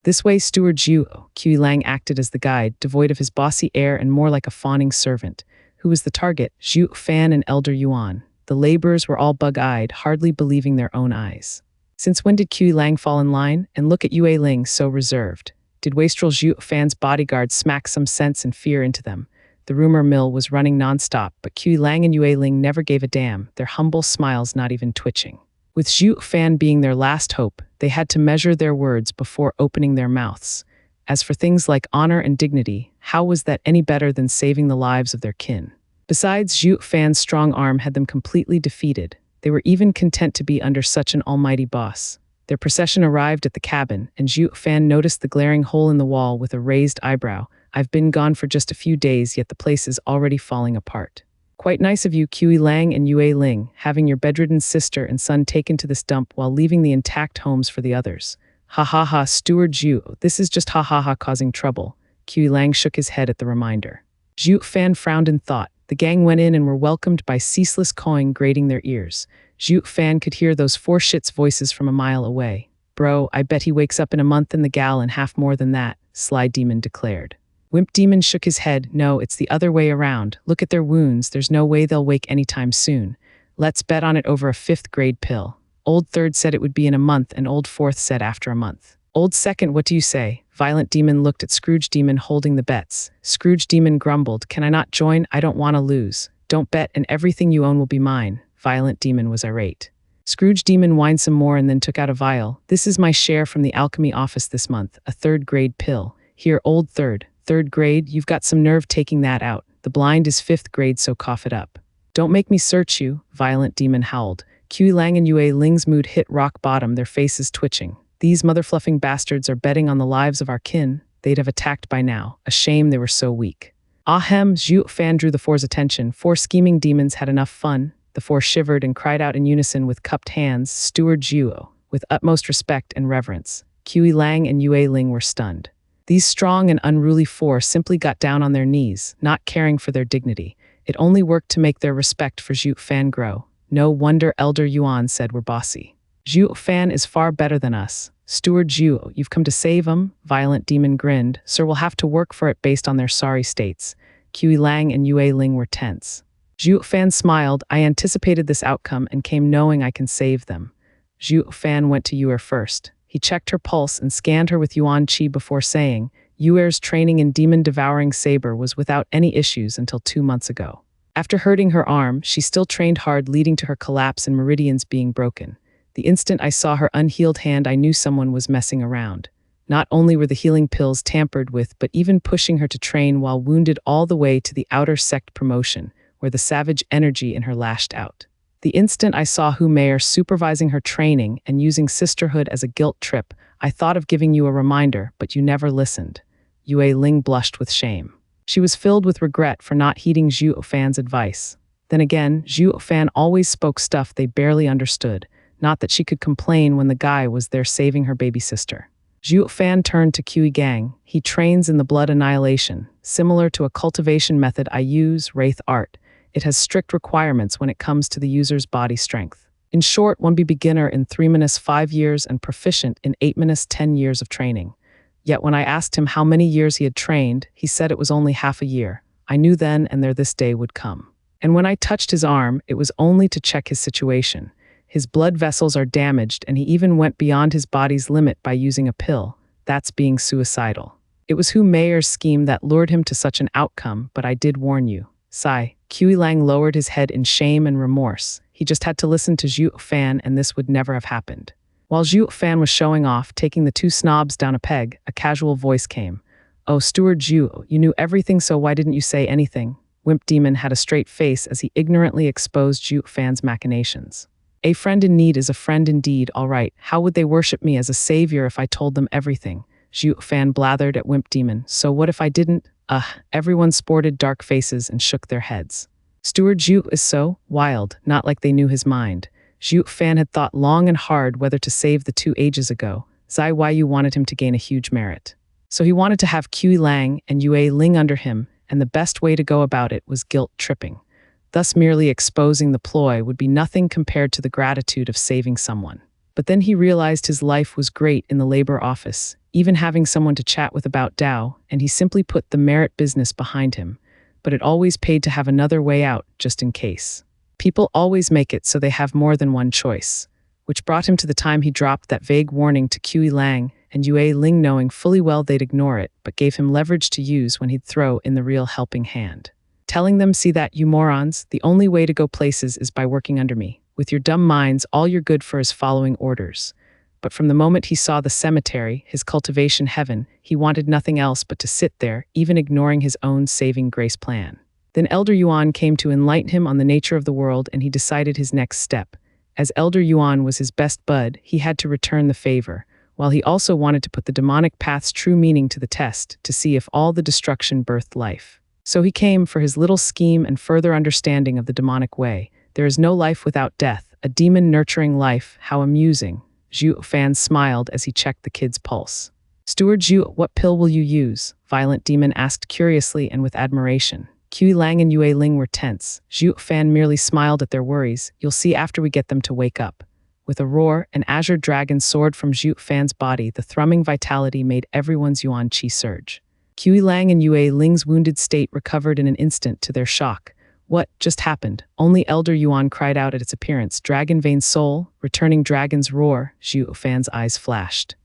This way, Steward Zhuo. Qi Lang acted as the guide, devoid of his bossy air and more like a fawning servant. Who was the target? Zhuo Fan and Elder Yuan. The laborers were all bug-eyed, hardly believing their own eyes. Since when did Qi Lang fall in line? And look at Yue Ling, so reserved. Did wastrel Zhuo Fan's bodyguards smack some sense and fear into them? The rumor mill was running non-stop, but Qi Lang and Yue Ling never gave a damn, their humble smiles not even twitching. With Zhuo Fan being their last hope, they had to measure their words before opening their mouths. As for things like honor and dignity, how was that any better than saving the lives of their kin? Besides, Zhuo Fan's strong arm had them completely defeated. They were even content to be under such an almighty boss. Their procession arrived at the cabin, and Zhuo Fan noticed the glaring hole in the wall with a raised eyebrow. I've been gone for just a few days, yet the place is already falling apart. Quite nice of you, Qi Lang and Yue Ling, having your bedridden sister and son taken to this dump while leaving the intact homes for the others. Ha ha ha, Steward Zhu, this is just ha ha ha causing trouble. Qi Lang shook his head at the reminder. Zhuo Fan frowned in thought. The gang went in and were welcomed by ceaseless cawing grating their ears. Zhuo Fan could hear those four shits' voices from a mile away. Bro, I bet he wakes up in a month in the gal and half more than that, Sly Demon declared. Wimp Demon shook his head. No, it's the other way around. Look at their wounds. There's no way they'll wake anytime soon. Let's bet on it over a 5th grade pill. Old Third said it would be in a month, and Old Fourth said after a month. Old Second, what do you say? Violent Demon looked at Scrooge Demon holding the bets. Scrooge Demon grumbled, can I not join? I don't want to lose. Don't bet and everything you own will be mine. Violent Demon was irate. Scrooge Demon whined some more and then took out a vial. This is my share from the alchemy office this month, a 3rd grade pill. Here, Old Third. 3rd grade, you've got some nerve taking that out. The blind is 5th grade, so cough it up. Don't make me search you, Violent Demon howled. Qi Lang and Yue Ling's mood hit rock bottom, their faces twitching. These mother-fluffing bastards are betting on the lives of our kin. They'd have attacked by now. A shame they were so weak. Ahem, Zhuo Fan drew the 4's attention. 4 scheming demons had enough fun. The 4 shivered and cried out in unison with cupped hands, Steward Zhuo, with utmost respect and reverence. Qi Lang and Yue Ling were stunned. These strong and unruly 4 simply got down on their knees, not caring for their dignity. It only worked to make their respect for Zhuo Fan grow. No wonder Elder Yuan said we're bossy. Zhuo Fan is far better than us. Steward Zhuo, you've come to save him? Violent Demon grinned. Sir, we'll have to work for it based on their sorry states. Qi Lang and Yue Ling were tense. Zhuo Fan smiled. I anticipated this outcome and came knowing I can save them. Zhuo Fan went to Yue first. He checked her pulse and scanned her with Yuan Qi before saying, Yuer's training in demon-devouring saber was without any issues until 2 months ago. After hurting her arm, she still trained hard, leading to her collapse and meridians being broken. The instant I saw her unhealed hand, I knew someone was messing around. Not only were the healing pills tampered with, but even pushing her to train while wounded all the way to the outer sect promotion, where the savage energy in her lashed out. The instant I saw Hu Meier supervising her training and using sisterhood as a guilt trip, I thought of giving you a reminder, but you never listened. Yue Ling blushed with shame. She was filled with regret for not heeding Zhuo Fan's advice. Then again, Zhuo Fan always spoke stuff they barely understood, not that she could complain when the guy was there saving her baby sister. Zhuo Fan turned to Qi Gang. He trains in the blood annihilation, similar to a cultivation method I use, Wraith Art. It has strict requirements when it comes to the user's body strength. In short, one be beginner in 3-5 years and proficient in 8-10 years of training. Yet when I asked him how many years he had trained, he said it was only half a year. I knew then and there this day would come. And when I touched his arm, it was only to check his situation. His blood vessels are damaged, and he even went beyond his body's limit by using a pill. That's being suicidal. It was Hu Meier's scheme that lured him to such an outcome, but I did warn you. Sigh. Qi Lang lowered his head in shame and remorse. He just had to listen to Zhuo Fan, and this would never have happened. While Zhuo Fan was showing off, taking the two snobs down a peg, a casual voice came. Oh, Steward Zhuo, you knew everything, so why didn't you say anything? Wimp Demon had a straight face as he ignorantly exposed Zhuo Fan's machinations. A friend in need is a friend indeed, all right. How would they worship me as a savior if I told them everything? Zhuo Fan blathered at Wimp Demon. So what if I didn't? Everyone sported dark faces and shook their heads. Steward Zhuo is so wild, not like they knew his mind. Zhuo Fan had thought long and hard whether to save the two ages ago. Zai Yu wanted him to gain a huge merit. So he wanted to have Qi Lang and Yue Ling under him, and the best way to go about it was guilt-tripping. Thus merely exposing the ploy would be nothing compared to the gratitude of saving someone. But then he realized his life was great in the labor office, even having someone to chat with about Dao, and he simply put the merit business behind him. But it always paid to have another way out, just in case. People always make it so they have more than one choice. Which brought him to the time he dropped that vague warning to Qi Lang and Yue Ling, knowing fully well they'd ignore it, but gave him leverage to use when he'd throw in the real helping hand. Telling them, see that, you morons, the only way to go places is by working under me. With your dumb minds, all you're good for is following orders. But from the moment he saw the cemetery, his cultivation heaven, he wanted nothing else but to sit there, even ignoring his own saving grace plan. Then Elder Yuan came to enlighten him on the nature of the world, and he decided his next step. As Elder Yuan was his best bud, he had to return the favor, while he also wanted to put the demonic path's true meaning to the test, to see if all the destruction birthed life. So he came for his little scheme and further understanding of the demonic way. There is no life without death, a demon nurturing life, how amusing. Zhuo Fan smiled as he checked the kid's pulse. Steward Zhuo, what pill will you use? Violent Demon asked curiously and with admiration. Qi Lang and Yue Ling were tense. Zhuo Fan merely smiled at their worries. You'll see after we get them to wake up. With a roar, an azure dragon soared from Zhuo Fan's body. The thrumming vitality made everyone's yuan qi surge. Qi Lang and Yue Ling's wounded state recovered in an instant to their shock. What just happened? Only Elder Yuan cried out at its appearance. Dragon vein soul, returning dragon's roar. Zhuo Fan's eyes flashed.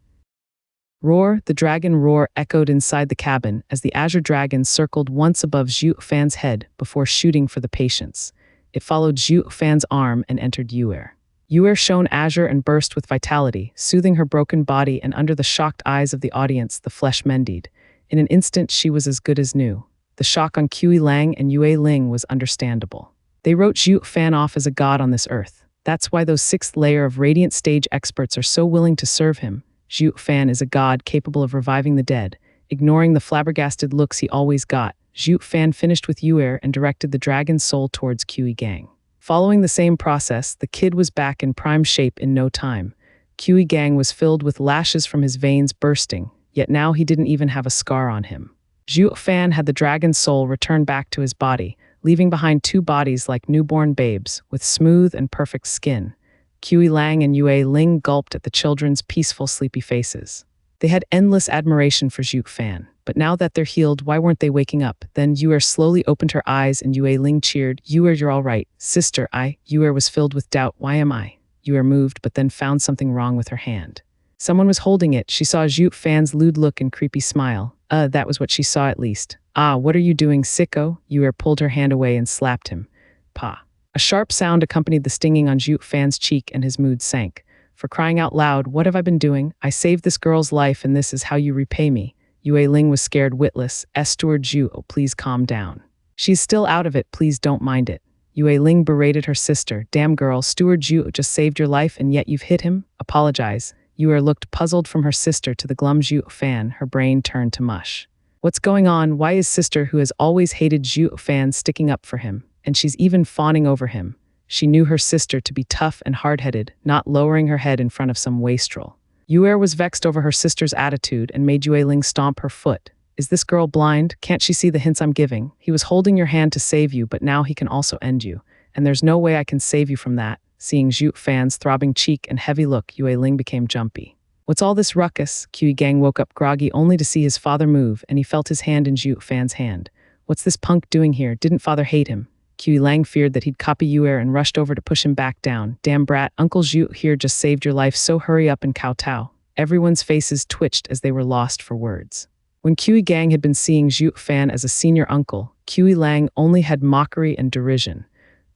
Roar, the dragon roar echoed inside the cabin as the azure dragon circled once above Zhuo Fan's head before shooting for the patients. It followed Zhuo Fan's arm and entered Yuer. Yuer shone azure and burst with vitality, soothing her broken body, and under the shocked eyes of the audience, the flesh mended. In an instant, she was as good as new. The shock on Qi Lang and Yue Ling was understandable. They wrote Zhuo Fan off as a god on this earth. That's why those 6th layer of radiant stage experts are so willing to serve him. Zhuo Fan is a god capable of reviving the dead. Ignoring the flabbergasted looks he always got, Zhuo Fan finished with Yuer and directed the dragon's soul towards Qi Gang. Following the same process, the kid was back in prime shape in no time. Qi Gang was filled with lashes from his veins bursting, yet now he didn't even have a scar on him. Zhuo Fan had the dragon's soul return back to his body, leaving behind 2 bodies like newborn babes, with smooth and perfect skin. Qi Lang and Yue Ling gulped at the children's peaceful, sleepy faces. They had endless admiration for Zhuo Fan, but now that they're healed, why weren't they waking up? Then Yuer slowly opened her eyes and Yue Ling cheered. Yuer, you're all right. Sister, Yuer was filled with doubt. Why am I? Yuer moved, but then found something wrong with her hand. Someone was holding it. She saw Zhuo Fan's lewd look and creepy smile. That was what she saw at least. What are you doing, sicko? Yuer pulled her hand away and slapped him. Pa. A sharp sound accompanied the stinging on Zhuo Fan's cheek and his mood sank. For crying out loud, what have I been doing? I saved this girl's life and this is how you repay me. Yue Ling was scared witless. Steward Zhuo, please calm down. She's still out of it, please don't mind it. Yue Ling berated her sister. Damn girl, Steward Zhuo just saved your life and yet you've hit him? Apologize. Yue looked puzzled from her sister to the glum Zhuo Fan, her brain turned to mush. What's going on? Why is sister, who has always hated Zhuo Fan, sticking up for him? And she's even fawning over him. She knew her sister to be tough and hard-headed, not lowering her head in front of some wastrel. Yue was vexed over her sister's attitude and made Yue Ling stomp her foot. Is this girl blind? Can't she see the hints I'm giving? He was holding your hand to save you, but now he can also end you. And there's no way I can save you from that. Seeing Zhuo Fan's throbbing cheek and heavy look, Yue Ling became jumpy. What's all this ruckus? Qi Gang woke up groggy only to see his father move, and he felt his hand in Zhuo Fan's hand. What's this punk doing here? Didn't father hate him? Qi Lang feared that he'd copy Yue and rushed over to push him back down. Damn brat, Uncle Zhuo here just saved your life, so hurry up and kowtow. Everyone's faces twitched as they were lost for words. When Qi Gang had been seeing Zhuo Fan as a senior uncle, Qi Lang only had mockery and derision.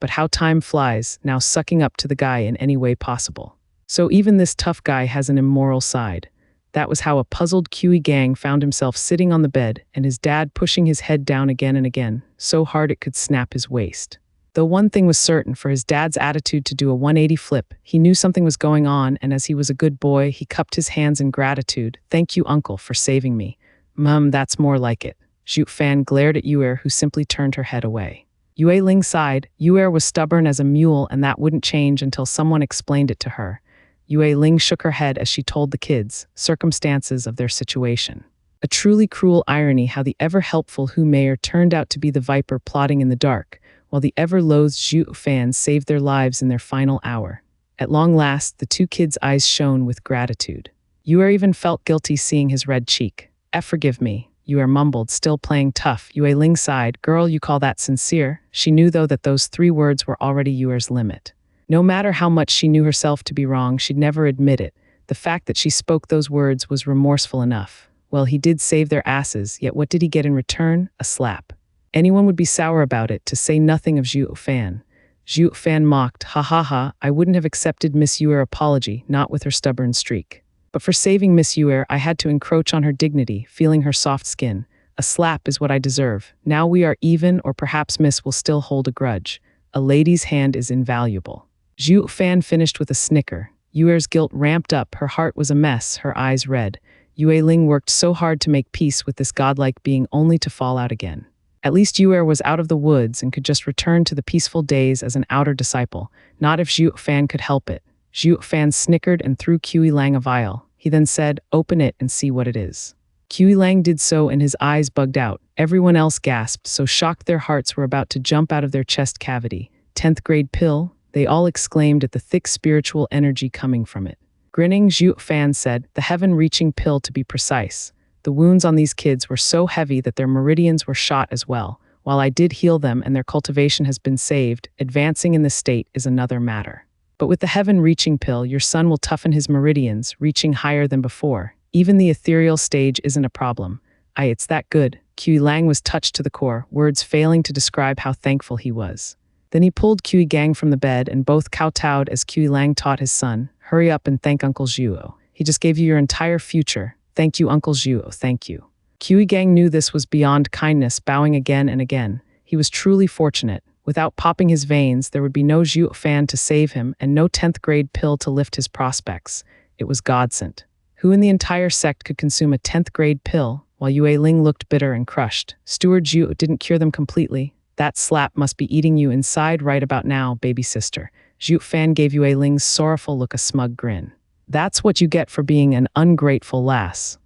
But how time flies, now sucking up to the guy in any way possible. So even this tough guy has an immoral side. That was how a puzzled Qi Gang found himself sitting on the bed and his dad pushing his head down again and again, so hard it could snap his waist. Though one thing was certain, for his dad's attitude to do a 180 flip, he knew something was going on, and as he was a good boy, he cupped his hands in gratitude. Thank you, uncle, for saving me. That's more like it. Zhuo Fan glared at Yue, who simply turned her head away. Yue Ling sighed. Yue was stubborn as a mule, and that wouldn't change until someone explained it to her. Yue Ling shook her head as she told the kids circumstances of their situation. A truly cruel irony how the ever-helpful Hu Mayer turned out to be the viper plotting in the dark, while the ever-loathed Zhuo Fan saved their lives in their final hour. At long last, the two kids' eyes shone with gratitude. Yue even felt guilty seeing his red cheek. Forgive me, Yue mumbled, still playing tough. Yue Ling sighed. Girl, you call that sincere? She knew, though, that those 3 words were already Yue's limit. No matter how much she knew herself to be wrong, she'd never admit it. The fact that she spoke those words was remorseful enough. Well, he did save their asses, yet what did he get in return? A slap. Anyone would be sour about it, to say nothing of Zhuo Fan. Zhuo Fan mocked, ha ha ha, I wouldn't have accepted Miss Yue's apology, not with her stubborn streak. But for saving Miss Yue, I had to encroach on her dignity, feeling her soft skin. A slap is what I deserve. Now we are even, or perhaps Miss will still hold a grudge. A lady's hand is invaluable. Zhuo Fan finished with a snicker. Yue's guilt ramped up, her heart was a mess, her eyes red. Yue Ling worked so hard to make peace with this godlike being only to fall out again. At least Yue was out of the woods and could just return to the peaceful days as an outer disciple, not if Zhuo Fan could help it. Zhuo Fan snickered and threw Qi Lang a vial. He then said, open it and see what it is. Qi Lang did so and his eyes bugged out. Everyone else gasped, so shocked their hearts were about to jump out of their chest cavity. 10th grade pill? They all exclaimed at the thick spiritual energy coming from it. Grinning, Zhuo Fan said, the heaven-reaching pill to be precise. The wounds on these kids were so heavy that their meridians were shot as well. While I did heal them and their cultivation has been saved, advancing in the state is another matter. But with the heaven-reaching pill, your son will toughen his meridians, reaching higher than before. Even the ethereal stage isn't a problem. It's that good. Qi Lang was touched to the core, words failing to describe how thankful he was. Then he pulled Qi Gang from the bed and both kowtowed as Qi Lang taught his son, hurry up and thank Uncle Zhuo. He just gave you your entire future. Thank you, Uncle Zhuo, thank you. Qi Gang knew this was beyond kindness, bowing again and again. He was truly fortunate. Without popping his veins, there would be no Zhuo Fan to save him and no 10th grade pill to lift his prospects. It was godsent. Who in the entire sect could consume a 10th grade pill? While Yue Ling looked bitter and crushed. Steward Zhuo didn't cure them completely. That slap must be eating you inside right about now, baby sister. Zhuo Fan gave Yue Ling's sorrowful look a smug grin. That's what you get for being an ungrateful lass.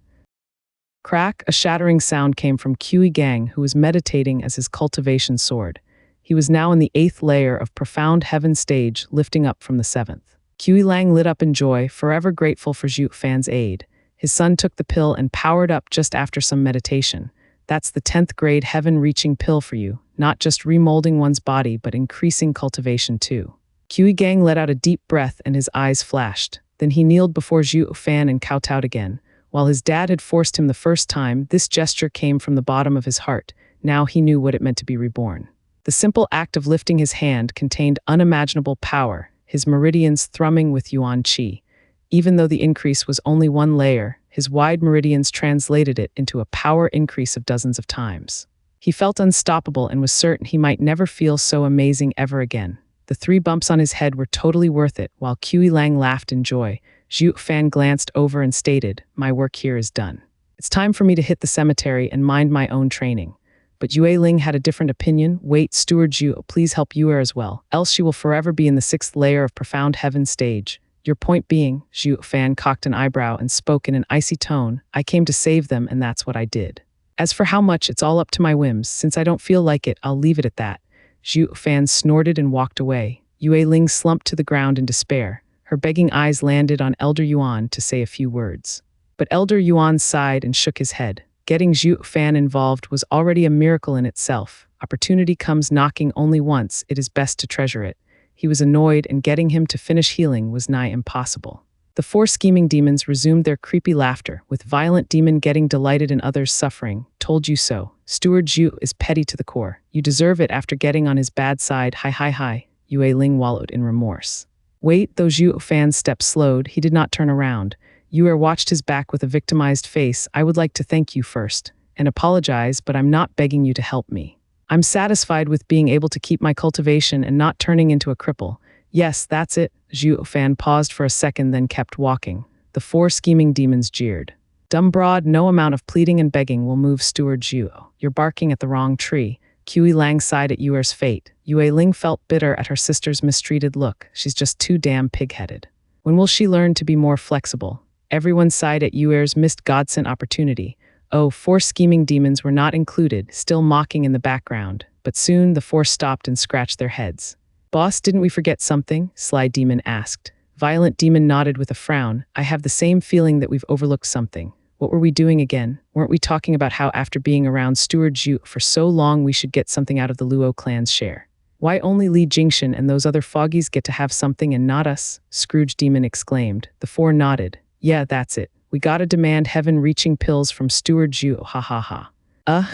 Crack, a shattering sound came from Qi Gang, who was meditating as his cultivation soared. He was now in the 8th layer of profound heaven stage, lifting up from the 7th. Qi Lang lit up in joy, forever grateful for Zhuo Fan's aid. His son took the pill and powered up just after some meditation. That's the 10th grade heaven-reaching pill for you, not just remolding one's body but increasing cultivation too. Qi Gang let out a deep breath and his eyes flashed. Then he kneeled before Zhuo Fan and kowtowed again. While his dad had forced him the first time, this gesture came from the bottom of his heart. Now he knew what it meant to be reborn. The simple act of lifting his hand contained unimaginable power, his meridians thrumming with yuan qi. Even though the increase was only one layer, his wide meridians translated it into a power increase of dozens of times. He felt unstoppable and was certain he might never feel so amazing ever again. The 3 bumps on his head were totally worth it. While Kui Lang laughed in joy, Zhuo Fan glanced over and stated, "My work here is done. It's time for me to hit the cemetery and mind my own training." But Yue Ling had a different opinion. "Wait, Steward Zhuo, please help Yue as well, else she will forever be in the 6th layer of profound heaven stage." "Your point being," Zhuo Fan cocked an eyebrow and spoke in an icy tone, "I came to save them and that's what I did. As for how much, it's all up to my whims. Since I don't feel like it, I'll leave it at that." Zhuo Fan snorted and walked away. Yue Ling slumped to the ground in despair. Her begging eyes landed on Elder Yuan to say a few words. But Elder Yuan sighed and shook his head. Getting Zhuo Fan involved was already a miracle in itself. Opportunity comes knocking only once, it is best to treasure it. He was annoyed, and getting him to finish healing was nigh impossible. The 4 scheming demons resumed their creepy laughter, with Violent Demon getting delighted in others' suffering. "Told you so. Steward Zhu is petty to the core. You deserve it after getting on his bad side. Hi. Yue Ling wallowed in remorse. Wait, though Zhuo Fan's steps slowed, he did not turn around. Yue watched his back with a victimized face. "I would like to thank you first, and apologize, but I'm not begging you to help me. I'm satisfied with being able to keep my cultivation and not turning into a cripple." "Yes, that's it." Zhuo Fan paused for a second, then kept walking. The 4 scheming demons jeered. "Dumb broad, no amount of pleading and begging will move Steward Zhuo. You're barking at the wrong tree." Kui Lang sighed at Yuer's fate. Yue Ling felt bitter at her sister's mistreated look. She's just too damn pig-headed. When will she learn to be more flexible? Everyone sighed at Yuer's missed godsend opportunity. Oh, 4 scheming demons were not included, still mocking in the background. But soon the 4 stopped and scratched their heads. "Boss, didn't we forget something?" Sly Demon asked. Violent Demon nodded with a frown. "I have the same feeling that we've overlooked something. What were we doing again? Weren't we talking about how after being around Steward Zhu for so long we should get something out of the Luo clan's share? Why only Li Jingshan and those other foggies get to have something and not us?" Scrooge Demon exclaimed. The 4 nodded. "Yeah, that's it. We gotta demand heaven-reaching pills from Steward Zhu, ha ha ha."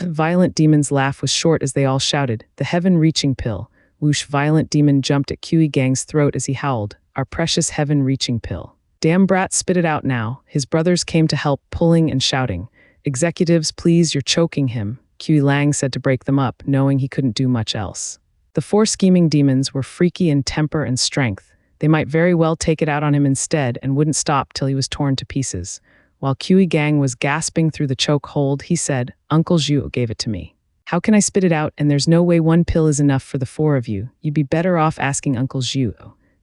Violent Demon's laugh was short as they all shouted, "The heaven-reaching pill." Whoosh! Violent Demon jumped at Kui Gang's throat as he howled, "Our precious heaven-reaching pill. Damn brat, spit it out now." His brothers came to help, pulling and shouting. "Executives, please, you're choking him," Kui Lang said to break them up, knowing he couldn't do much else. The 4 scheming demons were freaky in temper and strength. They might very well take it out on him instead and wouldn't stop till he was torn to pieces. While Kui Gang was gasping through the choke hold, he said, "Uncle Zhu gave it to me. How can I spit it out, and there's no way one pill is enough for the 4 of you? You'd be better off asking Uncle Zhu."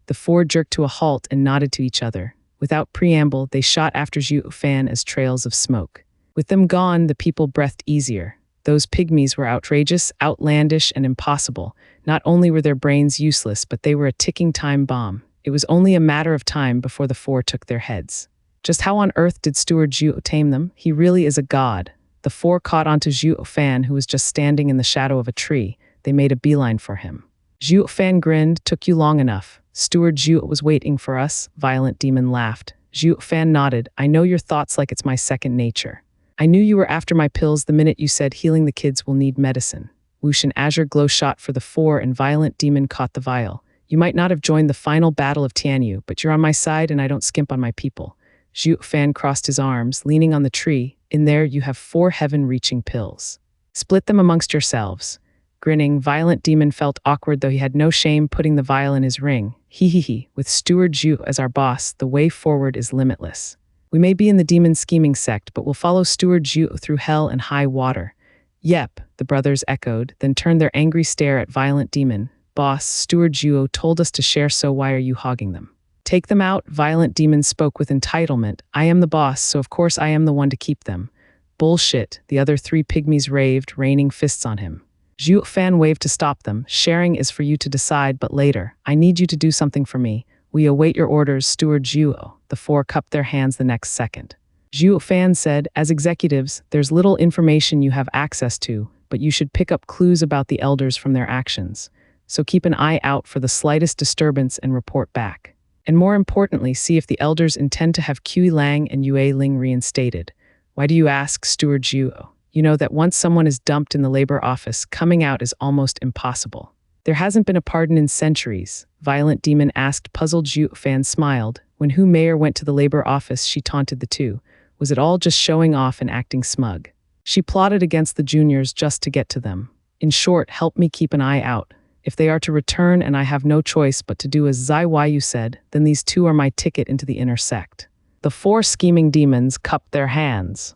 The 4 jerked to a halt and nodded to each other. Without preamble, they shot after Zhuo Fan as trails of smoke. With them gone, the people breathed easier. Those pygmies were outrageous, outlandish, and impossible. Not only were their brains useless, but they were a ticking time bomb. It was only a matter of time before the 4 took their heads. Just how on earth did Steward Zhuo tame them? He really is a god. The 4 caught onto Zhuo Fan, who was just standing in the shadow of a tree. They made a beeline for him. Zhuo Fan grinned. "Took you long enough. Steward Zhuo was waiting for us." Violent Demon laughed. Zhuo Fan nodded. "I know your thoughts like it's my second nature. I knew you were after my pills the minute you said healing the kids will need medicine." Whoosh! An azure glow shot for the 4, and Violent Demon caught the vial. "You might not have joined the final battle of Tianyu, but you're on my side and I don't skimp on my people." Zhuo Fan crossed his arms, leaning on the tree. "In there you have 4 heaven-reaching pills. Split them amongst yourselves." Grinning, Violent Demon felt awkward, though he had no shame putting the vial in his ring. He. With Steward Zhu as our boss, the way forward is limitless. We may be in the demon scheming sect, but we'll follow Steward Zhu through hell and high water." "Yep," the brothers echoed, then turned their angry stare at Violent Demon. "Boss, Steward Zhu told us to share, so why are you hogging them?" "Take them out," Violent Demon spoke with entitlement. "I am the boss, so of course I am the one to keep them." "Bullshit," the other 3 pygmies raved, raining fists on him. Zhuo Fan waved to stop them. "Sharing is for you to decide, but later. I need you to do something for me. We await your orders, Steward Zhuo." The 4 cupped their hands the next second. Zhuo Fan said, "As executives, there's little information you have access to, but you should pick up clues about the elders from their actions. So keep an eye out for the slightest disturbance and report back. And more importantly, see if the elders intend to have Kui Lang and Yue Ling reinstated." "Why do you ask, Steward Zhuo? You know that once someone is dumped in the labor office, coming out is almost impossible." "There hasn't been a pardon in centuries," Violent Demon asked. Puzzled Zhuo Fan smiled. When Hu Meier went to the labor office, she taunted the two. Was it all just showing off and acting smug? She plotted against the juniors just to get to them. In short, help me keep an eye out. If they are to return and I have no choice but to do as Zai Yu said, then these two are my ticket into the inner sect. The four scheming demons cupped their hands.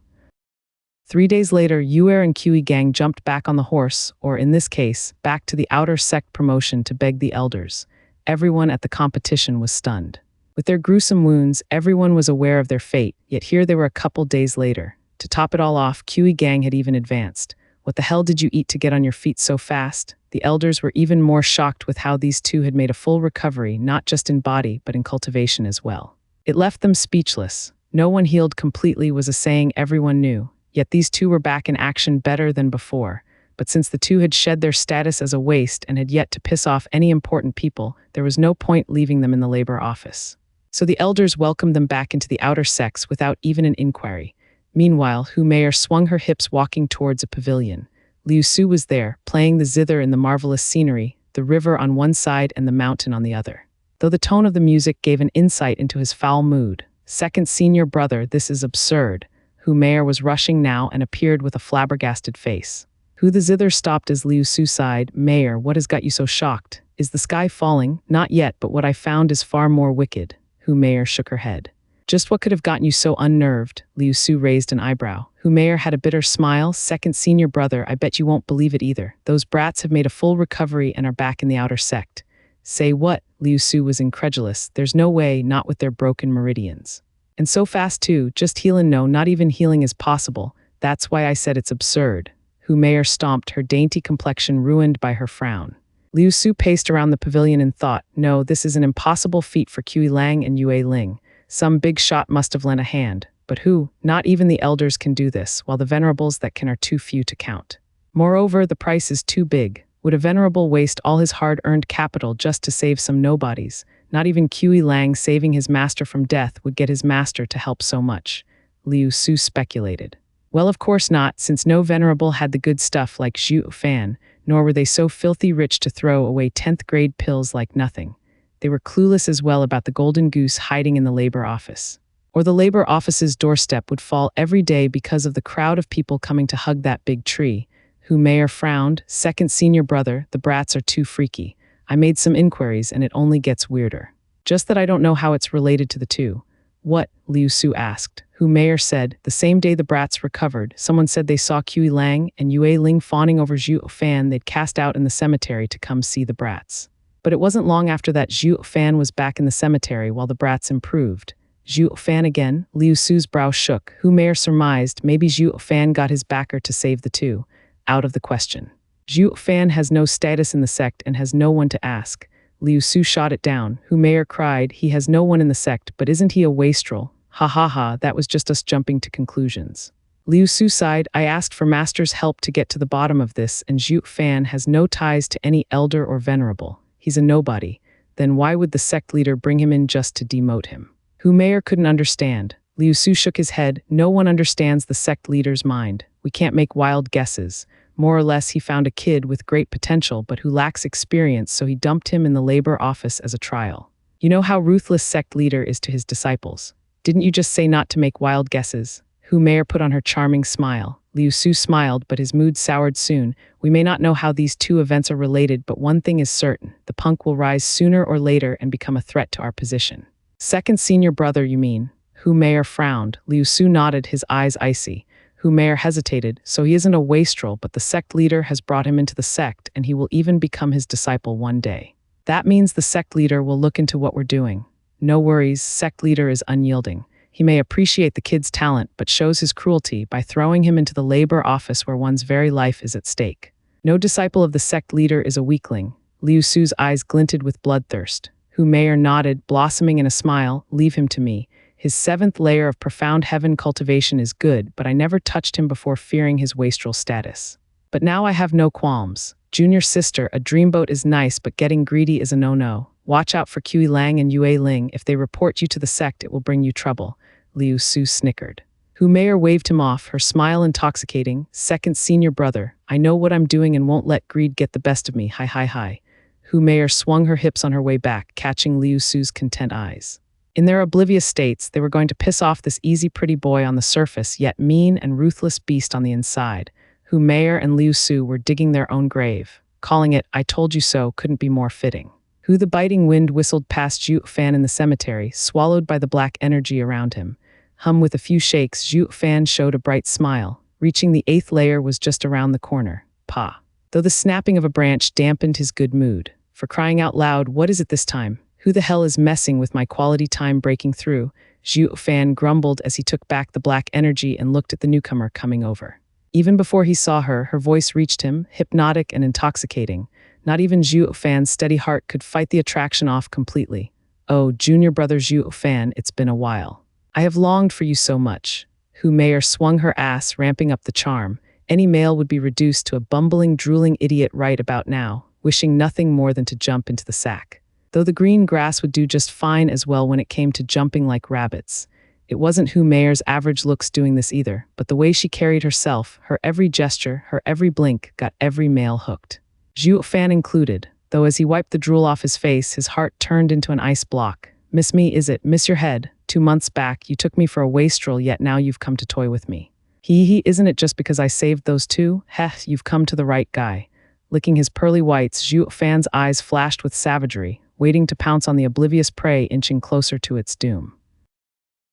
3 days later, Yuer and Qi Gang jumped back on the horse, or in this case, back to the outer sect promotion to beg the elders. Everyone at the competition was stunned. With their gruesome wounds, everyone was aware of their fate, yet here they were a couple days later. To top it all off, Qi Gang had even advanced. What the hell did you eat to get on your feet so fast? The elders were even more shocked with how these two had made a full recovery, not just in body, but in cultivation as well. It left them speechless. No one healed completely was a saying everyone knew, yet these two were back in action better than before. But since the two had shed their status as a waste and had yet to piss off any important people, there was no point leaving them in the labor office. So the elders welcomed them back into the outer sects without even an inquiry. Meanwhile, Hu Meier swung her hips walking towards a pavilion. Liu Su was there, playing the zither in the marvelous scenery, the river on one side and the mountain on the other. Though the tone of the music gave an insight into his foul mood. Second senior brother, this is absurd. Hu Meier was rushing now and appeared with a flabbergasted face. Hu the zither stopped as Liu Su sighed. Meier, what has got you so shocked? Is the sky falling? Not yet, but what I found is far more wicked. Hu Meier shook her head. Just what could have gotten you so unnerved? Liu Su raised an eyebrow. Hu Meier had a bitter smile. Second senior brother, I bet you won't believe it either. Those brats have made a full recovery and are back in the outer sect. Say what? Liu Su was incredulous. There's no way, not with their broken meridians. And so fast too, just healing? No, not even healing is possible. That's why I said it's absurd. Hu Meier stomped, her dainty complexion ruined by her frown. Liu Su paced around the pavilion and thought, no, this is an impossible feat for Qi Lang and Yue Ling. Some big shot must have lent a hand. But who? Not even the elders can do this, while the venerables that can are too few to count. Moreover, the price is too big. Would a venerable waste all his hard-earned capital just to save some nobodies? Not even Qi Lang saving his master from death would get his master to help so much. Liu Su speculated. Well, of course not, since no venerable had the good stuff like Zhuo Fan, nor were they so filthy rich to throw away 10th grade pills like nothing. They were clueless as well about the golden goose hiding in the labor office. Or the labor office's doorstep would fall every day because of the crowd of people coming to hug that big tree. Hu Meier frowned. Second senior brother, the brats are too freaky. I made some inquiries and it only gets weirder. Just that I don't know how it's related to the two. What? Liu Su asked. Hu Meier said, the same day the brats recovered, someone said they saw Qi Lang and Yue Ling fawning over Zhuo Fan they'd cast out in the cemetery to come see the brats. But it wasn't long after that Zhuo Fan was back in the cemetery while the brats improved. Zhuo Fan again? Liu Su's brow shook. Hu Meier surmised maybe Zhuo Fan got his backer to save the two. Out of the question. Zhuo Fan has no status in the sect and has no one to ask. Liu Su shot it down. Hu Meier cried, he has no one in the sect, but isn't he a wastrel? Ha ha ha, that was just us jumping to conclusions. Liu Su sighed, I asked for master's help to get to the bottom of this, and Zhuo Fan has no ties to any elder or venerable. He's a nobody. Then why would the sect leader bring him in just to demote him? Hu Meier couldn't understand. Liu Su shook his head. No one understands the sect leader's mind. We can't make wild guesses. More or less, he found a kid with great potential but who lacks experience, so he dumped him in the labor office as a trial. You know how ruthless sect leader is to his disciples. Didn't you just say not to make wild guesses? Hu Meier put on her charming smile. Liu Su smiled, but his mood soured soon. We may not know how these two events are related, but one thing is certain. The punk will rise sooner or later and become a threat to our position. Second senior brother, you mean? Hu Meier frowned. Liu Su nodded, his eyes icy. Hu Meier hesitated. So he isn't a wastrel, but the sect leader has brought him into the sect, and he will even become his disciple one day. That means the sect leader will look into what we're doing. No worries, sect leader is unyielding. He may appreciate the kid's talent, but shows his cruelty by throwing him into the labor office where one's very life is at stake. No disciple of the sect leader is a weakling. Liu Su's eyes glinted with bloodthirst. Hu Meier nodded, blossoming in a smile. Leave him to me. His 7th layer of profound heaven cultivation is good, but I never touched him before fearing his wastrel status. But now I have no qualms. Junior sister, a dreamboat is nice, but getting greedy is a no-no. Watch out for Qi Lang and Yue Ling. If they report you to the sect, it will bring you trouble. Liu Su snickered. Hu Meier waved him off, her smile intoxicating. Second senior brother, I know what I'm doing and won't let greed get the best of me. Hi hi hi. Hu Meier swung her hips on her way back, catching Liu Su's content eyes. In their oblivious states, they were going to piss off this easy pretty boy on the surface, yet mean and ruthless beast on the inside, who Mayer and Liu Su were digging their own grave. Calling it, "I told you so," couldn't be more fitting. Who the biting wind whistled past Zhuo Fan in the cemetery, swallowed by the black energy around him. With a few shakes, Zhuo Fan showed a bright smile. Reaching the 8th layer was just around the corner. Pa. Though the snapping of a branch dampened his good mood. For crying out loud, what is it this time? Who the hell is messing with my quality time breaking through? Zhuo Fan grumbled as he took back the black energy and looked at the newcomer coming over. Even before he saw her, her voice reached him, hypnotic and intoxicating. Not even Zhuo Fan's steady heart could fight the attraction off completely. Oh, junior brother Zhuo Fan, it's been a while. I have longed for you so much. Hu Mayer swung her ass, ramping up the charm. Any male would be reduced to a bumbling, drooling idiot right about now, wishing nothing more than to jump into the sack. Though the green grass would do just fine as well when it came to jumping like rabbits. It wasn't Hu Mayer's average looks doing this either, but the way she carried herself, her every gesture, her every blink, got every male hooked. Zhuo Fan included, though as he wiped the drool off his face, his heart turned into an ice block. Miss me, is it? Miss your head. 2 months back, you took me for a wastrel, yet now you've come to toy with me. Isn't it just because I saved those two? Heh, you've come to the right guy. Licking his pearly whites, Zhuo Fan's eyes flashed with savagery, waiting to pounce on the oblivious prey inching closer to its doom.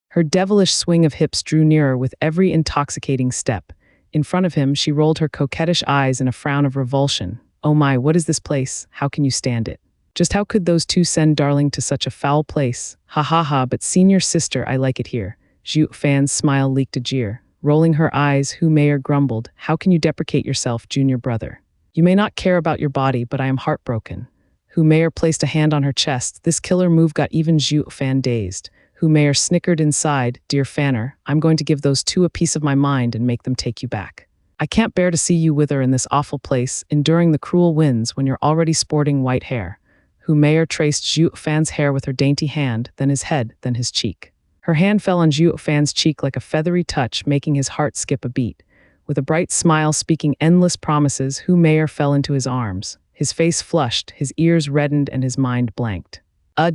Her devilish swing of hips drew nearer with every intoxicating step. In front of him, she rolled her coquettish eyes in a frown of revulsion. Oh my, what is this place? How can you stand it? Just how could those two send darling to such a foul place? Ha ha ha, but senior sister, I like it here. Zhuo Fan's smile leaked a jeer. Rolling her eyes, Hu Mayer grumbled, how can you deprecate yourself, junior brother? You may not care about your body, but I am heartbroken. Hu Mayer placed a hand on her chest. This killer move got even Zhuo Fan dazed. Hu Mayer snickered inside, dear Fanner, I'm going to give those two a piece of my mind and make them take you back. I can't bear to see you wither in this awful place, enduring the cruel winds when you're already sporting white hair. Hu Mayer traced Zhuo Fan's hair with her dainty hand, then his head, then his cheek. Her hand fell on Zhuo Fan's cheek like a feathery touch, making his heart skip a beat. With a bright smile speaking endless promises, Hu Mayer fell into his arms. His face flushed, his ears reddened, and his mind blanked.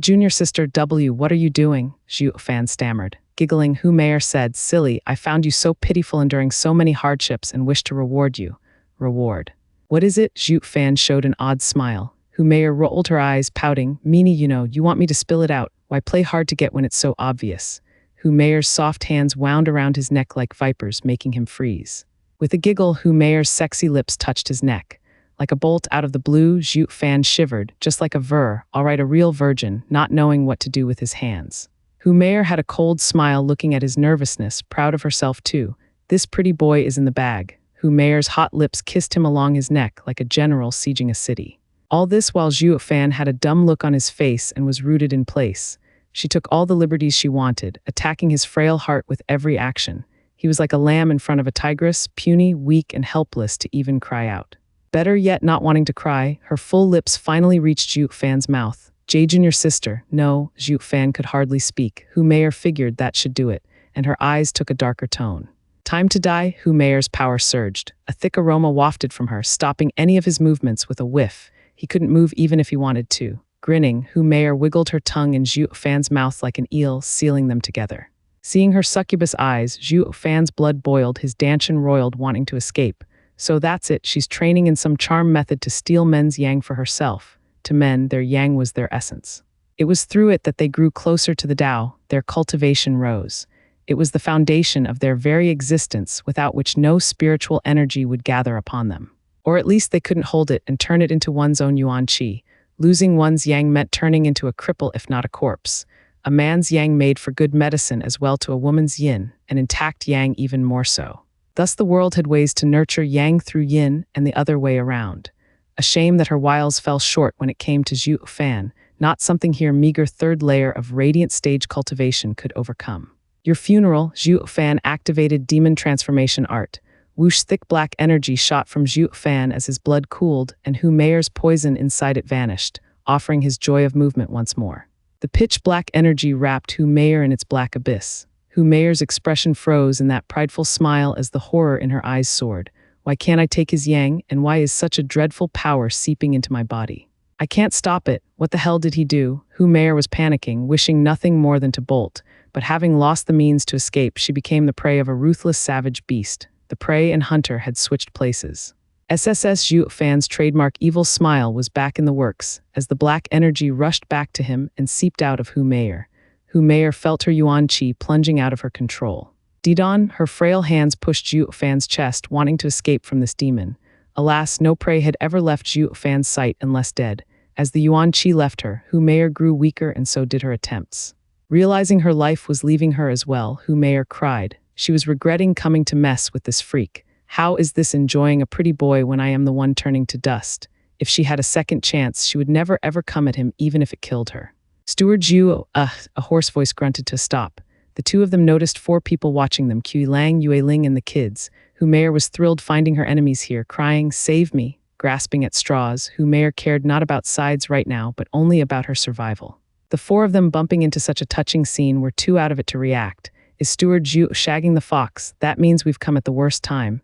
Junior sister W, what are you doing? Zhuo Fan stammered. Giggling, Hu Mayer said, silly, I found you so pitiful enduring so many hardships and wish to reward you. Reward. What is it? Zhuo Fan showed an odd smile. Hu Mayer rolled her eyes, pouting, meanie, you want me to spill it out. Why play hard to get when it's so obvious? Hu Mayer's soft hands wound around his neck like vipers, making him freeze. With a giggle, Hu Mayer's sexy lips touched his neck. Like a bolt out of the blue, Zhuo Fan shivered, just like a a real virgin, not knowing what to do with his hands. Hu Mayer had a cold smile looking at his nervousness, proud of herself too. This pretty boy is in the bag. Hu Mayer's hot lips kissed him along his neck like a general sieging a city. All this while Zhuo Fan had a dumb look on his face and was rooted in place. She took all the liberties she wanted, attacking his frail heart with every action. He was like a lamb in front of a tigress, puny, weak, and helpless to even cry out. Better yet, not wanting to cry, her full lips finally reached Zhuo Fan's mouth. Junior sister, no, Zhuo Fan could hardly speak. Hu Mayer figured that should do it, and her eyes took a darker tone. Time to die, Hu Mayer's power surged. A thick aroma wafted from her, stopping any of his movements with a whiff. He couldn't move even if he wanted to. Grinning, Hu Mayer wiggled her tongue in Zhuo Fan's mouth like an eel, sealing them together. Seeing her succubus eyes, Zhuo Fan's blood boiled, his Danshan roiled, wanting to escape. So that's it, she's training in some charm method to steal men's yang for herself. To men, their yang was their essence. It was through it that they grew closer to the Tao, their cultivation rose. It was the foundation of their very existence, without which no spiritual energy would gather upon them. Or at least they couldn't hold it and turn it into one's own yuan qi. Losing one's yang meant turning into a cripple if not a corpse. A man's yang made for good medicine as well to a woman's yin, an intact yang even more so. Thus the world had ways to nurture yang through yin and the other way around. A shame that her wiles fell short when it came to Zhuo Fan, not something her meager third layer of radiant stage cultivation could overcome. Your funeral, Zhuo Fan activated demon transformation art. Whoosh, thick black energy shot from Zhuo Fan as his blood cooled, and Hu Mayer's poison inside it vanished, offering his joy of movement once more. The pitch-black energy wrapped Hu Mayer in its black abyss. Hu Mayer's expression froze in that prideful smile as the horror in her eyes soared. Why can't I take his yang, and why is such a dreadful power seeping into my body? I can't stop it. What the hell did he do? Hu Meier was panicking, wishing nothing more than to bolt. But having lost the means to escape, she became the prey of a ruthless savage beast. The prey and hunter had switched places. SSS Zhuo Fan's trademark evil smile was back in the works, as the black energy rushed back to him and seeped out of Hu Meier. Hu Meier felt her yuan qi plunging out of her control. Didon, her frail hands pushed Zhuo Fan's chest, wanting to escape from this demon. Alas, no prey had ever left Zhuo Fan's sight unless dead. As the yuan qi left her, Hu Meier grew weaker and so did her attempts. Realizing her life was leaving her as well, Hu Meier cried. She was regretting coming to mess with this freak. How is this enjoying a pretty boy when I am the one turning to dust? If she had a second chance, she would never ever come at him even if it killed her. Steward Zhuo, a hoarse voice grunted to stop. The two of them noticed 4 people watching them, Qi Lang, Yue Ling, and the kids. Hu Meier was thrilled finding her enemies here, crying, "Save me!" Grasping at straws. Hu Meier cared not about sides right now, but only about her survival. The 4 of them bumping into such a touching scene were too out of it to react. Is Steward Zhuo shagging the fox? That means we've come at the worst time.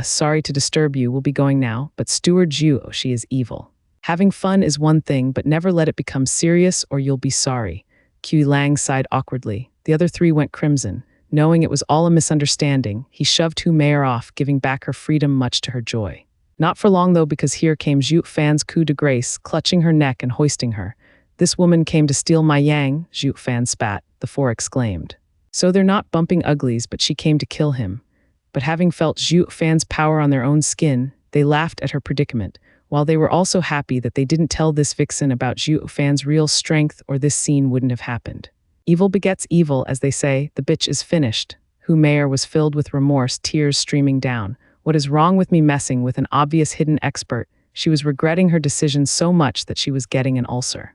Sorry to disturb you, we'll be going now, but Steward Zhuo, she is evil. Having fun is one thing, but never let it become serious or you'll be sorry. Qi Lang sighed awkwardly. The other 3 went crimson. Knowing it was all a misunderstanding, he shoved Hu Meier off, giving back her freedom much to her joy. Not for long though, because here came Zhuo Fan's coup de grace, clutching her neck and hoisting her. This woman came to steal my yang, Zhuo Fan spat, the 4 exclaimed. So they're not bumping uglies, but she came to kill him. But having felt Zhuo Fan's power on their own skin, they laughed at her predicament, while they were also happy that they didn't tell this vixen about Zhuo Fan's real strength or this scene wouldn't have happened. Evil begets evil, as they say, the bitch is finished. Hu Meier was filled with remorse, tears streaming down. What is wrong with me messing with an obvious hidden expert? She was regretting her decision so much that she was getting an ulcer.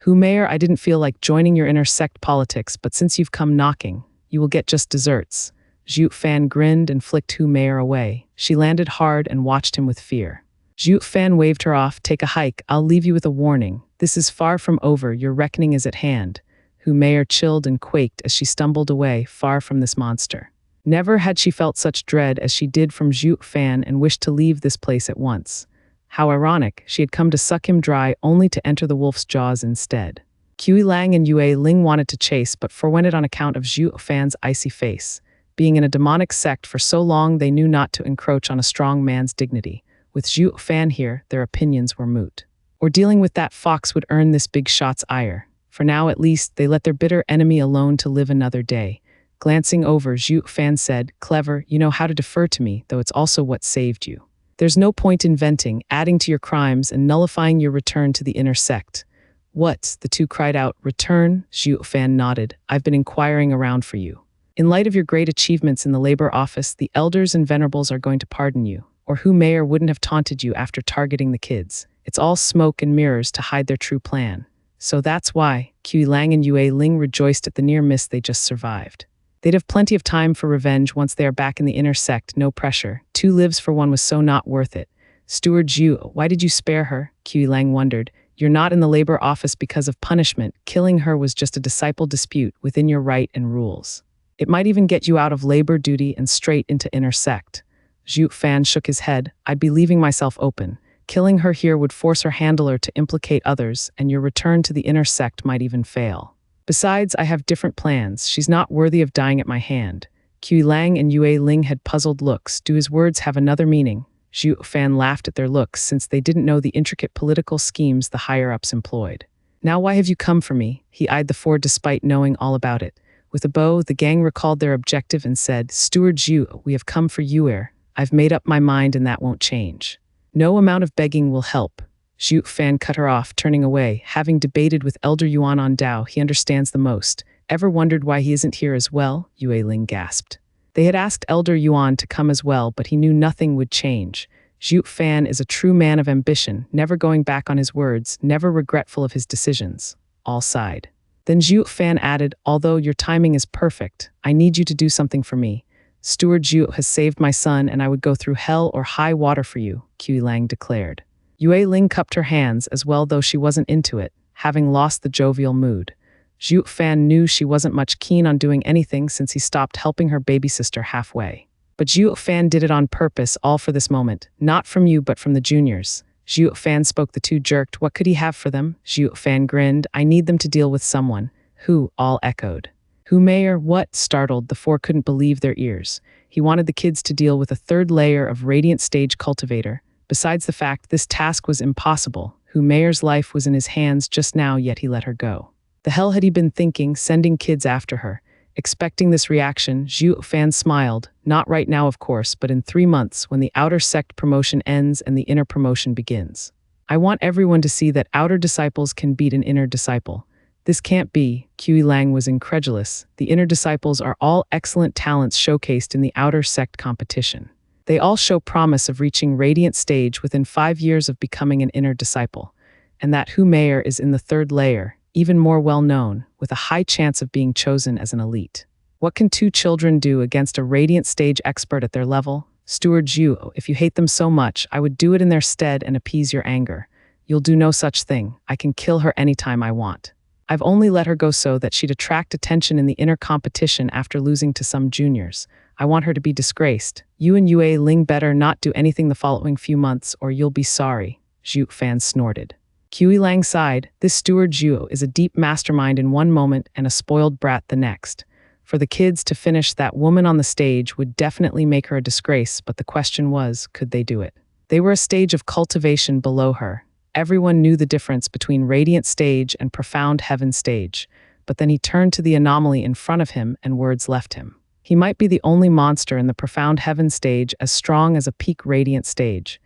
Hu Meier, I didn't feel like joining your intersect politics, but since you've come knocking, you will get just desserts. Zhuo Fan grinned and flicked Hu Meier away. She landed hard and watched him with fear. Zhuo Fan waved her off. Take a hike. I'll leave you with a warning. This is far from over. Your reckoning is at hand. Hu Meier chilled and quaked as she stumbled away, far from this monster. Never had she felt such dread as she did from Zhuo Fan and wished to leave this place at once. How ironic, she had come to suck him dry only to enter the wolf's jaws instead. Qi Lang and Yue Ling wanted to chase but forwent it on account of Zhuo Fan's icy face. Being in a demonic sect for so long, they knew not to encroach on a strong man's dignity. With Zhuo Fan here, their opinions were moot. Or dealing with that fox would earn this big shot's ire. For now, at least, they let their bitter enemy alone to live another day. Glancing over, Zhuo Fan said, "Clever, you know how to defer to me, though it's also what saved you. There's no point inventing, adding to your crimes, and nullifying your return to the inner sect." "What?" the 2 cried out. "Return?" Zhuo Fan nodded. "I've been inquiring around for you. In light of your great achievements in the labor office, the elders and venerables are going to pardon you, or Hu Meier wouldn't have taunted you after targeting the kids. It's all smoke and mirrors to hide their true plan. So that's why." Qi Lang and Yue Ling rejoiced at the near miss they just survived. They'd have plenty of time for revenge once they are back in the inner sect, no pressure. 2 lives for one was so not worth it. "Steward Zhuo, why did you spare her?" Qi Lang wondered. "You're not in the labor office because of punishment. Killing her was just a disciple dispute within your right and rules. It might even get you out of labor duty and straight into inner sect." Zhuo Fan shook his head. "I'd be leaving myself open. Killing her here would force her handler to implicate others, and your return to the inner sect might even fail. Besides, I have different plans. She's not worthy of dying at my hand." Qi Lang and Yue Ling had puzzled looks. Do his words have another meaning? Zhuo Fan laughed at their looks, since they didn't know the intricate political schemes the higher-ups employed. "Now why have you come for me?" He eyed the 4 despite knowing all about it. With a bow, the gang recalled their objective and said, "Steward Zhuo, we have come for you. I've made up my mind and that won't change. No amount of begging will help." Zhuo Fan cut her off, turning away. Having debated with Elder Yuan on Dao, he understands the most. "Ever wondered why he isn't here as well?" Yue Ling gasped. They had asked Elder Yuan to come as well, but he knew nothing would change. Zhuo Fan is a true man of ambition, never going back on his words, never regretful of his decisions. All sighed. Then Zhuo Fan added, "Although your timing is perfect, I need you to do something for me. Steward Zhuo has saved my son, and I would go through hell or high water for you," Qi Lang declared. Yue Ling cupped her hands as well, though she wasn't into it, having lost the jovial mood. Zhuo Fan knew she wasn't much keen on doing anything since he stopped helping her baby sister halfway. But Zhuo Fan did it on purpose, all for this moment. "Not from you, but from the juniors." Zhuo Fan spoke. The two jerked. What could he have for them? Zhuo Fan grinned. I need them to deal with someone. Who? All echoed. Who, Mayor? What? Startled, the four couldn't believe their ears. He wanted the kids to deal with a third layer of Radiant Stage Cultivator. Besides the fact this task was impossible, Who Mayor's life was in his hands just now, yet he let her go. The hell had he been thinking, sending kids after her? Expecting this reaction, Zhuo Fan smiled. Not right now, of course, but in 3 months, when the outer sect promotion ends and the inner promotion begins. I want everyone to see that outer disciples can beat an inner disciple. This can't be. Kui Lang was incredulous. The inner disciples are all excellent talents showcased in the outer sect competition. They all show promise of reaching Radiant Stage within 5 years of becoming an inner disciple. And that Hu Mayor is in the third layer, even more well-known, with a high chance of being chosen as an elite. What can 2 children do against a Radiant Stage expert at their level? Steward Zhuo, if you hate them so much, I would do it in their stead and appease your anger. You'll do no such thing. I can kill her anytime I want. I've only let her go so that she'd attract attention in the inner competition after losing to some juniors. I want her to be disgraced. You and Yue Ling better not do anything the following few months or you'll be sorry. Zhuo Fan snorted. Kui Lang sighed. This Steward Zhuo is a deep mastermind in one moment and a spoiled brat the next. For the kids to finish that woman on the stage would definitely make her a disgrace, but the question was, could they do it? They were a stage of cultivation below her. Everyone knew the difference between Radiant Stage and Profound Heaven Stage, but then he turned to the anomaly in front of him and words left him. He might be the only monster in the Profound Heaven Stage as strong as a peak Radiant Stage.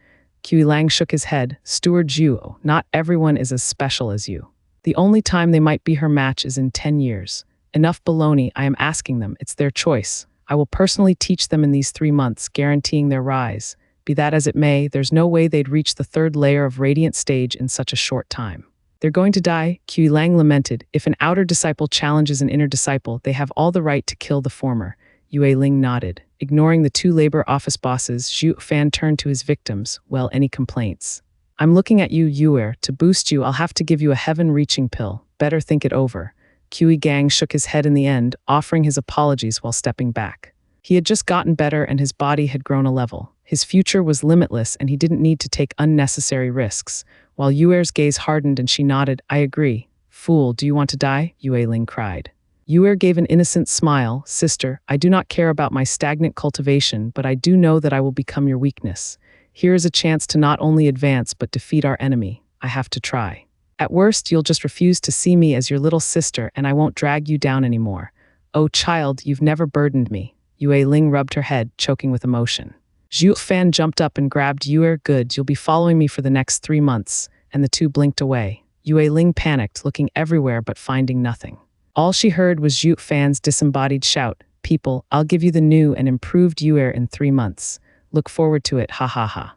Kui Lang shook his head. Steward Zhuo, not everyone is as special as you. The only time they might be her match is in 10 years. Enough baloney, I am asking them. It's their choice. I will personally teach them in these 3 months, guaranteeing their rise. Be that as it may, there's no way they'd reach the third layer of Radiant Stage in such a short time. They're going to die, Kui Lang lamented. If an outer disciple challenges an inner disciple, they have all the right to kill the former. Yue Ling nodded. Ignoring the 2 labor office bosses, Zhuo Fan turned to his victims. Well, any complaints? I'm looking at you, Yue. To boost you, I'll have to give you a heaven-reaching pill. Better think it over. Kui Gang shook his head in the end, offering his apologies while stepping back. He had just gotten better and his body had grown a level. His future was limitless and he didn't need to take unnecessary risks. While Yuer's gaze hardened and she nodded, I agree. Fool, do you want to die? Yue Ling cried. Yuer gave an innocent smile. Sister, I do not care about my stagnant cultivation, but I do know that I will become your weakness. Here is a chance to not only advance but defeat our enemy. I have to try. At worst, you'll just refuse to see me as your little sister and I won't drag you down anymore. Oh child, you've never burdened me. Yue Ling rubbed her head, choking with emotion. Zhuo Fan jumped up and grabbed Yuer. Good, you'll be following me for the next 3 months. And the two blinked away. Yue Ling panicked, looking everywhere but finding nothing. All she heard was Zhuo Fan's disembodied shout. People, I'll give you the new and improved Yuer in 3 months. Look forward to it, ha ha ha.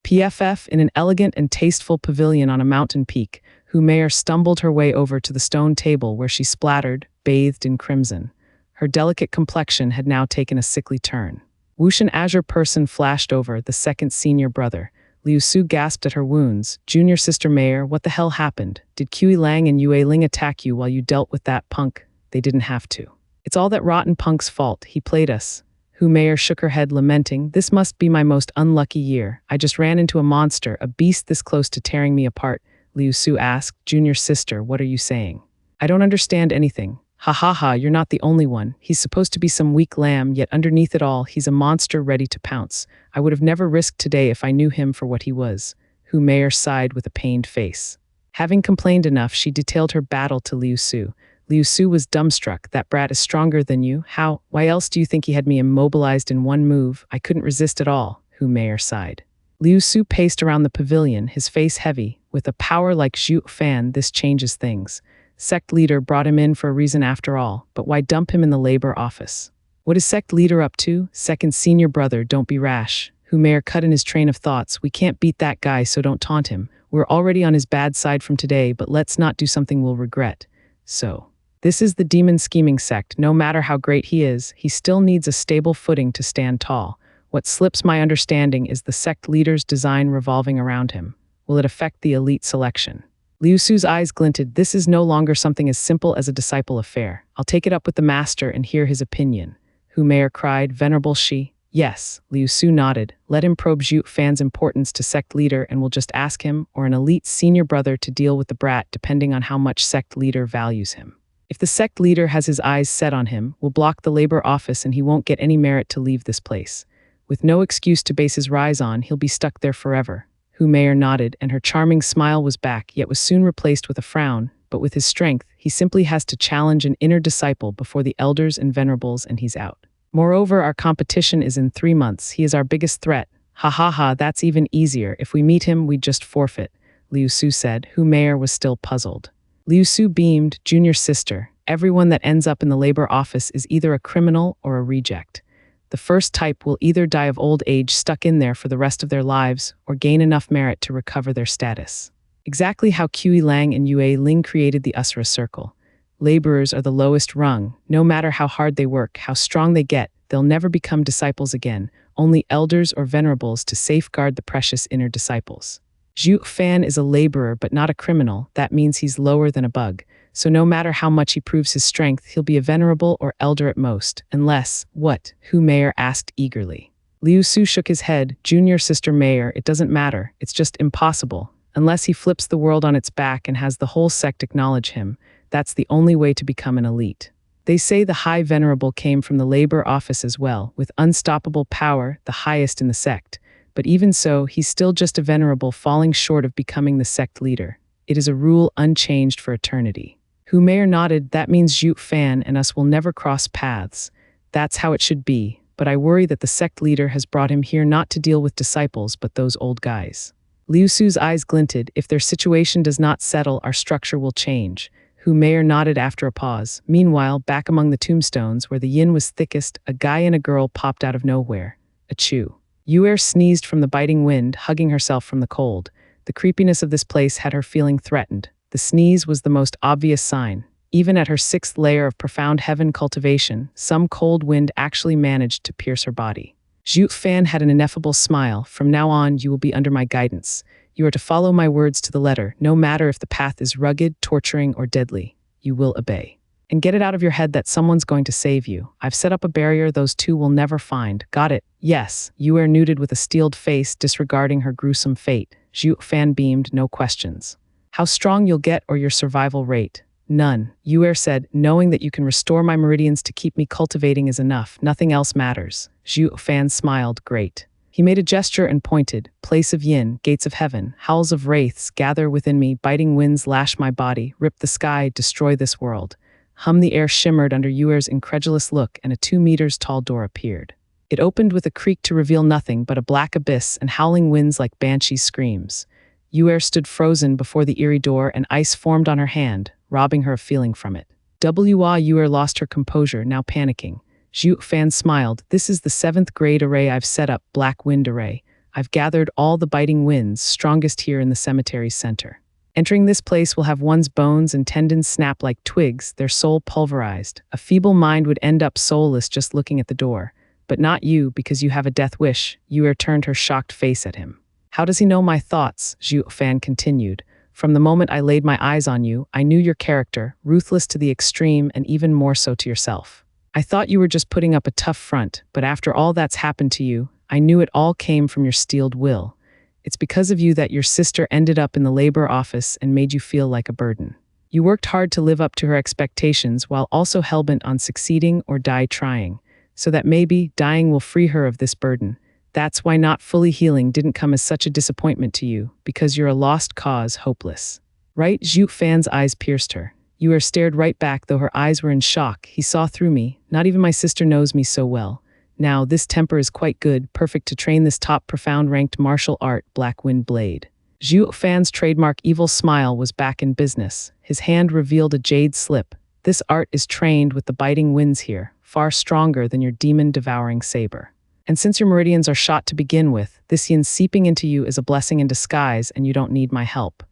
PFF, in an elegant and tasteful pavilion on a mountain peak, Hu Mayor stumbled her way over to the stone table where she splattered, bathed in crimson. Her delicate complexion had now taken a sickly turn. Whoosh, an azure person flashed over, the second senior brother. Liu Su gasped at her wounds. Junior sister Mayor, what the hell happened? Did Kui Lang and Yue Ling attack you while you dealt with that punk? They didn't have to. It's all that rotten punk's fault. He played us. Hu Mayor shook her head, lamenting, this must be my most unlucky year. I just ran into a monster, a beast this close to tearing me apart. Liu Su asked, Junior sister, what are you saying? I don't understand anything. Ha ha ha, you're not the only one. He's supposed to be some weak lamb, yet underneath it all, he's a monster ready to pounce. I would have never risked today if I knew him for what he was. Hu Mayor sighed with a pained face. Having complained enough, she detailed her battle to Liu Su. Liu Su was dumbstruck. That brat is stronger than you. How? Why else do you think he had me immobilized in one move? I couldn't resist at all. Hu Mayor sighed. Liu Su paced around the pavilion, his face heavy. With a power like Zhuo Fan, this changes things. Sect leader brought him in for a reason after all, but why dump him in the labor office? What is sect leader up to? Second senior brother, don't be rash. Hu Mayor cut in his train of thoughts. We can't beat that guy, so don't taunt him. We're already on his bad side from today, but let's not do something we'll regret. So, this is the demon scheming sect. No matter how great he is, he still needs a stable footing to stand tall. What slips my understanding is the sect leader's design revolving around him. Will it affect the elite selection? Liu Su's eyes glinted. This is no longer something as simple as a disciple affair. I'll take it up with the master and hear his opinion. Hu Mayor cried, Venerable Shi. Yes, Liu Su nodded. Let him probe Zhuo Fan's importance to sect leader and we'll just ask him or an elite senior brother to deal with the brat depending on how much sect leader values him. If the sect leader has his eyes set on him, we'll block the labor office and he won't get any merit to leave this place. With no excuse to base his rise on, he'll be stuck there forever. Hu Meier nodded, and her charming smile was back, yet was soon replaced with a frown. But with his strength, he simply has to challenge an inner disciple before the elders and venerables and he's out. Moreover, our competition is in 3 months. He is our biggest threat. Ha ha ha, that's even easier. If we meet him, we'd just forfeit, Liu Su said. Hu Meier was still puzzled. Liu Su beamed, junior sister. Everyone that ends up in the labor office is either a criminal or a reject. The first type will either die of old age stuck in there for the rest of their lives or gain enough merit to recover their status. Exactly how Qi Lang and Yue Ling created the Usra circle. Laborers are the lowest rung. No matter how hard they work, how strong they get, they'll never become disciples again, only elders or venerables to safeguard the precious inner disciples. Zhuo Fan is a laborer but not a criminal. That means he's lower than a bug. So no matter how much he proves his strength, he'll be a venerable or elder at most, unless, what? Hu Meier asked eagerly. Liu Su shook his head. Junior sister Meier, it doesn't matter. It's just impossible. Unless he flips the world on its back and has the whole sect acknowledge him, that's the only way to become an elite. They say the High Venerable came from the labor office as well, with unstoppable power, the highest in the sect. But even so, he's still just a venerable falling short of becoming the sect leader. It is a rule unchanged for eternity. Hu Meier nodded. That means Zhuo Fan and us will never cross paths. That's how it should be, but I worry that the sect leader has brought him here not to deal with disciples but those old guys. Liu Su's eyes glinted. If their situation does not settle, our structure will change. Hu Meier nodded after a pause. Meanwhile, back among the tombstones, where the yin was thickest, a guy and a girl popped out of nowhere. Achoo. Yue sneezed from the biting wind, hugging herself from the cold. The creepiness of this place had her feeling threatened. The sneeze was the most obvious sign. Even at her 6th layer of profound heaven cultivation, some cold wind actually managed to pierce her body. Zhuo Fan had an ineffable smile. From now on, you will be under my guidance. You are to follow my words to the letter, no matter if the path is rugged, torturing, or deadly. You will obey. And get it out of your head that someone's going to save you. I've set up a barrier those two will never find. Got it? Yes. Yue nodded with a steeled face, disregarding her gruesome fate. Zhuo Fan beamed, no questions. How strong you'll get or your survival rate? None. Yue said, knowing that you can restore my meridians to keep me cultivating is enough. Nothing else matters. Zhuo Fan smiled. Great. He made a gesture and pointed. Place of yin, gates of heaven, howls of wraiths gather within me, biting winds lash my body, rip the sky, destroy this world. The air shimmered under Yuer's incredulous look, and a 2 meters tall door appeared. It opened with a creak to reveal nothing but a black abyss and howling winds like banshee screams. Yue stood frozen before the eerie door, and ice formed on her hand, robbing her of feeling from it. Yue lost her composure, now panicking. Zhuo Fan smiled. This is the 7th grade array I've set up, Black Wind Array. I've gathered all the biting winds, strongest here in the cemetery's center. Entering this place will have one's bones and tendons snap like twigs, their soul pulverized. A feeble mind would end up soulless just looking at the door. But not you, because you have a death wish. Yue turned her shocked face at him. How does he know my thoughts? Zhuo Fan continued. From the moment I laid my eyes on you, I knew your character, ruthless to the extreme and even more so to yourself. I thought you were just putting up a tough front, but after all that's happened to you, I knew it all came from your steeled will. It's because of you that your sister ended up in the labor office and made you feel like a burden. You worked hard to live up to her expectations while also hellbent on succeeding or die trying, so that maybe dying will free her of this burden. That's why not fully healing didn't come as such a disappointment to you, because you're a lost cause, hopeless. Right? Zhuo Fan's eyes pierced her. Yue stared right back, though her eyes were in shock. He saw through me. Not even my sister knows me so well. Now, this temper is quite good, perfect to train this top profound-ranked martial art, Black Wind Blade. Zhuo Fan's trademark evil smile was back in business. His hand revealed a jade slip. This art is trained with the biting winds here, far stronger than your demon-devouring saber. And since your meridians are shot to begin with, this yin seeping into you is a blessing in disguise, and you don't need my help.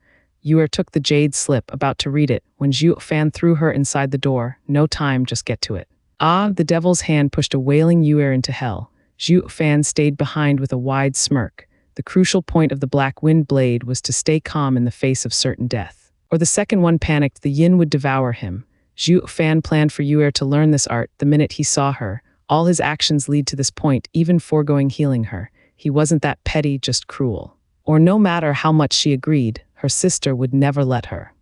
Yue took the jade slip, about to read it, when Zhuo Fan threw her inside the door. No time, just get to it. Ah, the devil's hand pushed a wailing Yue into hell. Zhuo Fan stayed behind with a wide smirk. The crucial point of the Black Wind Blade was to stay calm in the face of certain death. Or the second one panicked, the yin would devour him. Zhuo Fan planned for Yue to learn this art the minute he saw her. All his actions lead to this point, even foregoing healing her. He wasn't that petty, just cruel. Or no matter how much she agreed, her sister would never let her.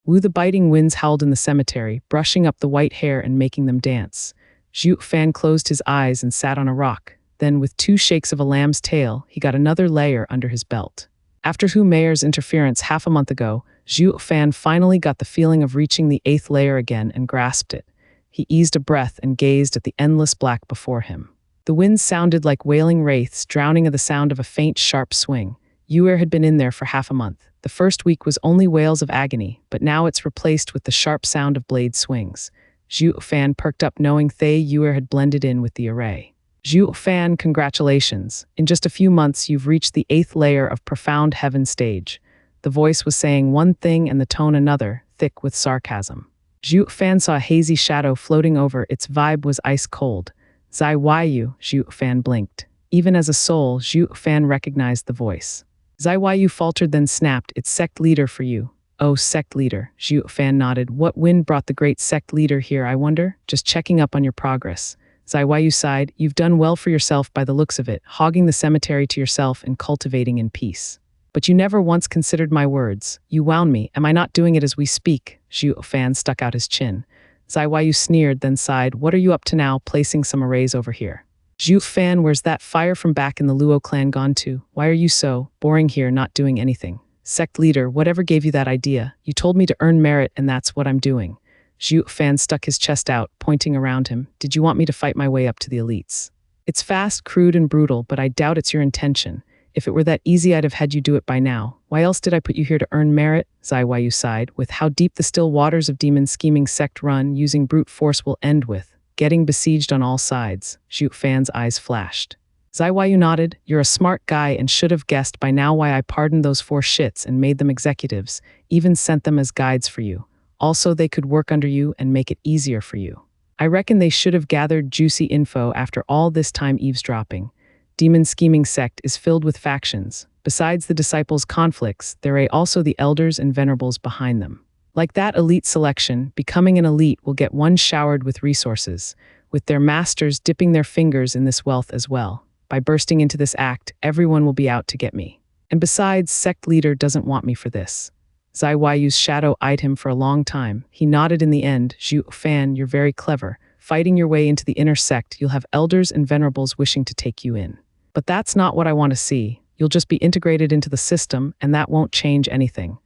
Wu the biting winds howled in the cemetery, brushing up the white hair and making them dance. Zhuo Fan closed his eyes and sat on a rock. Then, with 2 shakes of a lamb's tail, he got another layer under his belt. After Hu Meier's interference half a month ago, Zhuo Fan finally got the feeling of reaching the 8th layer again and grasped it. He eased a breath and gazed at the endless black before him. The winds sounded like wailing wraiths, drowning of the sound of a faint, sharp swing. Yuer had been in there for half a month. The first week was only wails of agony, but now it's replaced with the sharp sound of blade swings. Zhuo Fan perked up knowing Thay Yuer had blended in with the array. Zhuo Fan, congratulations. In just a few months, you've reached the 8th layer of profound heaven stage. The voice was saying one thing and the tone another, thick with sarcasm. Zhuo Fan saw a hazy shadow floating over. Its vibe was ice cold. Zai Waiyu, Zhuo Fan blinked. Even as a soul, Zhuo Fan recognized the voice. Zai Waiyu faltered, then snapped, "It's sect leader for you." "Oh, sect leader," Zhuo Fan nodded. "What wind brought the great sect leader here, I wonder? Just checking up on your progress." Zai Waiyu sighed. "You've done well for yourself by the looks of it, hogging the cemetery to yourself and cultivating in peace. But you never once considered my words. You wound me. Am I not doing it as we speak?" Zhuo Fan stuck out his chin. Zai Waiyu sneered, then sighed. "What are you up to now, placing some arrays over here?" "Zhuo Fan, where's that fire from back in the Luo clan gone to? Why are you so boring here, not doing anything?" "Sect leader, whatever gave you that idea? You told me to earn merit, and that's what I'm doing." Zhuo Fan stuck his chest out, pointing around him. "Did you want me to fight my way up to the elites? It's fast, crude, and brutal, but I doubt it's your intention. If it were that easy, I'd have had you do it by now. Why else did I put you here to earn merit?" Zai Waiyu sighed. "With how deep the still waters of demon scheming sect run, using brute force will end with getting besieged on all sides." Zhuo Fan's eyes flashed. Zai Waiyu nodded. "You're a smart guy and should have guessed by now why I pardoned those 4 shits and made them executives, even sent them as guides for you. Also, they could work under you and make it easier for you. I reckon they should have gathered juicy info after all this time eavesdropping. Demon scheming sect is filled with factions. Besides the disciples' conflicts, there are also the elders and venerables behind them. Like that elite selection, becoming an elite will get one showered with resources, with their masters dipping their fingers in this wealth as well. By bursting into this act, everyone will be out to get me. And besides, sect leader doesn't want me for this." Zai Waiyu's shadow eyed him for a long time. He nodded in the end. "Zhuo Fan, you're very clever. Fighting your way into the inner sect, you'll have elders and venerables wishing to take you in. But that's not what I want to see. You'll just be integrated into the system, and that won't change anything.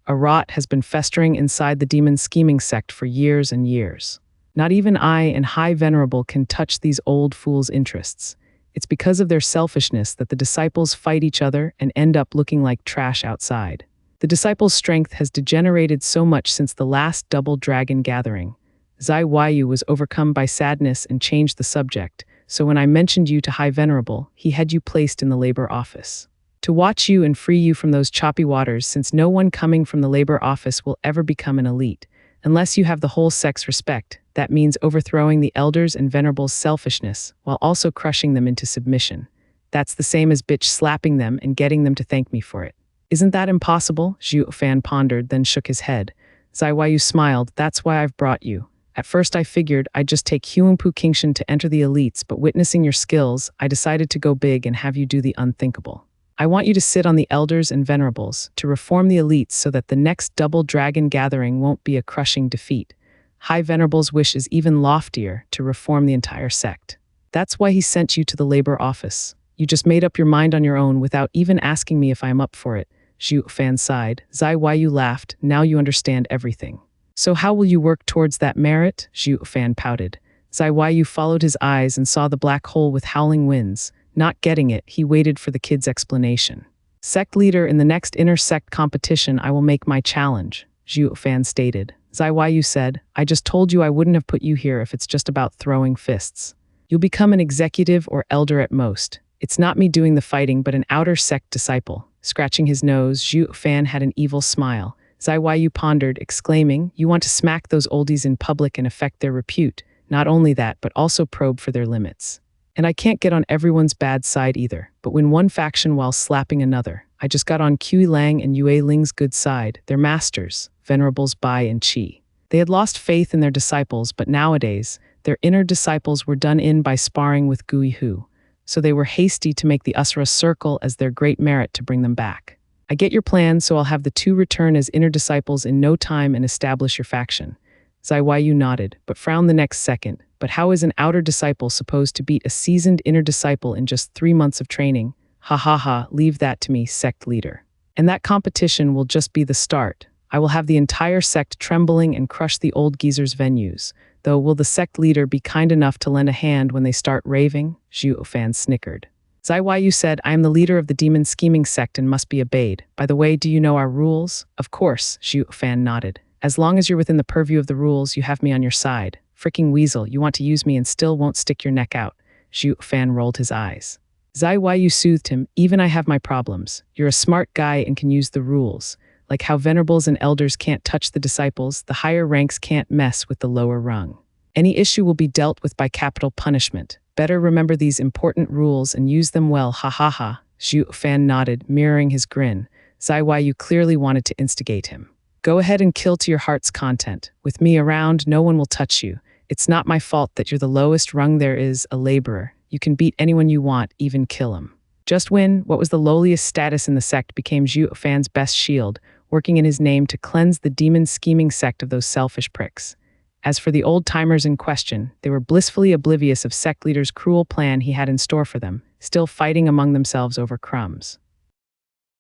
A rot has been festering inside the demon scheming sect for years and years. Not even I and High Venerable can touch these old fools' interests. It's because of their selfishness that the disciples fight each other and end up looking like trash outside. The disciples' strength has degenerated so much since the last double dragon gathering. Zai Waiyu was overcome by sadness and changed the subject, so when I mentioned you to High Venerable, he had you placed in the labor office. To watch you and free you from those choppy waters, since no one coming from the labor office will ever become an elite. Unless you have the whole sect's respect, that means overthrowing the elders and venerables' selfishness, while also crushing them into submission. That's the same as bitch slapping them and getting them to thank me for it. Isn't that impossible?" Zhuo Fan pondered, then shook his head. Zai Waiyu smiled. "That's why I've brought you. At first I figured I'd just take Huangpu Kingshan to enter the elites, but witnessing your skills, I decided to go big and have you do the unthinkable. I want you to sit on the elders and venerables, to reform the elites so that the next double dragon gathering won't be a crushing defeat. High Venerable's wish is even loftier, to reform the entire sect. That's why he sent you to the labor office. You just made up your mind on your own without even asking me if I am up for it." Zhuo Fan sighed. Zai Waiyu laughed. "Now you understand everything. So how will you work towards that merit?" Zhuo Fan pouted. Zai Waiyu followed his eyes and saw the black hole with howling winds. Not getting it, he waited for the kid's explanation. "Sect leader, in the next inter-sect competition, I will make my challenge," Zhuo Fan stated. Zai Waiyu said, "I just told you I wouldn't have put you here if it's just about throwing fists. You'll become an executive or elder at most. It's not me doing the fighting, but an outer sect disciple." Scratching his nose, Zhuo Fan had an evil smile. Zai Waiyu pondered, exclaiming, "You want to smack those oldies in public and affect their repute. Not only that, but also probe for their limits. And I can't get on everyone's bad side either, but win one faction while slapping another. I just got on Kui Lang and Yue Ling's good side, their masters, Venerables Bai and Qi. They had lost faith in their disciples, but nowadays, Their inner disciples were done in by sparring with Gui Hu, so they were hasty to make the Usura circle as their great merit to bring them back. I get your plan, so I'll have the two return as inner disciples in no time and establish your faction. Zaiwayu nodded, but frowned the next second. But how is an outer disciple supposed to beat a seasoned inner disciple in just 3 months of training? Ha ha ha, leave that to me, sect leader. And that competition will just be the start. I will have the entire sect trembling and crush the old geezer's venues. Though will the sect leader be kind enough to lend a hand when they start raving? Zhuo Fan snickered. Zaiwayu said, I am the leader of the demon scheming sect and must be obeyed. By the way, do you know our rules? Of course, Zhuo Fan nodded. As long as you're within the purview of the rules, you have me on your side. Fricking weasel, you want to use me and still won't stick your neck out. Zhuo Fan rolled his eyes. Zaiwayu soothed him, even I have my problems. You're a smart guy and can use the rules. Like how venerables and elders can't touch the disciples, the higher ranks can't mess with the lower rung. Any issue will be dealt with by capital punishment. Better remember these important rules and use them well, ha ha ha. Zhuo Fan nodded, mirroring his grin. Zaiwayu clearly wanted to instigate him. Go ahead and kill to your heart's content. With me around, no one will touch you. It's not my fault that you're the lowest rung there is, a laborer. You can beat anyone you want, even kill him. Just when what was the lowliest status in the sect became Zhuo Fan's best shield, working in his name to cleanse the demon scheming sect of those selfish pricks. As for the old-timers in question, they were blissfully oblivious of sect leader's cruel plan he had in store for them, still fighting among themselves over crumbs.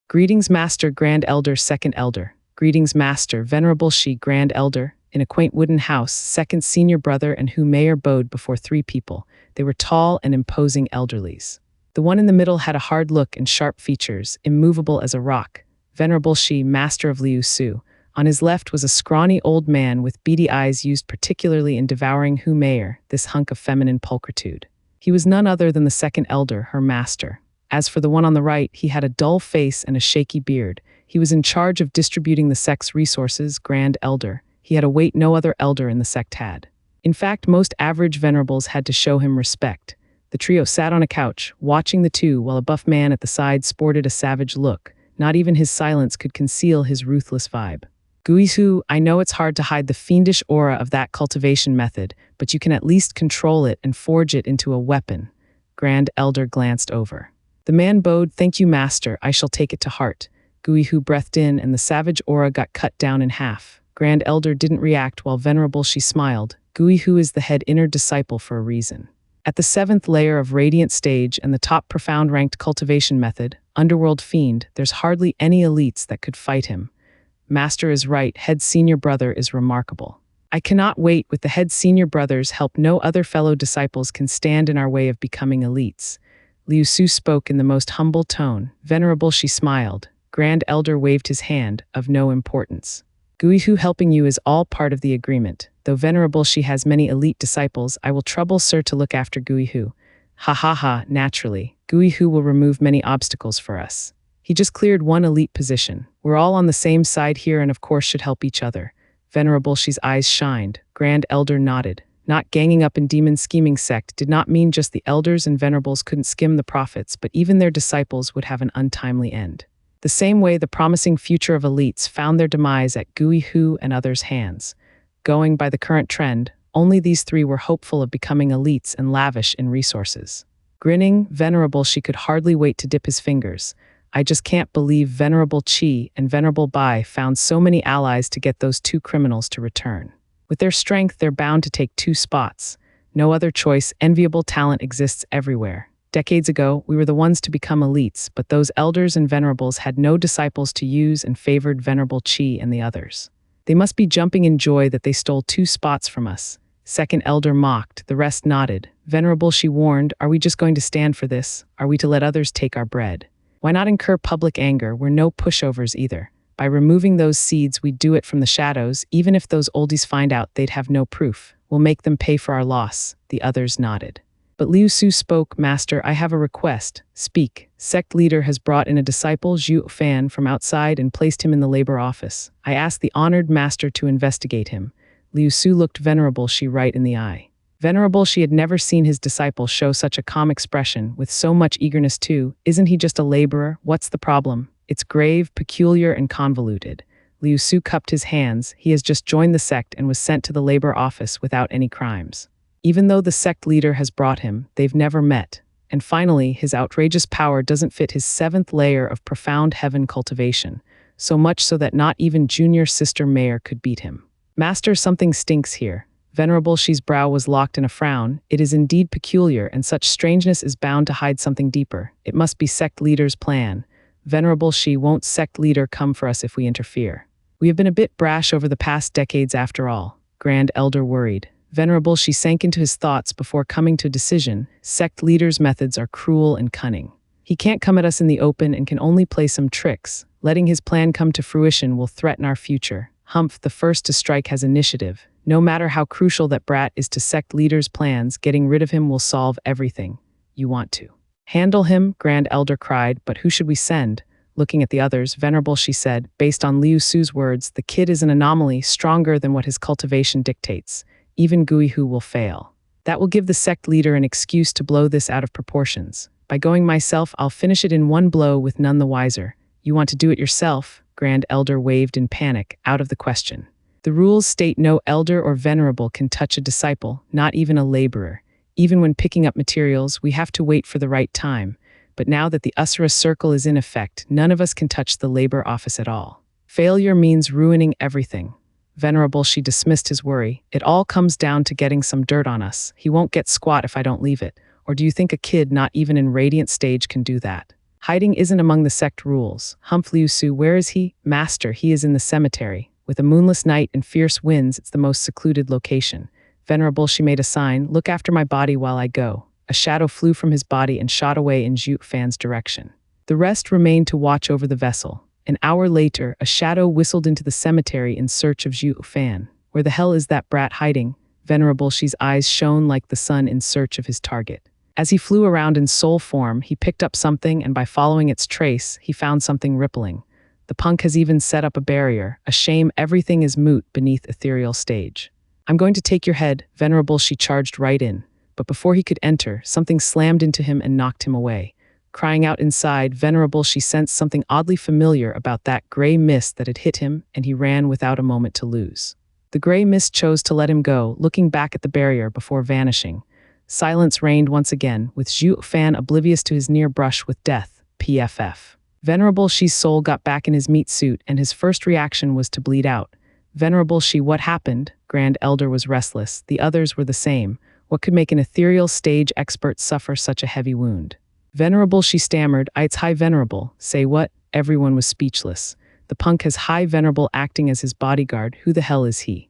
Greetings, Master, Grand Elder, Second Elder. Greetings, Master, Venerable Shi, Grand Elder. In a quaint wooden house, second senior brother and Hu Mayor bowed before 3 people. They were tall and imposing elderlies. The one in the middle had a hard look and sharp features, immovable as a rock. Venerable Shi, Master of Liu Su. On his left was a scrawny old man with beady eyes used particularly in devouring Hu Mayor, this hunk of feminine pulchritude. He was none other than the second elder, her master. As for the one on the right, he had a dull face and a shaky beard. He was in charge of distributing the sect's resources, Grand Elder. He had a weight no other elder in the sect had. In fact, most average venerables had to show him respect. The trio sat on a couch, watching the two, while a buff man at the side sported a savage look. Not even his silence could conceal his ruthless vibe. Guizu, I know it's hard to hide the fiendish aura of that cultivation method, but you can at least control it and forge it into a weapon. Grand Elder glanced over. The man bowed, thank you, Master, I shall take it to heart. Guizu breathed in and the savage aura got cut down in half. Grand Elder didn't react while Venerable She smiled. Guizu is the head inner disciple for a reason. At the 7th layer of Radiant Stage and the top profound ranked cultivation method, Underworld Fiend, there's hardly any elites that could fight him. Master is right, head senior brother is remarkable. I cannot wait, with the head senior brother's help no other fellow disciples can stand in our way of becoming elites. Liu Su spoke in the most humble tone. Venerable She smiled. Grand Elder waved his hand, of no importance. Guizu helping you is all part of the agreement. Though Venerable She has many elite disciples, I will trouble Sir to look after Guizu. Ha ha ha, naturally. Guizu will remove many obstacles for us. He just cleared 1 elite position. We're all on the same side here and of course should help each other. Venerable She's eyes shined. Grand Elder nodded. Not ganging up in demon scheming sect did not mean just the elders and venerables couldn't skim the profits, but even their disciples would have an untimely end. The same way the promising future of elites found their demise at Guizu and others' hands. Going by the current trend, only these 3 were hopeful of becoming elites and lavish in resources. Grinning, Venerable She could hardly wait to dip his fingers. I just can't believe Venerable Qi and Venerable Bai found so many allies to get those 2 criminals to return. With their strength, they're bound to take 2 spots. No other choice, enviable talent exists everywhere. Decades ago, we were the ones to become elites, but those elders and venerables had no disciples to use and favored Venerable Qi and the others. They must be jumping in joy that they stole 2 spots from us. Second Elder mocked, the rest nodded. Venerable She warned, are we just going to stand for this? Are we to let others take our bread? Why not incur public anger? We're no pushovers either. By removing those seeds, we do it from the shadows. Even if those oldies find out, they'd have no proof. We'll make them pay for our loss. The others nodded. But Liu Su spoke, Master, I have a request. Speak. Sect leader has brought in a disciple, Zhuo Fan, from outside and placed him in the labor office. I asked the honored master to investigate him. Liu Su looked Venerable She right in the eye. Venerable She had never seen his disciple show such a calm expression, with so much eagerness too. Isn't he just a laborer? What's the problem? It's grave, peculiar, and convoluted. Liu Su cupped his hands. He has just joined the sect and was sent to the labor office without any crimes. Even though the sect leader has brought him, they've never met. And finally, his outrageous power doesn't fit his seventh layer of profound heaven cultivation, so much so that not even junior sister Mayor could beat him. Master, something stinks here. Venerable Shi's brow was locked in a frown. It is indeed peculiar, and such strangeness is bound to hide something deeper. It must be sect leader's plan. Venerable Shi, won't sect leader come for us if we interfere? We have been a bit brash over the past decades after all. Grand Elder worried. Venerable Shi sank into his thoughts before coming to a decision. Sect leader's methods are cruel and cunning. He can't come at us in the open and can only play some tricks. Letting his plan come to fruition will threaten our future. Humph, the first to strike, has initiative. No matter how crucial that brat is to sect leader's plans, getting rid of him will solve everything. You want to handle him? Grand Elder cried, but who should we send? Looking at the others, Venerable Shi said, based on Liu Su's words, the kid is an anomaly, stronger than what his cultivation dictates. Even Guihu will fail. That will give the sect leader an excuse to blow this out of proportions. By going myself, I'll finish it in one blow with none the wiser. You want to do it yourself? Grand Elder waved in panic, out of the question. The rules state no elder or venerable can touch a disciple, not even a laborer. Even when picking up materials, we have to wait for the right time. But now that the Asura circle is in effect, none of us can touch the labor office at all. Failure means ruining everything. Venerable Shi dismissed his worry. It all comes down to getting some dirt on us. He won't get squat if I don't leave it. Or do you think a kid not even in Radiant stage can do that? Hiding isn't among the sect rules. Humph, Liu Su, where is he? Master, he is in the cemetery. With a moonless night and fierce winds, it's the most secluded location. Venerable Shi made a sign, look after my body while I go. A shadow flew from his body and shot away in Zhuo Fan's direction. The rest remained to watch over the vessel. An hour later, a shadow whistled into the cemetery in search of Zhuo Fan. Where the hell is that brat hiding? Venerable Shi's eyes shone like the sun in search of his target. As he flew around in soul form, he picked up something, and by following its trace, he found something rippling. The punk has even set up a barrier. A shame everything is moot beneath ethereal stage. I'm going to take your head. Venerable Shi charged right in. But before he could enter, something slammed into him and knocked him away. Crying out inside, Venerable Shi sensed something oddly familiar about that gray mist that had hit him, and he ran without a moment to lose. The gray mist chose to let him go, looking back at the barrier before vanishing. Silence reigned once again, with Zhuo Fan oblivious to his near brush with death. PFF. Venerable Shi's soul got back in his meat suit, and his first reaction was to bleed out. Venerable Shi, what happened? Grand Elder was restless. The others were the same. What could make an ethereal stage expert suffer such a heavy wound? Venerable Shi stammered, it's High Venerable. Say what? Everyone was speechless. The punk has High Venerable acting as his bodyguard. Who the hell is he?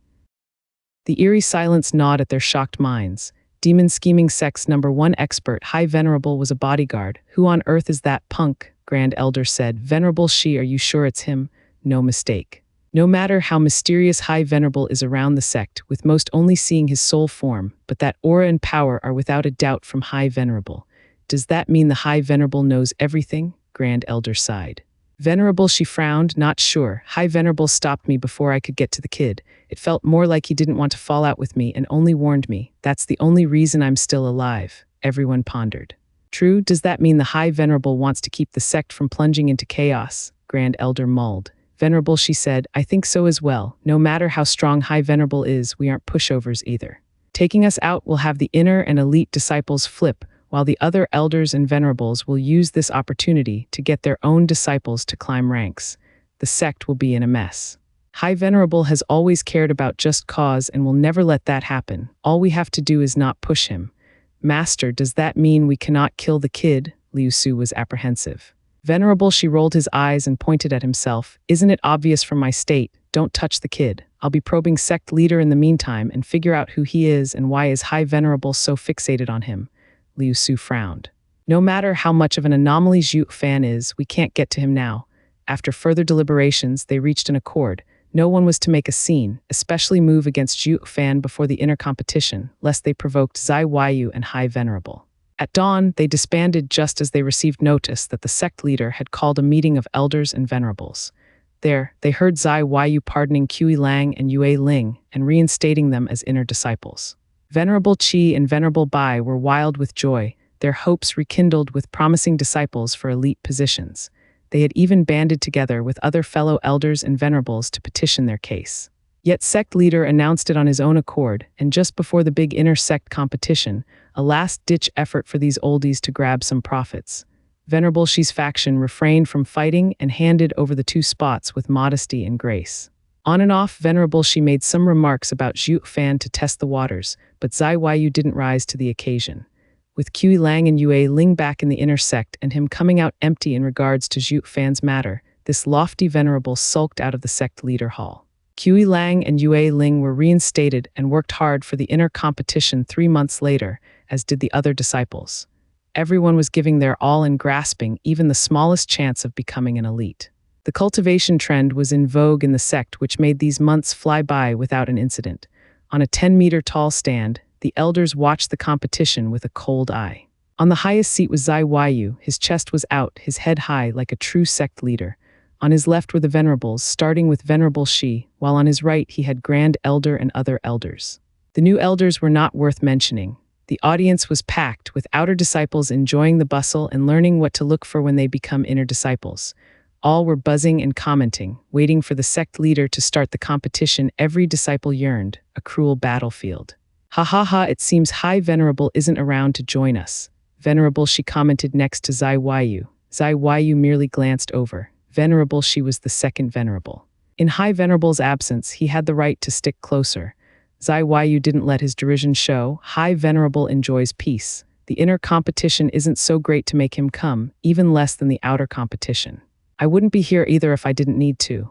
The eerie silence gnawed at their shocked minds. Demon scheming sect's #1 expert, High Venerable, was a bodyguard. Who on earth is that punk? Grand Elder said. Venerable Shi, are you sure it's him? No mistake. No matter how mysterious High Venerable is around the sect, with most only seeing his soul form, but that aura and power are without a doubt from High Venerable. Does that mean the High Venerable knows everything? Grand Elder sighed. Venerable Shi frowned, not sure. High Venerable stopped me before I could get to the kid. It felt more like he didn't want to fall out with me and only warned me. That's the only reason I'm still alive. Everyone pondered. True, does that mean the High Venerable wants to keep the sect from plunging into chaos? Grand Elder mulled. Venerable Shi said, I think so as well. No matter how strong High Venerable is, we aren't pushovers either. Taking us out will have the inner and elite disciples flip, while the other elders and venerables will use this opportunity to get their own disciples to climb ranks. The sect will be in a mess. High Venerable has always cared about just cause and will never let that happen. All we have to do is not push him. Master, does that mean we cannot kill the kid? Liu Su was apprehensive. Venerable Shi rolled his eyes and pointed at himself. Isn't it obvious from my state? Don't touch the kid. I'll be probing sect leader in the meantime and figure out who he is and why is High Venerable so fixated on him. Liu Su frowned. No matter how much of an anomaly Zhuo Fan is, we can't get to him now. After further deliberations, they reached an accord. No one was to make a scene, especially move against Zhuo Fan before the inner competition, lest they provoked Zai Weiyu and High Venerable. At dawn, they disbanded just as they received notice that the sect leader had called a meeting of elders and venerables. There, they heard Zai Weiyu pardoning Kui Lang and Yue Ling and reinstating them as inner disciples. Venerable Qi and Venerable Bai were wild with joy, their hopes rekindled with promising disciples for elite positions. They had even banded together with other fellow elders and venerables to petition their case. Yet sect leader announced it on his own accord, and just before the big inter-sect competition, a last-ditch effort for these oldies to grab some profits. Venerable Shi's faction refrained from fighting and handed over the 2 spots with modesty and grace. On and off, Venerable Shi made some remarks about Zhuo Fan to test the waters, but Zai Weiyu didn't rise to the occasion. With Qi Lang and Yue Ling back in the inner sect and him coming out empty in regards to Zhuo Fan's matter, this lofty venerable sulked out of the sect leader hall. Qi Lang and Yue Ling were reinstated and worked hard for the inner competition 3 months later, as did the other disciples. Everyone was giving their all and grasping even the smallest chance of becoming an elite. The cultivation trend was in vogue in the sect, which made these months fly by without an incident. On a 10-meter tall stand, the elders watched the competition with a cold eye. On the highest seat was Zai Weiyu. His chest was out, his head high like a true sect leader. On his left were the venerables, starting with Venerable Shi, while on his right he had Grand Elder and other elders. The new elders were not worth mentioning. The audience was packed, with outer disciples enjoying the bustle and learning what to look for when they become inner disciples. All were buzzing and commenting, waiting for the sect leader to start the competition every disciple yearned, a cruel battlefield. Ha ha ha, it seems High Venerable isn't around to join us. Venerable Shi commented next to Zai Weiyu. Zai Weiyu merely glanced over. Venerable Shi was the second venerable. In High Venerable's absence, he had the right to stick closer. Zai Weiyu didn't let his derision show. High Venerable enjoys peace. The inner competition isn't so great to make him come, even less than the outer competition. I wouldn't be here either if I didn't need to.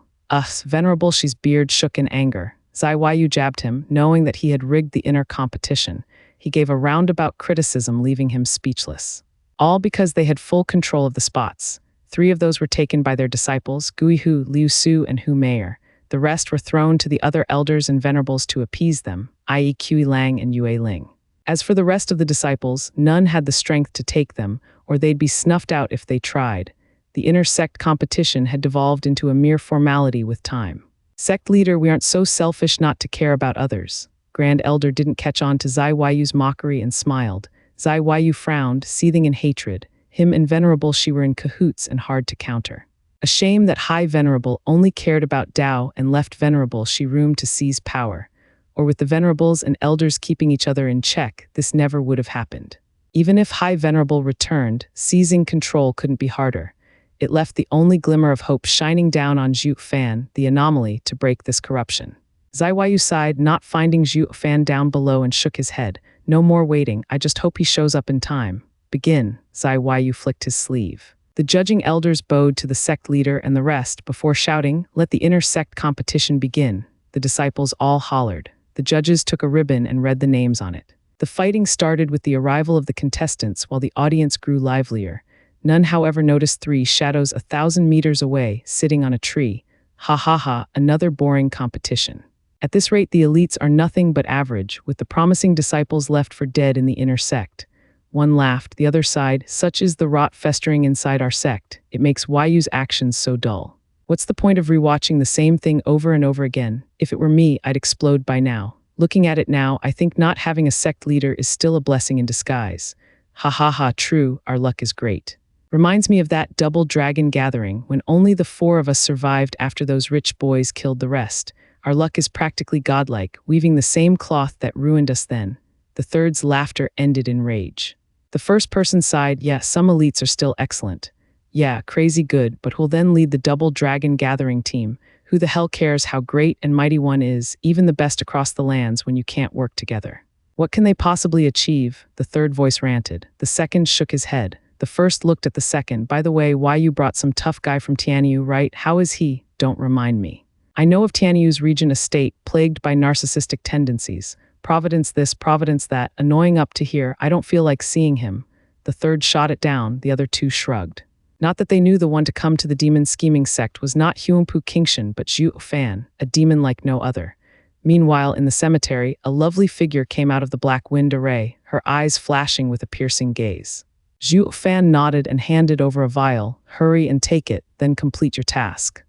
Venerable Shi's beard shook in anger. Zai Weiyu jabbed him, knowing that he had rigged the inner competition. He gave a roundabout criticism, leaving him speechless. All because they had full control of the spots. 3 of those were taken by their disciples, Guihu, Liu Su, and Hu Meier. The rest were thrown to the other elders and venerables to appease them, i.e. Qi Lang and Yue Ling. As for the rest of the disciples, none had the strength to take them, or they'd be snuffed out if they tried. The inner sect competition had devolved into a mere formality with time. Sect leader, we aren't so selfish not to care about others. Grand Elder didn't catch on to Zai Weiyu's mockery and smiled. Zai Weiyu frowned, seething in hatred. Him and Venerable Shi were in cahoots and hard to counter. A shame that High Venerable only cared about Tao and left Venerable Shi room to seize power. Or with the venerables and elders keeping each other in check, this never would have happened. Even if High Venerable returned, seizing control couldn't be harder. It left the only glimmer of hope shining down on Zhuo Fan, the anomaly, to break this corruption. Zai Weiyu sighed, not finding Zhuo Fan down below, and shook his head. No more waiting, I just hope he shows up in time. Begin. Zai Weiyu flicked his sleeve. The judging elders bowed to the sect leader and the rest before shouting, let the inner sect competition begin. The disciples all hollered. The judges took a ribbon and read the names on it. The fighting started with the arrival of the contestants while the audience grew livelier. None, however, noticed 3 shadows 1,000 meters away, sitting on a tree. Ha ha ha, another boring competition. At this rate, the elites are nothing but average, with the promising disciples left for dead in the inner sect. One laughed, the other sighed, such is the rot festering inside our sect. It makes Weiyu's actions so dull. What's the point of rewatching the same thing over and over again? If it were me, I'd explode by now. Looking at it now, I think not having a sect leader is still a blessing in disguise. Ha ha ha, true, our luck is great. Reminds me of that double dragon gathering when only the 4 of us survived after those rich boys killed the rest. Our luck is practically godlike, weaving the same cloth that ruined us then. The third's laughter ended in rage. The first person sighed, yeah, some elites are still excellent. Yeah, crazy good, but who'll then lead the double dragon gathering team? Who the hell cares how great and mighty one is, even the best across the lands, when you can't work together? What can they possibly achieve? The third voice ranted. The second shook his head. The first looked at the second. By the way, Weiyu brought some tough guy from Tianyu, right? How is he? Don't remind me. I know of Tianyu's region estate, plagued by narcissistic tendencies. Providence this, Providence that, annoying up to here, I don't feel like seeing him. The third shot it down, the other 2 shrugged. Not that they knew the one to come to the demon scheming sect was not Huangpu Qingshan but Zhuo Fan, a demon like no other. Meanwhile, in the cemetery, a lovely figure came out of the black wind array, her eyes flashing with a piercing gaze. Zhuo Fan nodded and handed over a vial. Hurry and take it, then complete your task.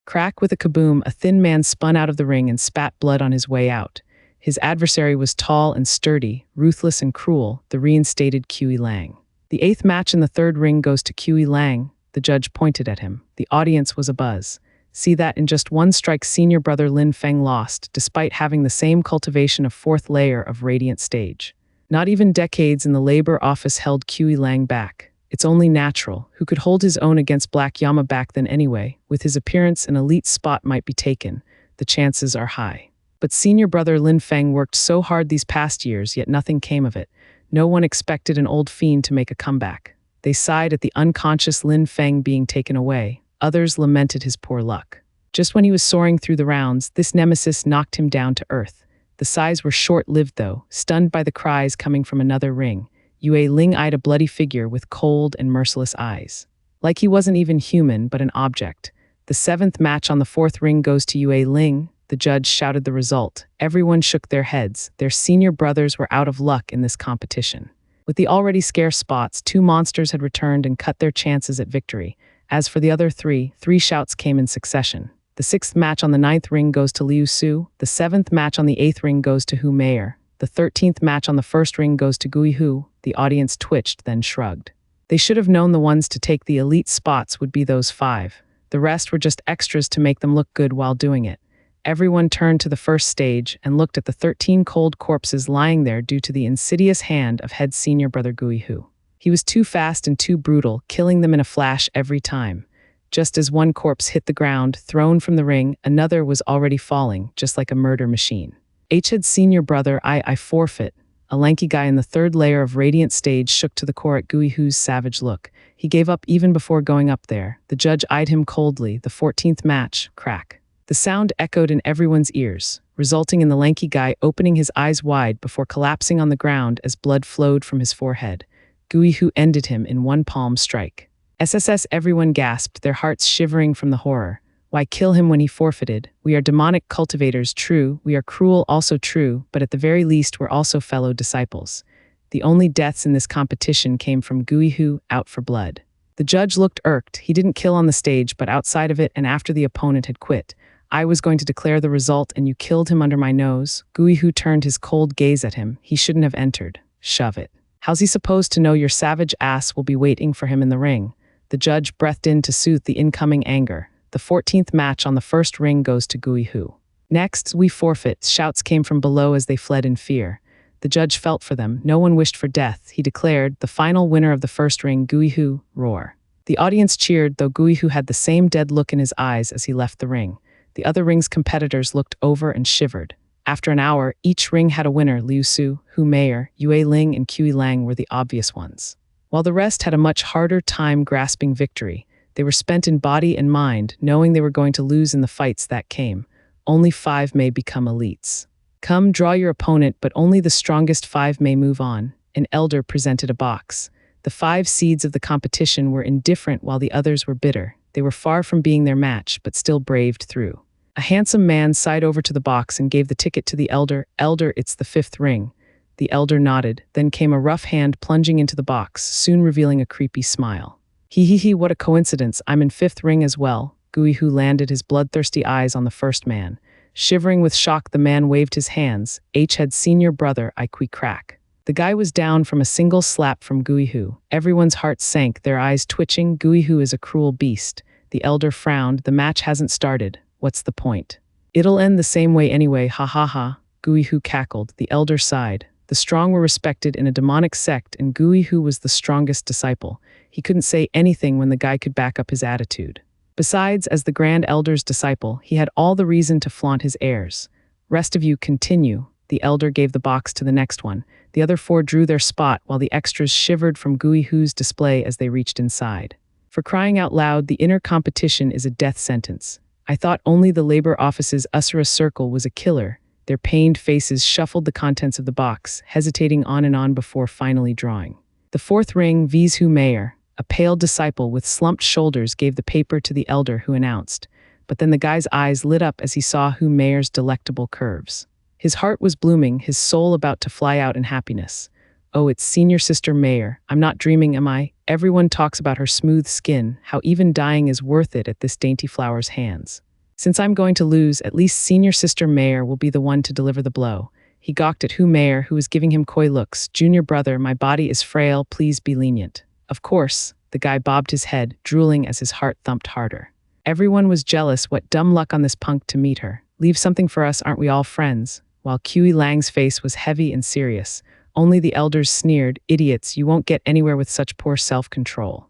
Crack with a kaboom, a thin man spun out of the ring and spat blood on his way out. His adversary was tall and sturdy, ruthless and cruel, the reinstated Qi Lang. The 8th match in the 3rd ring goes to Qi Lang. The judge pointed at him. The audience was abuzz. See that in just one strike senior brother Lin Feng lost, despite having the same cultivation of fourth layer of radiant stage. Not even decades in the labor office held Kui Lang back. It's only natural, who could hold his own against Black Yama back then anyway. With his appearance, an elite spot might be taken. The chances are high. But senior brother Lin Feng worked so hard these past years, yet nothing came of it. No one expected an old fiend to make a comeback. They sighed at the unconscious Lin Feng being taken away. Others lamented his poor luck. Just when he was soaring through the rounds, this nemesis knocked him down to earth. The sighs were short-lived though, stunned by the cries coming from another ring. Yue Ling eyed a bloody figure with cold and merciless eyes. Like he wasn't even human, but an object. The seventh match on the fourth ring goes to Yue Ling. The judge shouted the result. Everyone shook their heads. Their senior brothers were out of luck in this competition. With the already scarce spots, two monsters had returned and cut their chances at victory. As for the other three shouts came in succession. The sixth match on the ninth ring goes to Liu Su. The seventh match on the eighth ring goes to Hu Meier. The 13th match on the first ring goes to Gui Hu. The audience twitched, then shrugged. They should have known the ones to take the elite spots would be those five. The rest were just extras to make them look good while doing it. Everyone turned to the first stage and looked at the 13 cold corpses lying there due to the insidious hand of head senior brother Gui Hu. He was too fast and too brutal, killing them in a flash every time. Just as one corpse hit the ground, thrown from the ring, another was already falling, just like a murder machine. H-head senior brother, I forfeit. A lanky guy in the third layer of radiant stage shook to the core at Gui Hu's savage look. He gave up even before going up there. The judge eyed him coldly. The 14th match, crack. The sound echoed in everyone's ears, resulting in the lanky guy opening his eyes wide before collapsing on the ground as blood flowed from his forehead. Gui Hu ended him in one palm strike. SSS, everyone gasped, their hearts shivering from the horror. Why kill him when he forfeited? We are demonic cultivators, true. We are cruel, also true, but at the very least we're also fellow disciples. The only deaths in this competition came from Gui Hu, out for blood. The judge looked irked. He didn't kill on the stage, but outside of it and after the opponent had quit. I was going to declare the result and you killed him under my nose. Gui Hu turned his cold gaze at him. He shouldn't have entered. Shove it. How's he supposed to know your savage ass will be waiting for him in the ring? The judge breathed in to soothe the incoming anger. The 14th match on the first ring goes to Gui Hu. Next, we forfeit. Shouts came from below as they fled in fear. The judge felt for them. No one wished for death. He declared, the final winner of the first ring, Gui Hu, roar. The audience cheered, though Gui Hu had the same dead look in his eyes as he left the ring. The other ring's competitors looked over and shivered. After an hour, each ring had a winner. Liu Su, Hu Meier, Yue Ling, and Kui Lang were the obvious ones. While the rest had a much harder time grasping victory, they were spent in body and mind, knowing they were going to lose in the fights that came. Only 5 may become elites. Come, draw your opponent, but only the strongest 5 may move on. An elder presented a box. The 5 seeds of the competition were indifferent while the others were bitter. They were far from being their match, but still braved through. A handsome man sighed over to the box and gave the ticket to the elder. Elder, it's the 5th ring. The elder nodded, then came a rough hand plunging into the box, soon revealing a creepy smile. He, what a coincidence, I'm in 5th ring as well. Gui Hu landed his bloodthirsty eyes on the first man. Shivering with shock, the man waved his hands. H-head senior brother, I qui crack. The guy was down from a single slap from Gui Hu. Everyone's hearts sank, their eyes twitching. Gui Hu is a cruel beast. The elder frowned. The match hasn't started. What's the point? It'll end the same way anyway, ha ha ha. Gui Hu cackled. The elder sighed. The strong were respected in a demonic sect, and Gui Hu was the strongest disciple. He couldn't say anything when the guy could back up his attitude. Besides, as the Grand Elder's disciple, he had all the reason to flaunt his airs. Rest of you continue. The elder gave the box to the next one. The other 4 drew their spot while the extras shivered from Gui Hu's display as they reached inside. For crying out loud, the inner competition is a death sentence. I thought only the labor office's Usura circle was a killer. Their pained faces shuffled the contents of the box, hesitating on and on before finally drawing. The 4th ring, V's Hu Meier, a pale disciple with slumped shoulders, gave the paper to the elder, who announced. But then the guy's eyes lit up as he saw Hu Meier's delectable curves. His heart was blooming, his soul about to fly out in happiness. Oh, it's senior sister Meier. I'm not dreaming, am I? Everyone talks about her smooth skin, how even dying is worth it at this dainty flower's hands. Since I'm going to lose, at least senior sister Meier will be the one to deliver the blow. He gawked at Hu Meier, who was giving him coy looks. Junior brother, my body is frail, please be lenient. Of course, the guy bobbed his head, drooling as his heart thumped harder. Everyone was jealous. What dumb luck on this punk to meet her. Leave something for us, aren't we all friends? While Kui Lang's face was heavy and serious. Only the elders sneered, idiots, you won't get anywhere with such poor self-control.